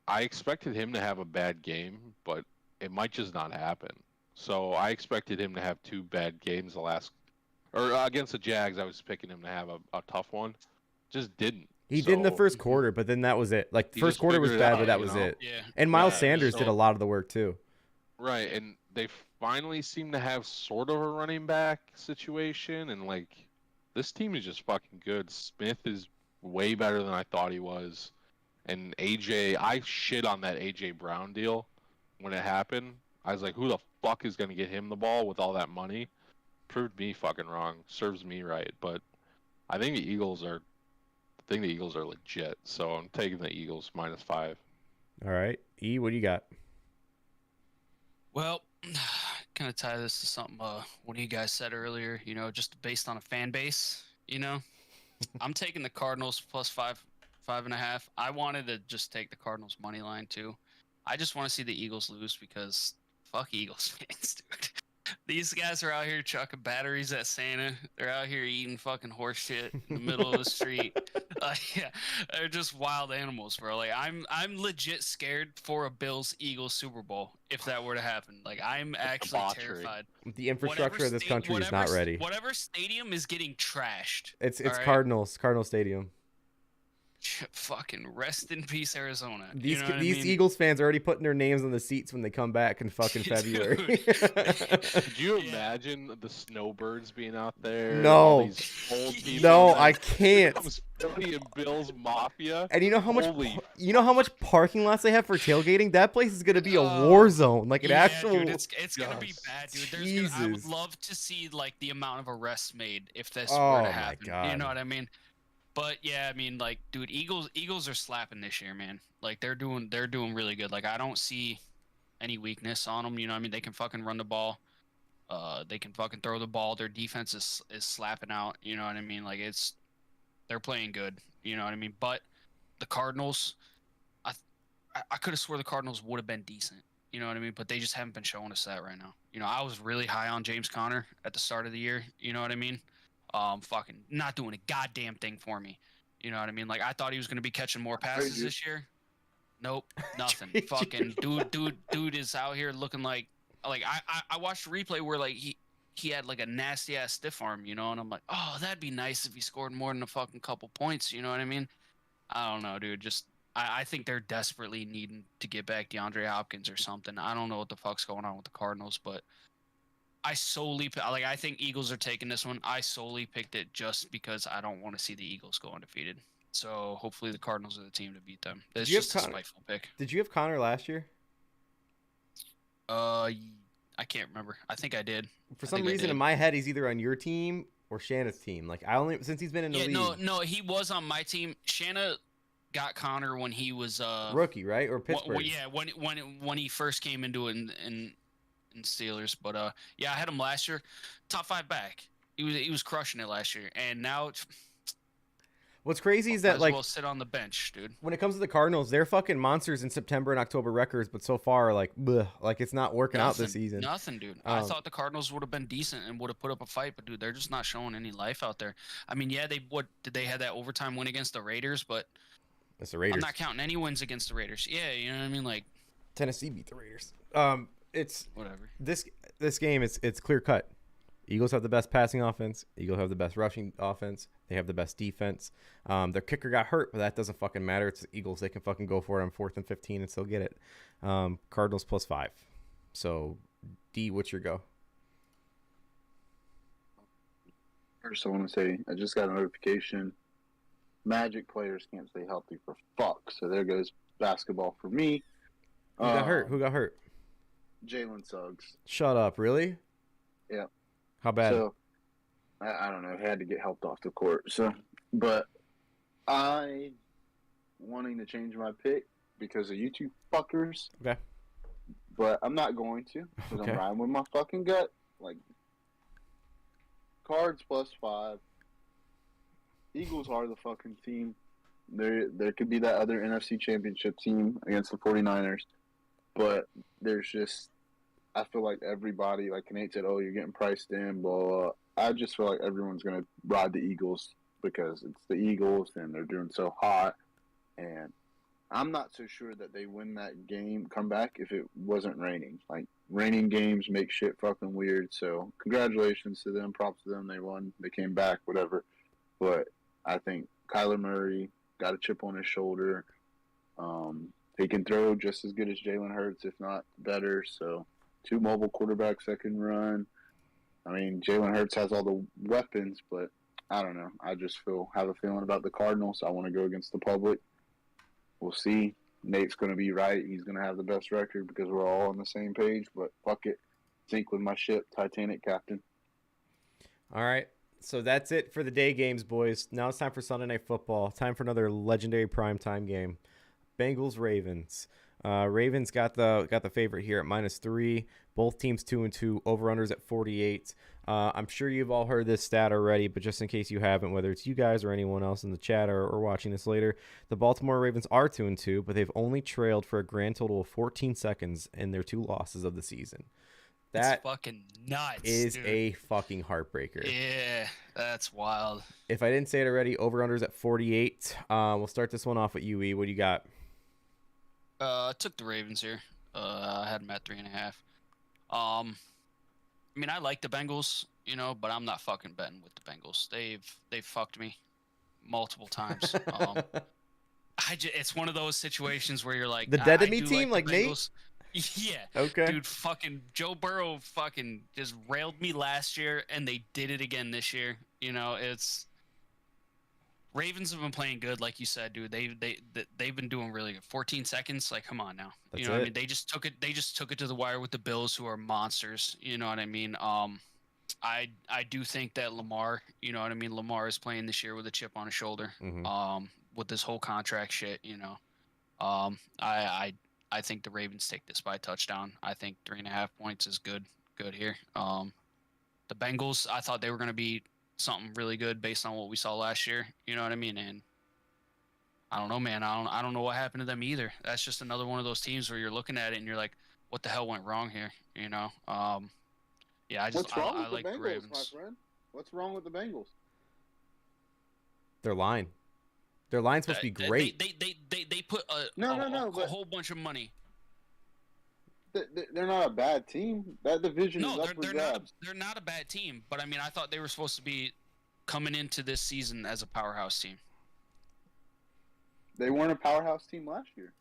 I expected him to have a bad game, but it might just not happen. So I expected him to have 2 bad games against the Jags. I was picking him to have a tough one. Just didn't. He did in the first quarter, but then that was it. Like the first quarter was bad, but that was it. Yeah. And Miles Sanders did a lot of the work too. Right, and they finally seem to have sort of a running back situation, and like this team is just fucking good. Smith is way better than I thought he was, and AJ, I shit on that AJ Brown deal when it happened. I was like, who the fuck is gonna get him the ball with all that money? Proved me fucking wrong. Serves me right, but I think the Eagles are legit. So I'm taking the Eagles -5. All right, E, what do you got? Well, kind of tie this to something one of you guys said earlier, just based on a fan base, I'm taking the Cardinals +5.5. I wanted to just take the Cardinals money line too. I just want to see the Eagles lose because fuck Eagles fans, dude. These guys are out here chucking batteries at Santa. They're out here eating fucking horse shit in the middle of the street. Yeah, they're just wild animals, bro. Like I'm legit scared for a Bills-Eagles Super Bowl if that were to happen. Like I'm actually terrified. The infrastructure of this country is not ready. Whatever stadium is getting trashed. It's Cardinal Stadium. Fucking rest in peace, Arizona. These I mean? Eagles fans are already putting their names on the seats when they come back in fucking February. Could you imagine the snowbirds being out there? No, these old people no, I can't. Philly and Bills Mafia. And you know how much parking lots they have for tailgating? That place is gonna be a war zone, like an actual. Dude, it's gonna be bad, dude. I would love to see like the amount of arrests made if this were to happen. My God. You know what I mean? But yeah, I mean, like, dude, Eagles are slapping this year, man. Like they're doing really good. Like I don't see any weakness on them. You know what I mean? They can fucking run the ball. They can fucking throw the ball. Their defense is slapping out. You know what I mean? Like they're playing good. You know what I mean? But the Cardinals, I could have swore the Cardinals would have been decent. You know what I mean? But they just haven't been showing us that right now. You know, I was really high on James Conner at the start of the year. You know what I mean? Fucking not doing a goddamn thing for me. You know what I mean? Like I thought he was gonna be catching more passes this year. Nope, nothing. Fucking dude is out here looking like I watched a replay where like he had like a nasty ass stiff arm, you know, and I'm like, oh, that'd be nice if he scored more than a fucking couple points. You know what I mean? I don't know, dude. Just I think they're desperately needing to get back DeAndre Hopkins or something. I don't know what the fuck's going on with the Cardinals, but I think Eagles are taking this one. I solely picked it just because I don't want to see the Eagles go undefeated. So hopefully the Cardinals are the team to beat them. It's just a spiteful pick. Did you have Connor last year? I can't remember. I think I did. For some reason in my head, he's either on your team or Shanna's team. Like since he's been in the league. No, he was on my team. Shanna got Connor when he was rookie, right? Or Pittsburgh. When he first came into it in Steelers, but I had him last year, top 5 back. He was crushing it last year, and now what's crazy is that like sit on the bench, dude. When it comes to the Cardinals, they're fucking monsters in September and October records, but so far like it's not working out this season. Nothing, dude. I thought the Cardinals would have been decent and would have put up a fight, but dude, they're just not showing any life out there. I mean, they had that overtime win against the Raiders, but it's the Raiders. I'm not counting any wins against the Raiders. Yeah, you know what I mean? Like Tennessee beat the Raiders. It's whatever. This game it's clear cut. Eagles have the best passing offense. Eagles have the best rushing offense. They have the best defense. Their kicker got hurt, but that doesn't fucking matter. It's the Eagles. They can fucking go for it on 4th and 15 and still get it. Cardinals +5. So D, what's your go? First, I want to say I just got a notification. Magic players can't stay healthy for fuck. So there goes basketball for me. Who got hurt? Who got hurt? Jalen Suggs. Shut up. Really? Yeah. How bad? So, I don't know. He had to get helped off the court. So, but I wanting to change my pick because of you two fuckers. Okay. But I'm not going to because Okay. I'm riding with my fucking gut. Like, Cards +5. Eagles are the fucking team. There could be that other NFC Championship team against the 49ers. But there's just, I feel like everybody, like Nate said, oh, you're getting priced in, blah, blah, blah. I just feel like everyone's going to ride the Eagles because it's the Eagles and they're doing so hot. And I'm not so sure that they win that game, come back, if it wasn't raining. Like, raining games make shit fucking weird. So, congratulations to them. Props to them. They won. They came back, whatever. But I think Kyler Murray got a chip on his shoulder. He can throw just as good as Jalen Hurts, if not better. So, 2 mobile quarterbacks that can run. I mean, Jalen Hurts has all the weapons, but I don't know. I just have a feeling about the Cardinals. I want to go against the public. We'll see. Nate's going to be right. He's going to have the best record because we're all on the same page. But fuck it. Sink with my ship, Titanic captain. All right. So that's it for the day games, boys. Now it's time for Sunday Night Football. Time for another legendary primetime game. Bengals Ravens. Ravens got the favorite here at -3. Both teams 2-2. Over/unders at 48. I'm sure you've all heard this stat already, but just in case you haven't, whether it's you guys or anyone else in the chat or watching this later, the Baltimore Ravens are 2-2, but they've only trailed for a grand total of 14 seconds in their 2 losses of the season. That fucking nuts. Is dude. a fucking heartbreaker. Yeah, that's wild. If I didn't say it already, over/unders at 48. We'll start this one off with UE. What do you got? I took the Ravens here. I had them at 3.5. I mean, I like the Bengals, but I'm not fucking betting with the Bengals. They've fucked me multiple times. It's one of those situations where you're like the dead to me team, like Nate. Yeah. Okay. Dude, fucking Joe Burrow fucking just railed me last year, and they did it again this year. It's Ravens have been playing good, like you said, dude. They've been doing really good. 14 seconds, like, come on now. That's what I mean? They just took it to the wire with the Bills, who are monsters. You know what I mean? I do think that Lamar, you know what I mean? Lamar is playing this year with a chip on his shoulder. Mm-hmm. With this whole contract shit, I think the Ravens take this by a touchdown. I think 3.5 points is good here. The Bengals, I thought they were going to be something really good based on what we saw last year. You know what I mean? And I don't know, man. I don't know what happened to them either. That's just another one of those teams where you're looking at it and you're like, what the hell went wrong here? Yeah, I like the Ravens. My friend? What's wrong with the Bengals? Their line. Their line's supposed to be great. They put a whole bunch of money. They're not a bad team. That division is up for grabs. They're not a bad team, but I mean, I thought they were supposed to be coming into this season as a powerhouse team. They weren't a powerhouse team last year,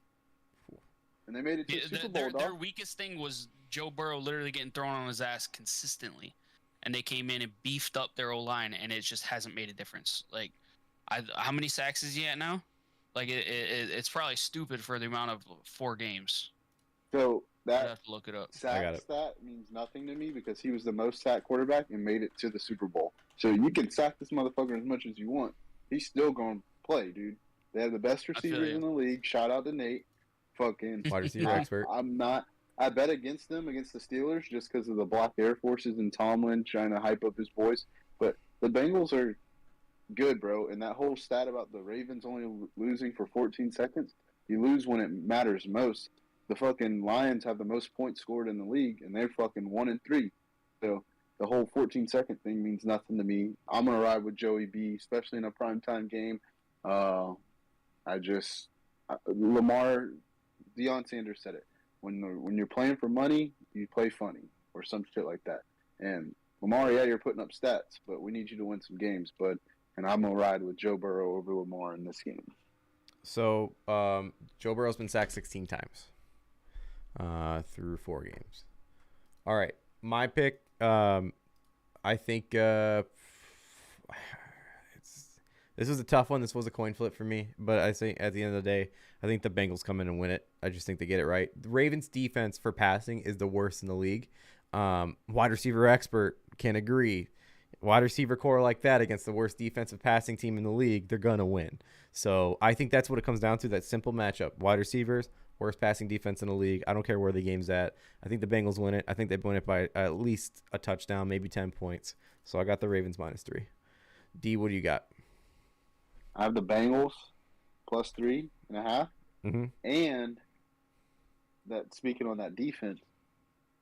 and they made it to the Super Bowl. Their weakest thing was Joe Burrow literally getting thrown on his ass consistently, and they came in and beefed up their O-line, and it just hasn't made a difference. Like, how many sacks is he at now? Like, it's probably stupid for the amount of 4 games. So that I have to look it up. Sack stat means nothing to me because he was the most sacked quarterback and made it to the Super Bowl. So you can sack this motherfucker as much as you want. He's still going to play, dude. They have the best receivers in the league. Shout out to Nate. Fucking wide receiver expert. I bet against them, against the Steelers, just because of the Black Air Forces and Tomlin trying to hype up his boys. But the Bengals are good, bro. And that whole stat about the Ravens only losing for 14 seconds, you lose when it matters most. The fucking Lions have the most points scored in the league, and they're fucking 1-3. So the whole 14-second thing means nothing to me. I'm gonna ride with Joey B, especially in a primetime game. Lamar, Deion Sanders said it. When you're playing for money, you play funny or some shit like that. And Lamar, yeah, you're putting up stats, but we need you to win some games, bud. And I'm gonna ride with Joe Burrow over Lamar in this game. So Joe Burrow's been sacked 16 times through 4 games. All right, my pick. I think this was a tough one. This was a coin flip for me, but I think at the end of the day, I think the Bengals come in and win it. I just think they get it right. The Ravens' defense for passing is the worst in the league. Wide receiver expert can agree. Wide receiver core like that against the worst defensive passing team in the league, they're going to win. So I think that's what it comes down to, that simple matchup. Wide receivers, worst passing defense in the league. I don't care where the game's at. I think the Bengals win it. I think they win it by at least a touchdown, maybe 10 points. So I got the Ravens -3. D, what do you got? I have the Bengals +3.5. Mm-hmm. And that, speaking on that defense,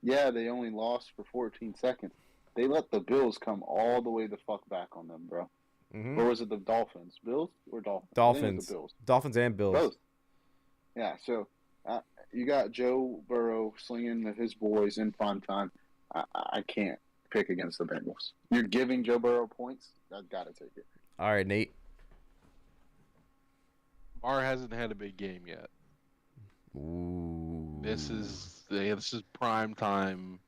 yeah, they only lost for 14 seconds. They let the Bills come all the way the fuck back on them, bro. Mm-hmm. Or was it the Dolphins? Bills or Dolphins? Dolphins. The Bills. Dolphins and Bills. Both. Yeah, so you got Joe Burrow slinging his boys in prime time. I can't pick against the Bengals. You're giving Joe Burrow points. I've got to take it. All right, Nate. Lamar hasn't had a big game yet. Ooh. This is prime time.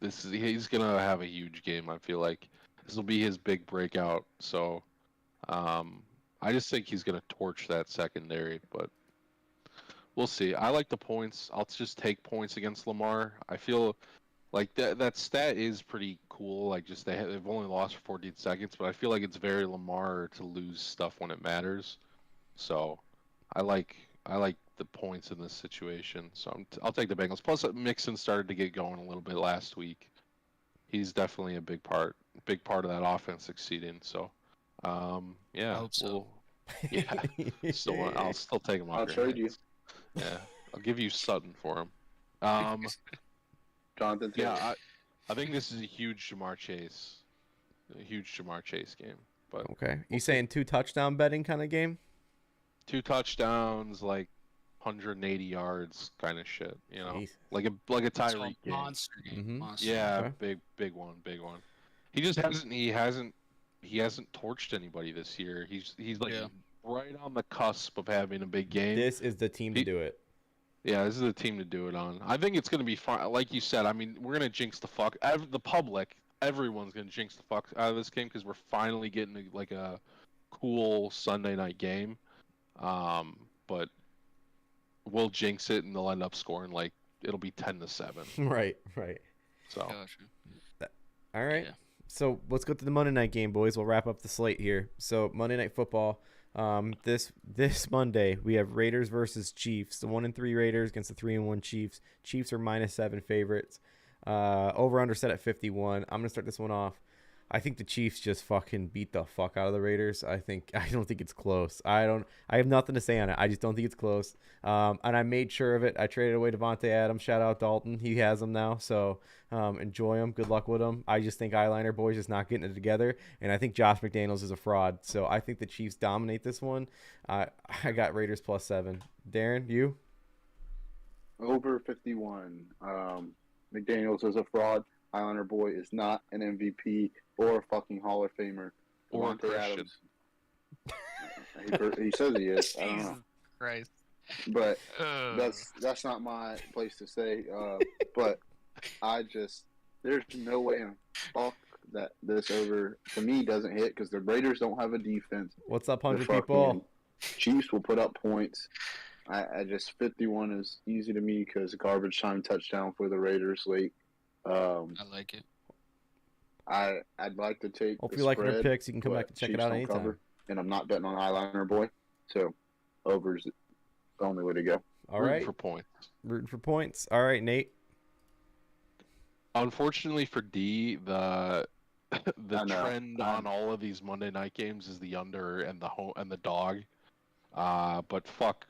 He's gonna have a huge game. I feel like this will be his big breakout. So, I just think he's gonna torch that secondary. But we'll see. I like the points. I'll just take points against Lamar. I feel like that stat is pretty cool. Like, just they've only lost for 14 seconds, but I feel like it's very Lamar to lose stuff when it matters. So I like the points in this situation. So I'll take the Bengals. Plus, Mixon started to get going a little bit last week. He's definitely a big part of that offense succeeding. So, yeah, I hope so. Yeah, so I'll still take him off. I'll trade you. Yeah, I'll give you Sutton for him. Jonathan. Yeah, I think this is a huge Jamar Chase game. But okay, you saying 2 touchdown betting kind of game? 2 touchdowns, like 180 yards, kind of shit. You know, Jeez. like a Tyreek game. Monster game. Mm-hmm. Monster. Yeah, okay. big one. He just hasn't torched anybody this year. He's like right on the cusp of having a big game. This is the team to do it. Yeah, this is the team to do it on. I think it's going to be fun. Like you said, I mean, we're going to jinx the fuck. The public, everyone's going to jinx the fuck out of this game because we're finally getting a cool Sunday night game. But we'll jinx it and they'll end up scoring it'll be 10-7. Right. So. Gotcha. All right. Yeah. So let's go to the Monday night game, boys. We'll wrap up the slate here. So Monday Night Football. This Monday we have Raiders versus Chiefs. The 1-3 Raiders against the 3-1 Chiefs. Chiefs are -7 favorites. Over under set at 51. I'm gonna start this one off. I think the Chiefs just fucking beat the fuck out of the Raiders. I don't think it's close. I have nothing to say on it. I just don't think it's close. And I made sure of it. I traded away Devontae Adams. Shout out Dalton. He has them now. So enjoy him. Good luck with him. I just think Eyeliner Boys is not getting it together. And I think Josh McDaniels is a fraud. So I think the Chiefs dominate this one. I got Raiders +7. Darren, you? Over 51. McDaniels is a fraud. Eyeliner Boy is not an MVP or a fucking Hall of Famer. Or Christian. He says he is. I don't know. Christ. But that's not my place to say. But there's no way in fuck that this over to me doesn't hit because the Raiders don't have a defense. What's up, 100 people? Chiefs will put up points. I just 51 is easy to me because garbage time touchdown for the Raiders late. I like it. I'd like to take. Well, if you like her picks, you can come back and check it out anytime. Cover, and I'm not betting on Eyeliner Boy, so over's the only way to go. All right. Rooting for points. All right, Nate. Unfortunately for D, the trend on all of these Monday night games is the under and the dog. But fuck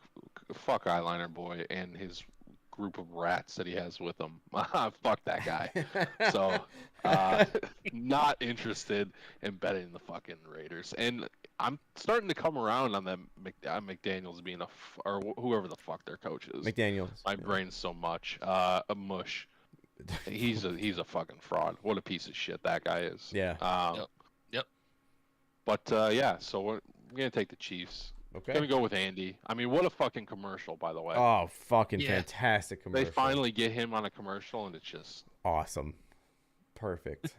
Eyeliner Boy and his group of rats that he has with him. Fuck that guy. So not interested in betting the fucking Raiders. And I'm starting to come around on them McDaniels being or whoever the fuck their coach is. McDaniels. My brain's so much a mush. He's a fucking fraud. What a piece of shit that guy is. Yeah. Yep. But so we're gonna take the Chiefs. Okay. Gonna go with Andy. I mean, what a fucking commercial, by the way. Oh, fucking fantastic commercial. They finally get him on a commercial, and it's just awesome. Perfect.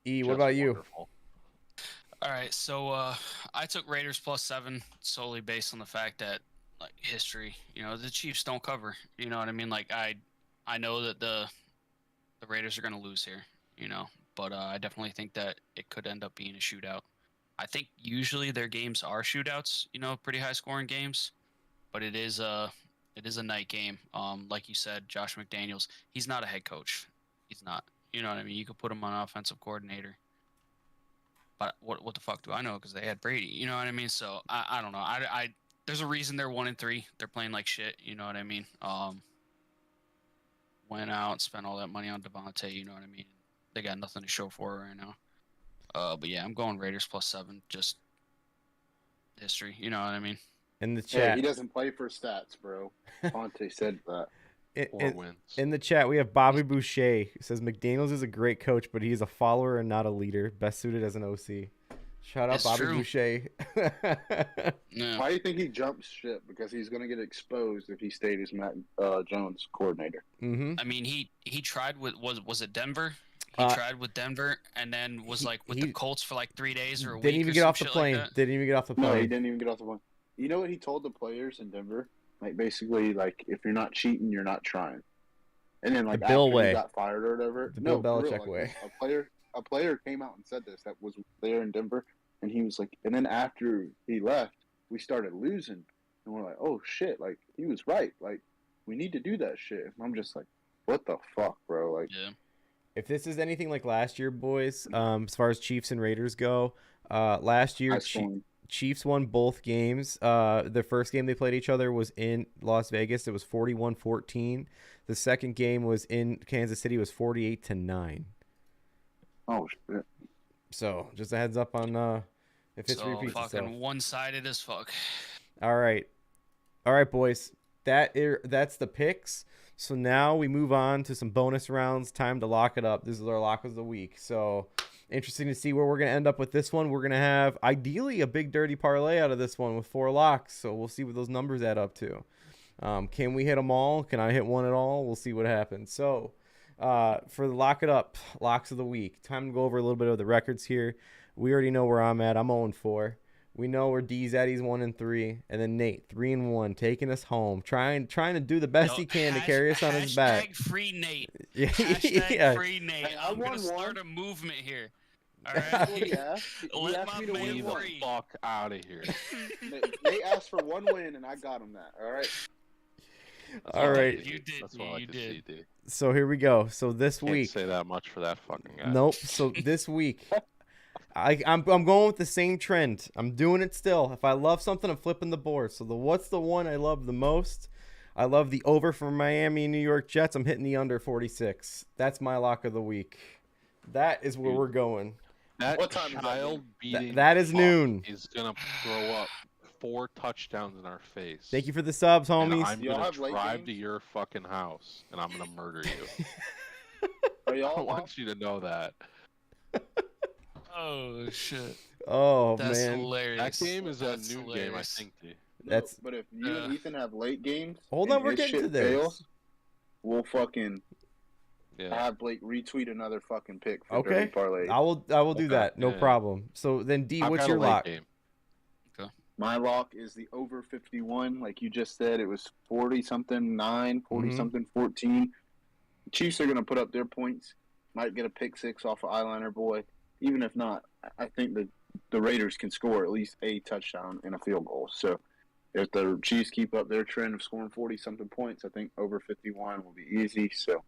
What about you? Wonderful. All right, so I took Raiders +7 solely based on the fact that history. The Chiefs don't cover. You know what I mean? I know that the Raiders are gonna lose here. But I definitely think that it could end up being a shootout. I think usually their games are shootouts, pretty high scoring games, but it is a night game. Like you said, Josh McDaniels, he's not a head coach. He's not. You know what I mean? You could put him on offensive coordinator. But what the fuck do I know? Because they had Brady. You know what I mean? So I don't know. I there's a reason they're 1-3. They're playing like shit. You know what I mean? Went out and spent all that money on Devontae. You know what I mean? They got nothing to show for it right now. But yeah, I'm going Raiders +7. Just history, you know what I mean? In the chat, he doesn't play for stats, bro. Ponte said that. In the chat, we have Bobby Boucher. He says McDaniels is a great coach, but he's a follower and not a leader. Best suited as an OC. Shout out Bobby Boucher. Yeah. Why do you think he jumped ship? Because he's going to get exposed if he stayed as Matt Jones coordinator. Mm-hmm. I mean, he tried with was it Denver? He tried with Denver and then was with the Colts for 3 days or a week. Didn't even get off the plane. No, he didn't even get off the plane. You know what he told the players in Denver? Basically, if you're not cheating, you're not trying. And then the Bill way. He got fired or whatever. Bill Belichick way. A player came out and said this that was there in Denver, and he was and then after he left, we started losing, And we're like, oh, shit, like, he was right. Like, we need to do that shit. And I'm just like, what the fuck, bro? Like, yeah. If this is anything like last year, boys, as far as Chiefs and Raiders go, last year Chiefs won both games. The first game they played each other was in Las Vegas. It was 41-14. The second game was in Kansas City. It was 48-9. Oh shit! So just a heads up on if it's repeats fucking itself. One-sided as fuck. All right, boys. That's the picks. So now we move on to some bonus rounds. Time to lock it up. This is our lock of the week. So interesting to see where we're going to end up with this one. We're going to have, ideally, a big dirty parlay out of this one with 4 locks. So we'll see what those numbers add up to. Can we hit them all? Can I hit one at all? We'll see what happens. So for the lock it up, locks of the week, time to go over a little bit of the records here. We already know where I'm at. I'm 0-4. We know where D's at. He's 1-3, and then Nate 3-1, taking us home, trying to do the best he can to carry us on his back. Free Nate. Yeah. Free Nate. Hey, I'm gonna start a movement here. All right. Let my man the fuck out of here. Nate asked for 1 win, and I got him that. All right. All right. You did. That's what I like to see, dude. So here we go. So this week. Can't say that much for that fucking guy. Nope. So this week. I'm going with the same trend. I'm doing it still. If I love something, I'm flipping the board. So what's the one I love the most? I love the over for Miami and New York Jets. I'm hitting the under 46. That's my lock of the week. That is where we're going. That child beating that is noon. Is gonna throw up 4 touchdowns in our face. Thank you for the subs, homies. And I'm gonna drive to your fucking house and I'm gonna murder you. I want you to know that. Oh shit! Oh That's man, hilarious. That game is a new game, I think. But if you and Ethan have late games, hold on, we're getting to this. Fails, we'll fucking have Blake retweet another fucking pick for okay. parlay. I will do that. No problem. So then, D, what's your lock? Game. Okay. My lock is the over 51. Like you just said, it was 40-something 9, 40-something 14. The Chiefs are gonna put up their points. Might get a pick 6 off of Eyeliner Boy. Even if not, I think the Raiders can score at least a touchdown and a field goal. So if the Chiefs keep up their trend of scoring 40-something points, I think over 51 will be easy. So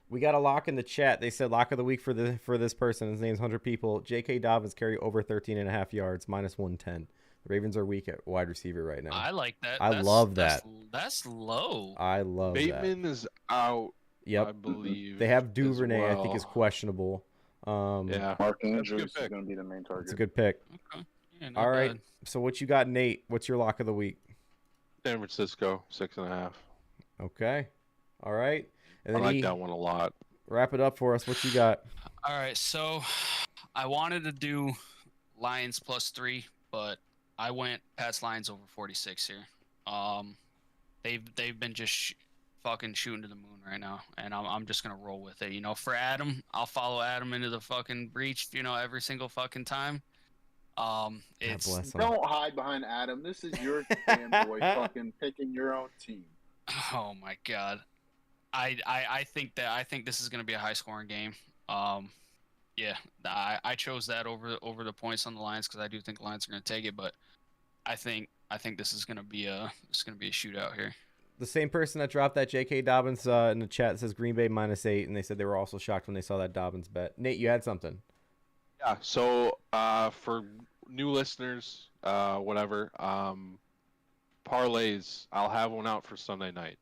we got a lock in the chat. They said lock of the week for this person. His name's 100 people. J.K. Dobbins carry over 13.5 yards, minus 110. The Ravens are weak at wide receiver right now. I like that. I love that. That's low. I love that. Bateman is out. Yep. I believe they have Duvernay. Well. I think is questionable. Mark Andrews is going to be the main target. It's a good pick. Okay. Yeah, all right. bad. So what you got, Nate? What's your lock of the week? San Francisco 6.5. Okay. All right. And then I like that one a lot. Wrap it up for us. What you got? All right. So I wanted to do Lions +3, but I went Pats Lions over 46 here. They've been just fucking shooting to the moon right now, and I'm just gonna roll with it. You know, for Adam, I'll follow Adam into the fucking breach. You know, every single fucking time. It's don't hide behind Adam. This is your fanboy fucking picking your own team. Oh my god, I think this is gonna be a high scoring game. Yeah, I chose that over the points on the Lions because I do think the Lions are gonna take it, but I think this is gonna be a shootout here. The same person that dropped that J.K. Dobbins in the chat says Green Bay -8, and they said they were also shocked when they saw that Dobbins bet. Nate, you had something. Yeah. So for new listeners, whatever, parlays, I'll have one out for Sunday night.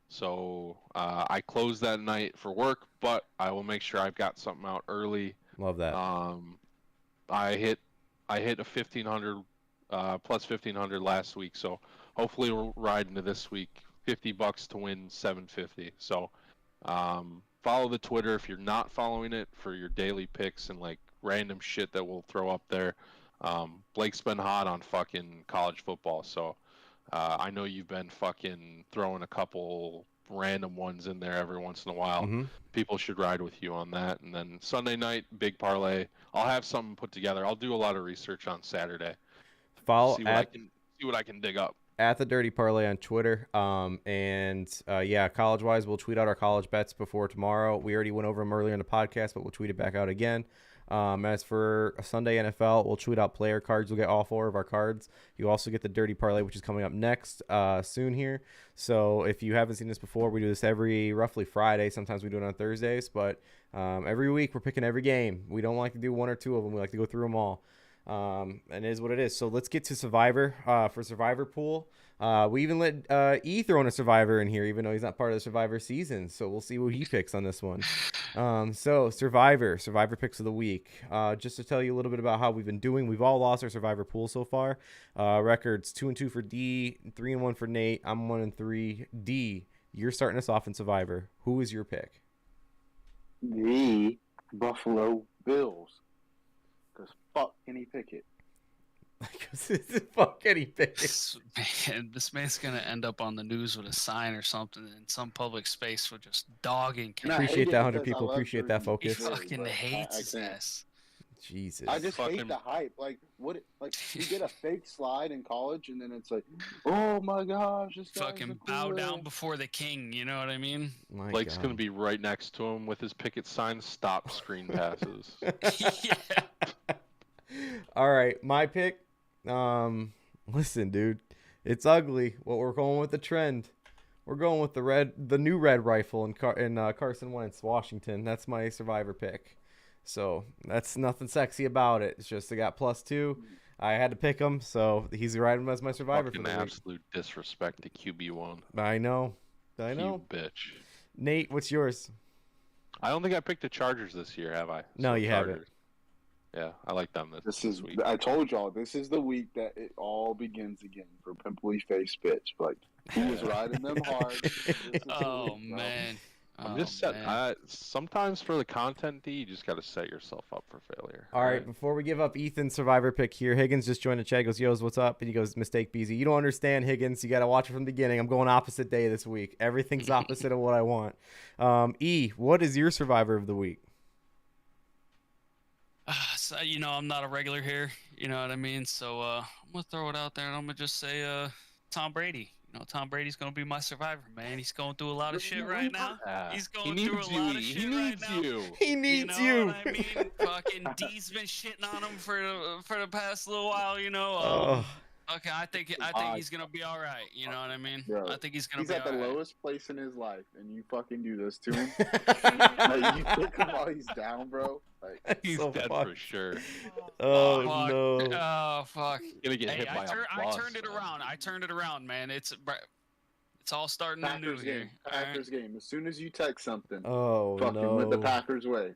So I close that night for work, but I will make sure I've got something out early. Love that. I hit a 1,500 plus 1,500 last week, so hopefully we'll ride into this week. $50 to win $750. So follow the Twitter if you're not following it for your daily picks and like random shit that we'll throw up there. Blake's been hot on fucking college football, so I know you've been fucking throwing a couple random ones in there every once in a while. Mm-hmm. People should ride with you on that. And then Sunday night, big parlay. I'll have something put together. I'll do a lot of research on Saturday. See what I can dig up. At the Dirty Parlay on Twitter. Yeah, college-wise, we'll tweet out our college bets before tomorrow. We already went over them earlier in the podcast, but we'll tweet it back out again. As for a Sunday NFL, we'll tweet out player cards. You'll get all 4 of our cards. You also get the Dirty Parlay, which is coming up next soon here. So if you haven't seen this before, we do this every roughly Friday. Sometimes we do it on Thursdays, but every week we're picking every game. We don't like to do 1 or 2 of them. We like to go through them all. And it is what it is. So let's get to Survivor. For Survivor pool, we even let E throw in a Survivor in here, even though he's not part of the Survivor season. So we'll see what he picks on this one. So Survivor picks of the week. Just to tell you a little bit about how we've been doing, we've all lost our Survivor pool so far. Records 2-2 for D, 3-1 for Nate. I'm 1-3. D, you're starting us off in Survivor. Who is your pick? The Buffalo Bills. Because fuck Kenny Pickett. Fuck Kenny Pickett. This man's going to end up on the news with a sign or something in some public space for just dogging Kenny. Appreciate that, 100 people. Appreciate that focus. He fucking hates his ass. Jesus. I just hate the hype. Like, what? Like, you get a fake slide in college, and then it's like, oh my gosh, this guy's fucking bow down before the king. You know what I mean? Blake's gonna be right next to him with his picket sign. Stop screen passes. Yeah. All right, my pick. Listen, dude, it's ugly. Well, we're going with the trend. We're going with the new red rifle in Carson Wentz, Washington. That's my Survivor pick. So that's nothing sexy about it. It's just I got +2. I had to pick him, so he's right as my Survivor for the week. Absolute disrespect to QB1. I know. You bitch. Nate, what's yours? I don't think I picked the Chargers this year, have I? No, you haven't. Yeah, I like them this week. I told y'all, this is the week that it all begins again for Pimply Face Bitch. Like, he was riding them hard. Oh, man. I'm just sometimes for the content, D, you just got to set yourself up for failure. All right, before we give up Ethan's Survivor pick here, Higgins just joined the chat. He goes, "Yo, what's up?" And he goes, "Mistake, BZ. You don't understand, Higgins. You got to watch it from the beginning. I'm going opposite day this week. Everything's opposite of what I want." E, what is your Survivor of the week? So, I'm not a regular here. You know what I mean? So I'm going to throw it out there, and I'm going to just say Tom Brady. Tom Brady's going to be my Survivor, man. He's going through a lot of shit right now. He's going through a lot of shit right now. He needs you. You know what I mean? Fucking D's been shitting on him for the past little while, Okay, I think he's gonna be all right. You know what I mean? Bro, I think he's gonna be all right. He's at the lowest place in his life, and you fucking do this to him. Like, you pick him while he's down, bro. Like, he's so dead for sure. Oh no! Oh fuck! Gonna get hit by a bus. I turned it around, man. It's all starting anew here. Packers game. As soon as you text something, fucking with the Packers way.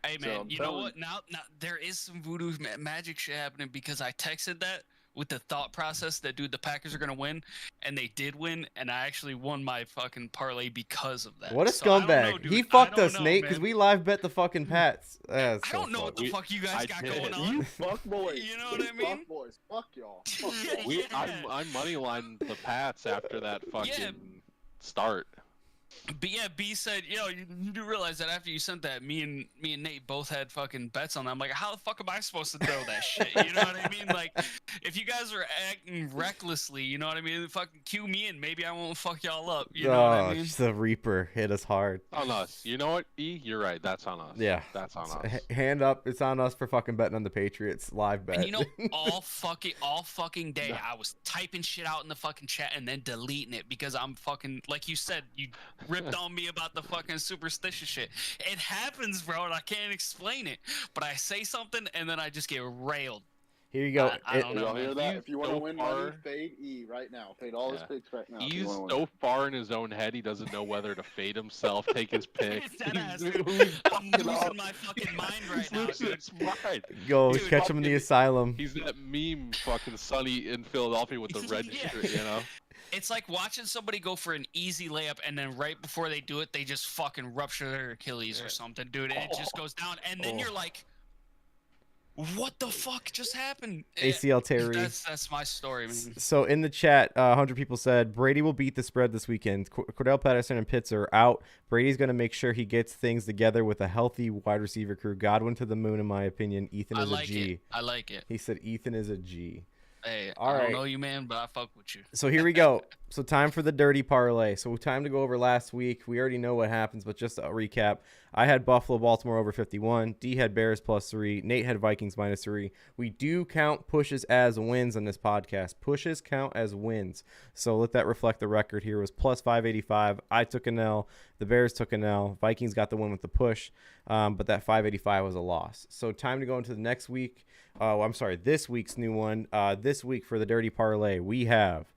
Hey man, you know what? Now there is some voodoo magic shit happening because I texted that with the thought process that, dude, the Packers are going to win, and they did win, and I actually won my fucking parlay because of that. What a scumbag. He fucked us, Nate, because we live bet the fucking Pats. I don't know what the fuck you guys got going on. You fuck boys. You know what I mean? Fuck boys. Fuck y'all. I moneylined the Pats after that fucking start. But yeah, B said, you do realize that after you sent that, me and Nate both had fucking bets on that. I'm like, how the fuck am I supposed to throw that shit? You know what I mean? Like, if you guys are acting recklessly, you know what I mean? Fucking cue me in. Maybe I won't fuck y'all up. You know what I mean? The Reaper hit us hard. On us. You know what, E? You're right. That's on us. Yeah. That's on us. Hand up. It's on us for fucking betting on the Patriots. Live bet. And all fucking day, I was typing shit out in the fucking chat and then deleting it because I'm fucking, like you said, you ripped on me about the fucking superstitious shit. It happens, bro, and I can't explain it. But I say something and then I just get railed. Here you go. I don't know, hear that? If you want to win money, fade E right now. Fade all his picks right now. He's so far in his own head, he doesn't know whether to fade himself, take his pick. I'm losing my fucking mind right now, dude. Go catch him in the asylum. He's that meme fucking Sonny in Philadelphia with the red shirt, you know? It's like watching somebody go for an easy layup and then right before they do it, they just fucking rupture their Achilles or something, dude. And it just goes down. And then you're like, what the fuck just happened? ACL tear. That's my story, man. So in the chat, 100 people said Brady will beat the spread this weekend. Cordell Patterson and Pitts are out. Brady's going to make sure he gets things together with a healthy wide receiver crew. Godwin to the moon, in my opinion. Ethan is a G. I like it. He said Ethan is a G. Hey, All I don't right. know you, man, but I fuck with you. So here we go. So time for the dirty parlay. So time to go over last week. We already know what happens, but just a recap. I had Buffalo, Baltimore over 51. D had Bears +3. Nate had Vikings -3. We do count pushes as wins on this podcast. Pushes count as wins. So let that reflect the record here. It was +585. I took an L. The Bears took an L. Vikings got the win with the push, but that 585 was a loss. So time to go into the next week. This week's new one. This week for the dirty parlay, we have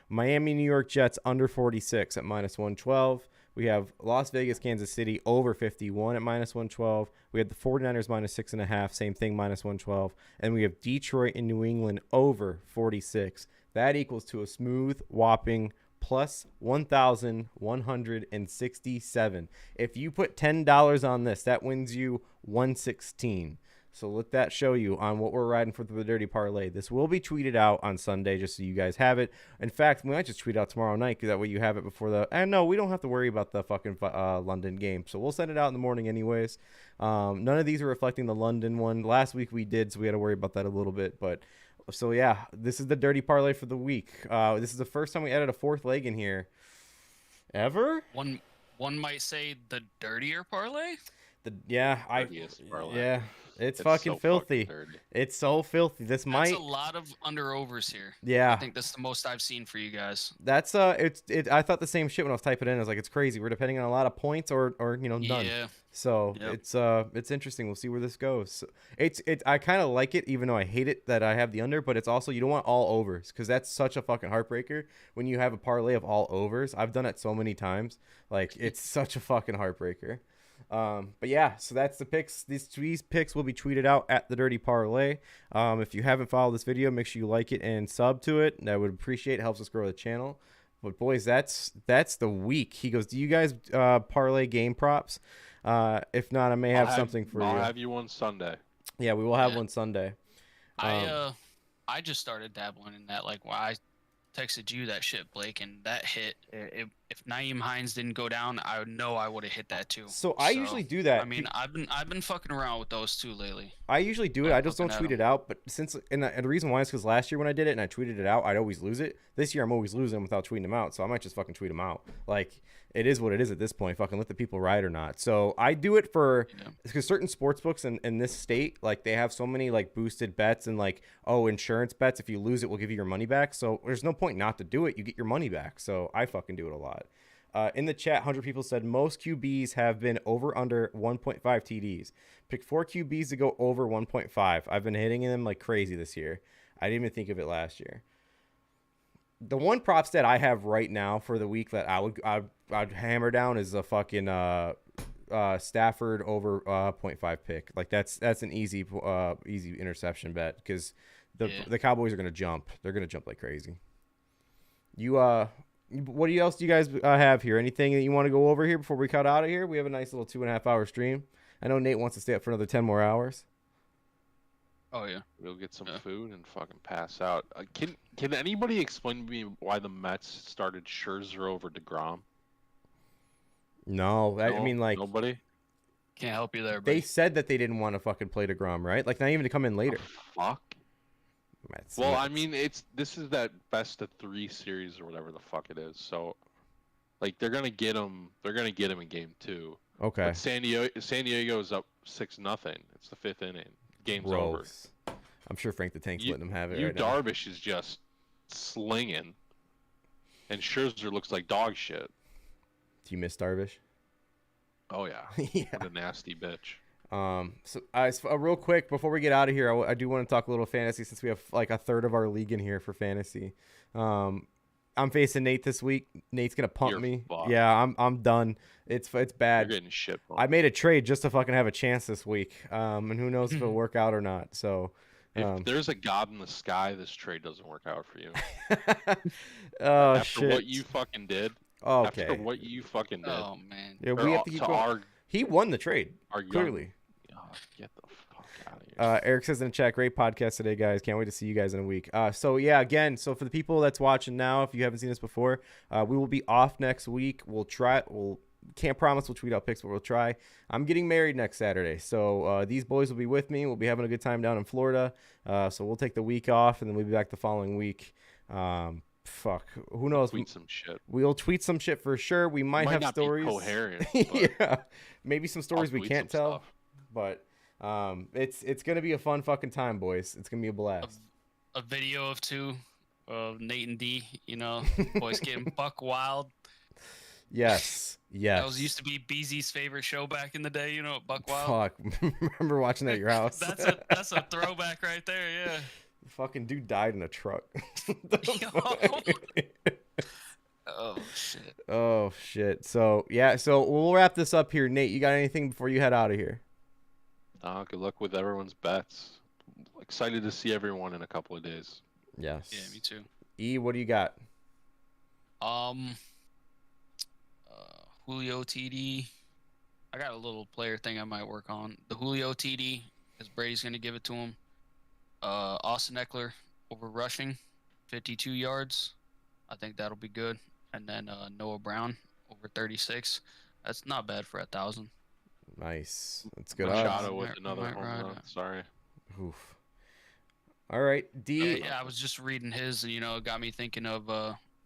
Miami, New York Jets under 46 at -112. We have Las Vegas, Kansas City over 51 at -112. We have the 49ers -6.5, same thing, -112. And we have Detroit and New England over 46. That equals to a smooth, whopping plus 1,167. If you put $10 on this, that wins you 116. So let that show you on what we're riding for the dirty parlay. This will be tweeted out on Sunday just so you guys have it. In fact, we might just tweet out tomorrow night because that way you have it before the. And no, we don't have to worry about the fucking London game. So we'll send it out in the morning anyways. None of these are reflecting the London one. Last week we did, so we had to worry about that a little bit. But so yeah, this is the dirty parlay for the week. This is the first time we added a fourth leg in here. Ever? One might say the dirtier parlay. It's fucking so filthy. Fucking It's so filthy. That's a lot of under overs here. Yeah. I think that's the most I've seen for you guys. That's I thought the same shit when I was typing it in. I was like, it's crazy. We're depending on a lot of points or none. Yeah. So it's interesting. We'll see where this goes. I kind of like it, even though I hate it that I have the under, but it's also you don't want all overs because that's such a fucking heartbreaker when you have a parlay of all overs. I've done it so many times. Like it's such a fucking heartbreaker. But yeah, so that's the picks. These picks will be tweeted out at the Dirty Parlay. If you haven't followed this video, make sure you like it and sub to it. I would appreciate it. Helps us grow the channel. But boys, that's the week. He goes, do you guys parlay game props? If not, I may have something for you. I'll have you one Sunday. Yeah, we will have one Sunday. I just started dabbling in that. Like, I texted you that shit, Blake, and that hit. If Nyheim Hines didn't go down, I know I would have hit that too. So I usually do that. I mean, I've been fucking around with those two lately. I usually do it. I just don't tweet it out. But and the reason why is because last year when I did it and I tweeted it out, I'd always lose it. This year I'm always losing without tweeting them out. So I might just fucking tweet them out. Like it is what it is at this point. Fucking let the people ride or not. So I do it for because certain sports books in this state, like they have so many like boosted bets and like insurance bets. If you lose it, we'll give you your money back. So there's no point not to do it. You get your money back. So I fucking do it a lot. In the chat, 100 people said most QBs have been over under 1.5 TDs. Pick 4 QBs to go over 1.5. I've been hitting them like crazy this year. I didn't even think of it last year. The one prop stat I have right now for the week that I'd hammer down is a fucking Stafford over 0.5 pick. Like that's an easy interception bet because the Cowboys are gonna jump. They're gonna jump like crazy. What else do you guys have here? Anything that you want to go over here before we cut out of here? We have a nice little 2.5 hour stream. I know Nate wants to stay up for another 10 more hours. Oh yeah, we'll get some food and fucking pass out. Can anybody explain to me why the Mets started Scherzer over DeGrom? No, I mean like nobody. Can't help you there. They said that they didn't want to fucking play DeGrom, right? Like not even to come in later. Fuck. Well, I mean, this is that best of 3 series or whatever the fuck it is. So, like, they're gonna get him. They're gonna get him in game 2. Okay. But San Diego is up 6-0. It's the 5th inning. Game's over. I'm sure Frank the Tank's letting them have it. Yu right Darvish is just slinging, and Scherzer looks like dog shit. Do you miss Darvish? Oh yeah. What a nasty bitch. So real quick before we get out of here, I do want to talk a little fantasy since we have like a third of our league in here for fantasy. I'm facing Nate this week. Nate's gonna pump me. Fucked. Yeah, I'm done. It's bad. You're getting shit. I made a trade just to fucking have a chance this week. And who knows if it'll work out or not. So if there's a god in the sky, this trade doesn't work out for you. After what you fucking did. Okay. After what you fucking did. Oh man. Yeah, we have to keep going. He won the trade. Clearly. Get the fuck out of here. Eric says in the chat, great podcast today, guys. Can't wait to see you guys in a week. So for the people that's watching now, if you haven't seen this before, we will be off next week. We'll can't promise we'll tweet out picks, but we'll try. I'm getting married next Saturday, so these boys will be with me. We'll be having a good time down in Florida. So we'll take the week off, and then we'll be back the following week. Who knows? Tweet some shit. We'll tweet some shit for sure. We might have not stories. Be coherent, yeah, maybe some stories we can't tell. Stuff. But it's gonna be a fun fucking time, boys. It's gonna be a blast. A video of two of Nate and D. Boys getting buck wild. Yes. That used to be BZ's favorite show back in the day. Buck wild. Fuck, remember watching that at your house? that's a throwback right there. Yeah. Fucking dude died in a truck. Oh shit. So we'll wrap this up here. Nate, you got anything before you head out of here? Good luck with everyone's bets. Excited to see everyone in a couple of days. Yes. Yeah, me too. E, what do you got? Julio TD. I got a little player thing I might work on. The Julio TD, because Brady's going to give it to him. Austin Eckler over rushing, 52 yards. I think that'll be good. And then Noah Brown over 36. That's not bad for 1,000. Nice. That's good. Machado with another home run. Sorry. Oof. All right, D. Yeah, I was just reading his, and it got me thinking of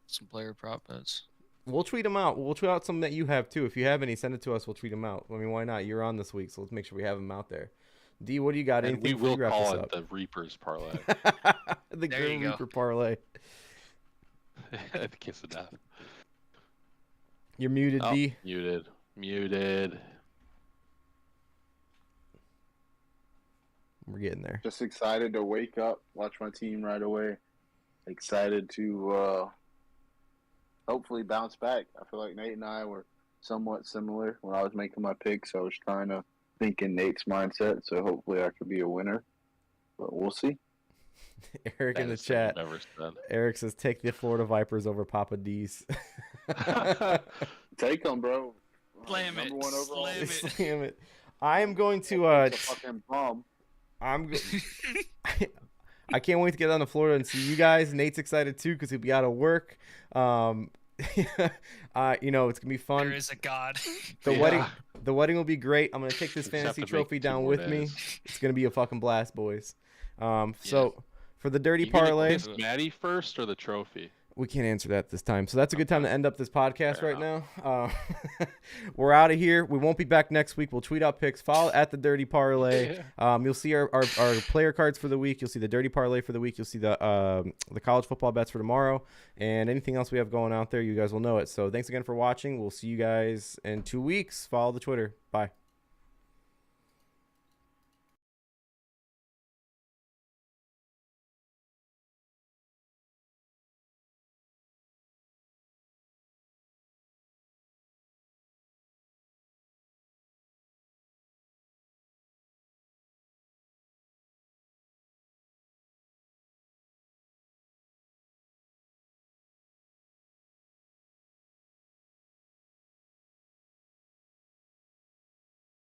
some player prop bets. We'll tweet them out. We'll tweet out some that you have too. If you have any, send it to us. We'll tweet them out. I mean, why not? You're on this week, so let's make sure we have them out there. D, what do you got? And anything? We will call it the Reapers parlay. The Grim Reaper parlay. The kiss of death. You're muted, D. Muted. We're getting there. Just excited to wake up, watch my team right away. Excited to hopefully bounce back. I feel like Nate and I were somewhat similar when I was making my picks. I was trying to think in Nate's mindset, so hopefully I could be a winner. But we'll see. Eric in the chat. Eric says, take the Florida Vipers over Papa D's. Take them, bro. Slam it. Number one overall. Slam it. I am going to... It's a fucking bomb. I can't wait to get down to Florida and see you guys. Nate's excited too because he'll be out of work. It's gonna be fun. There is a God. The wedding will be great. I'm gonna take this fantasy trophy down with me. It's gonna be a fucking blast, boys. So for the dirty parlay, kiss Maddie first or the trophy? We can't answer that this time. So that's a good time to end up this podcast right now. We're out of here. We won't be back next week. We'll tweet out picks. Follow at the Dirty Parlay. You'll see our player cards for the week. You'll see the Dirty Parlay for the week. You'll see the college football bets for tomorrow. And anything else we have going out there, you guys will know it. So thanks again for watching. We'll see you guys in 2 weeks. Follow the Twitter. Bye.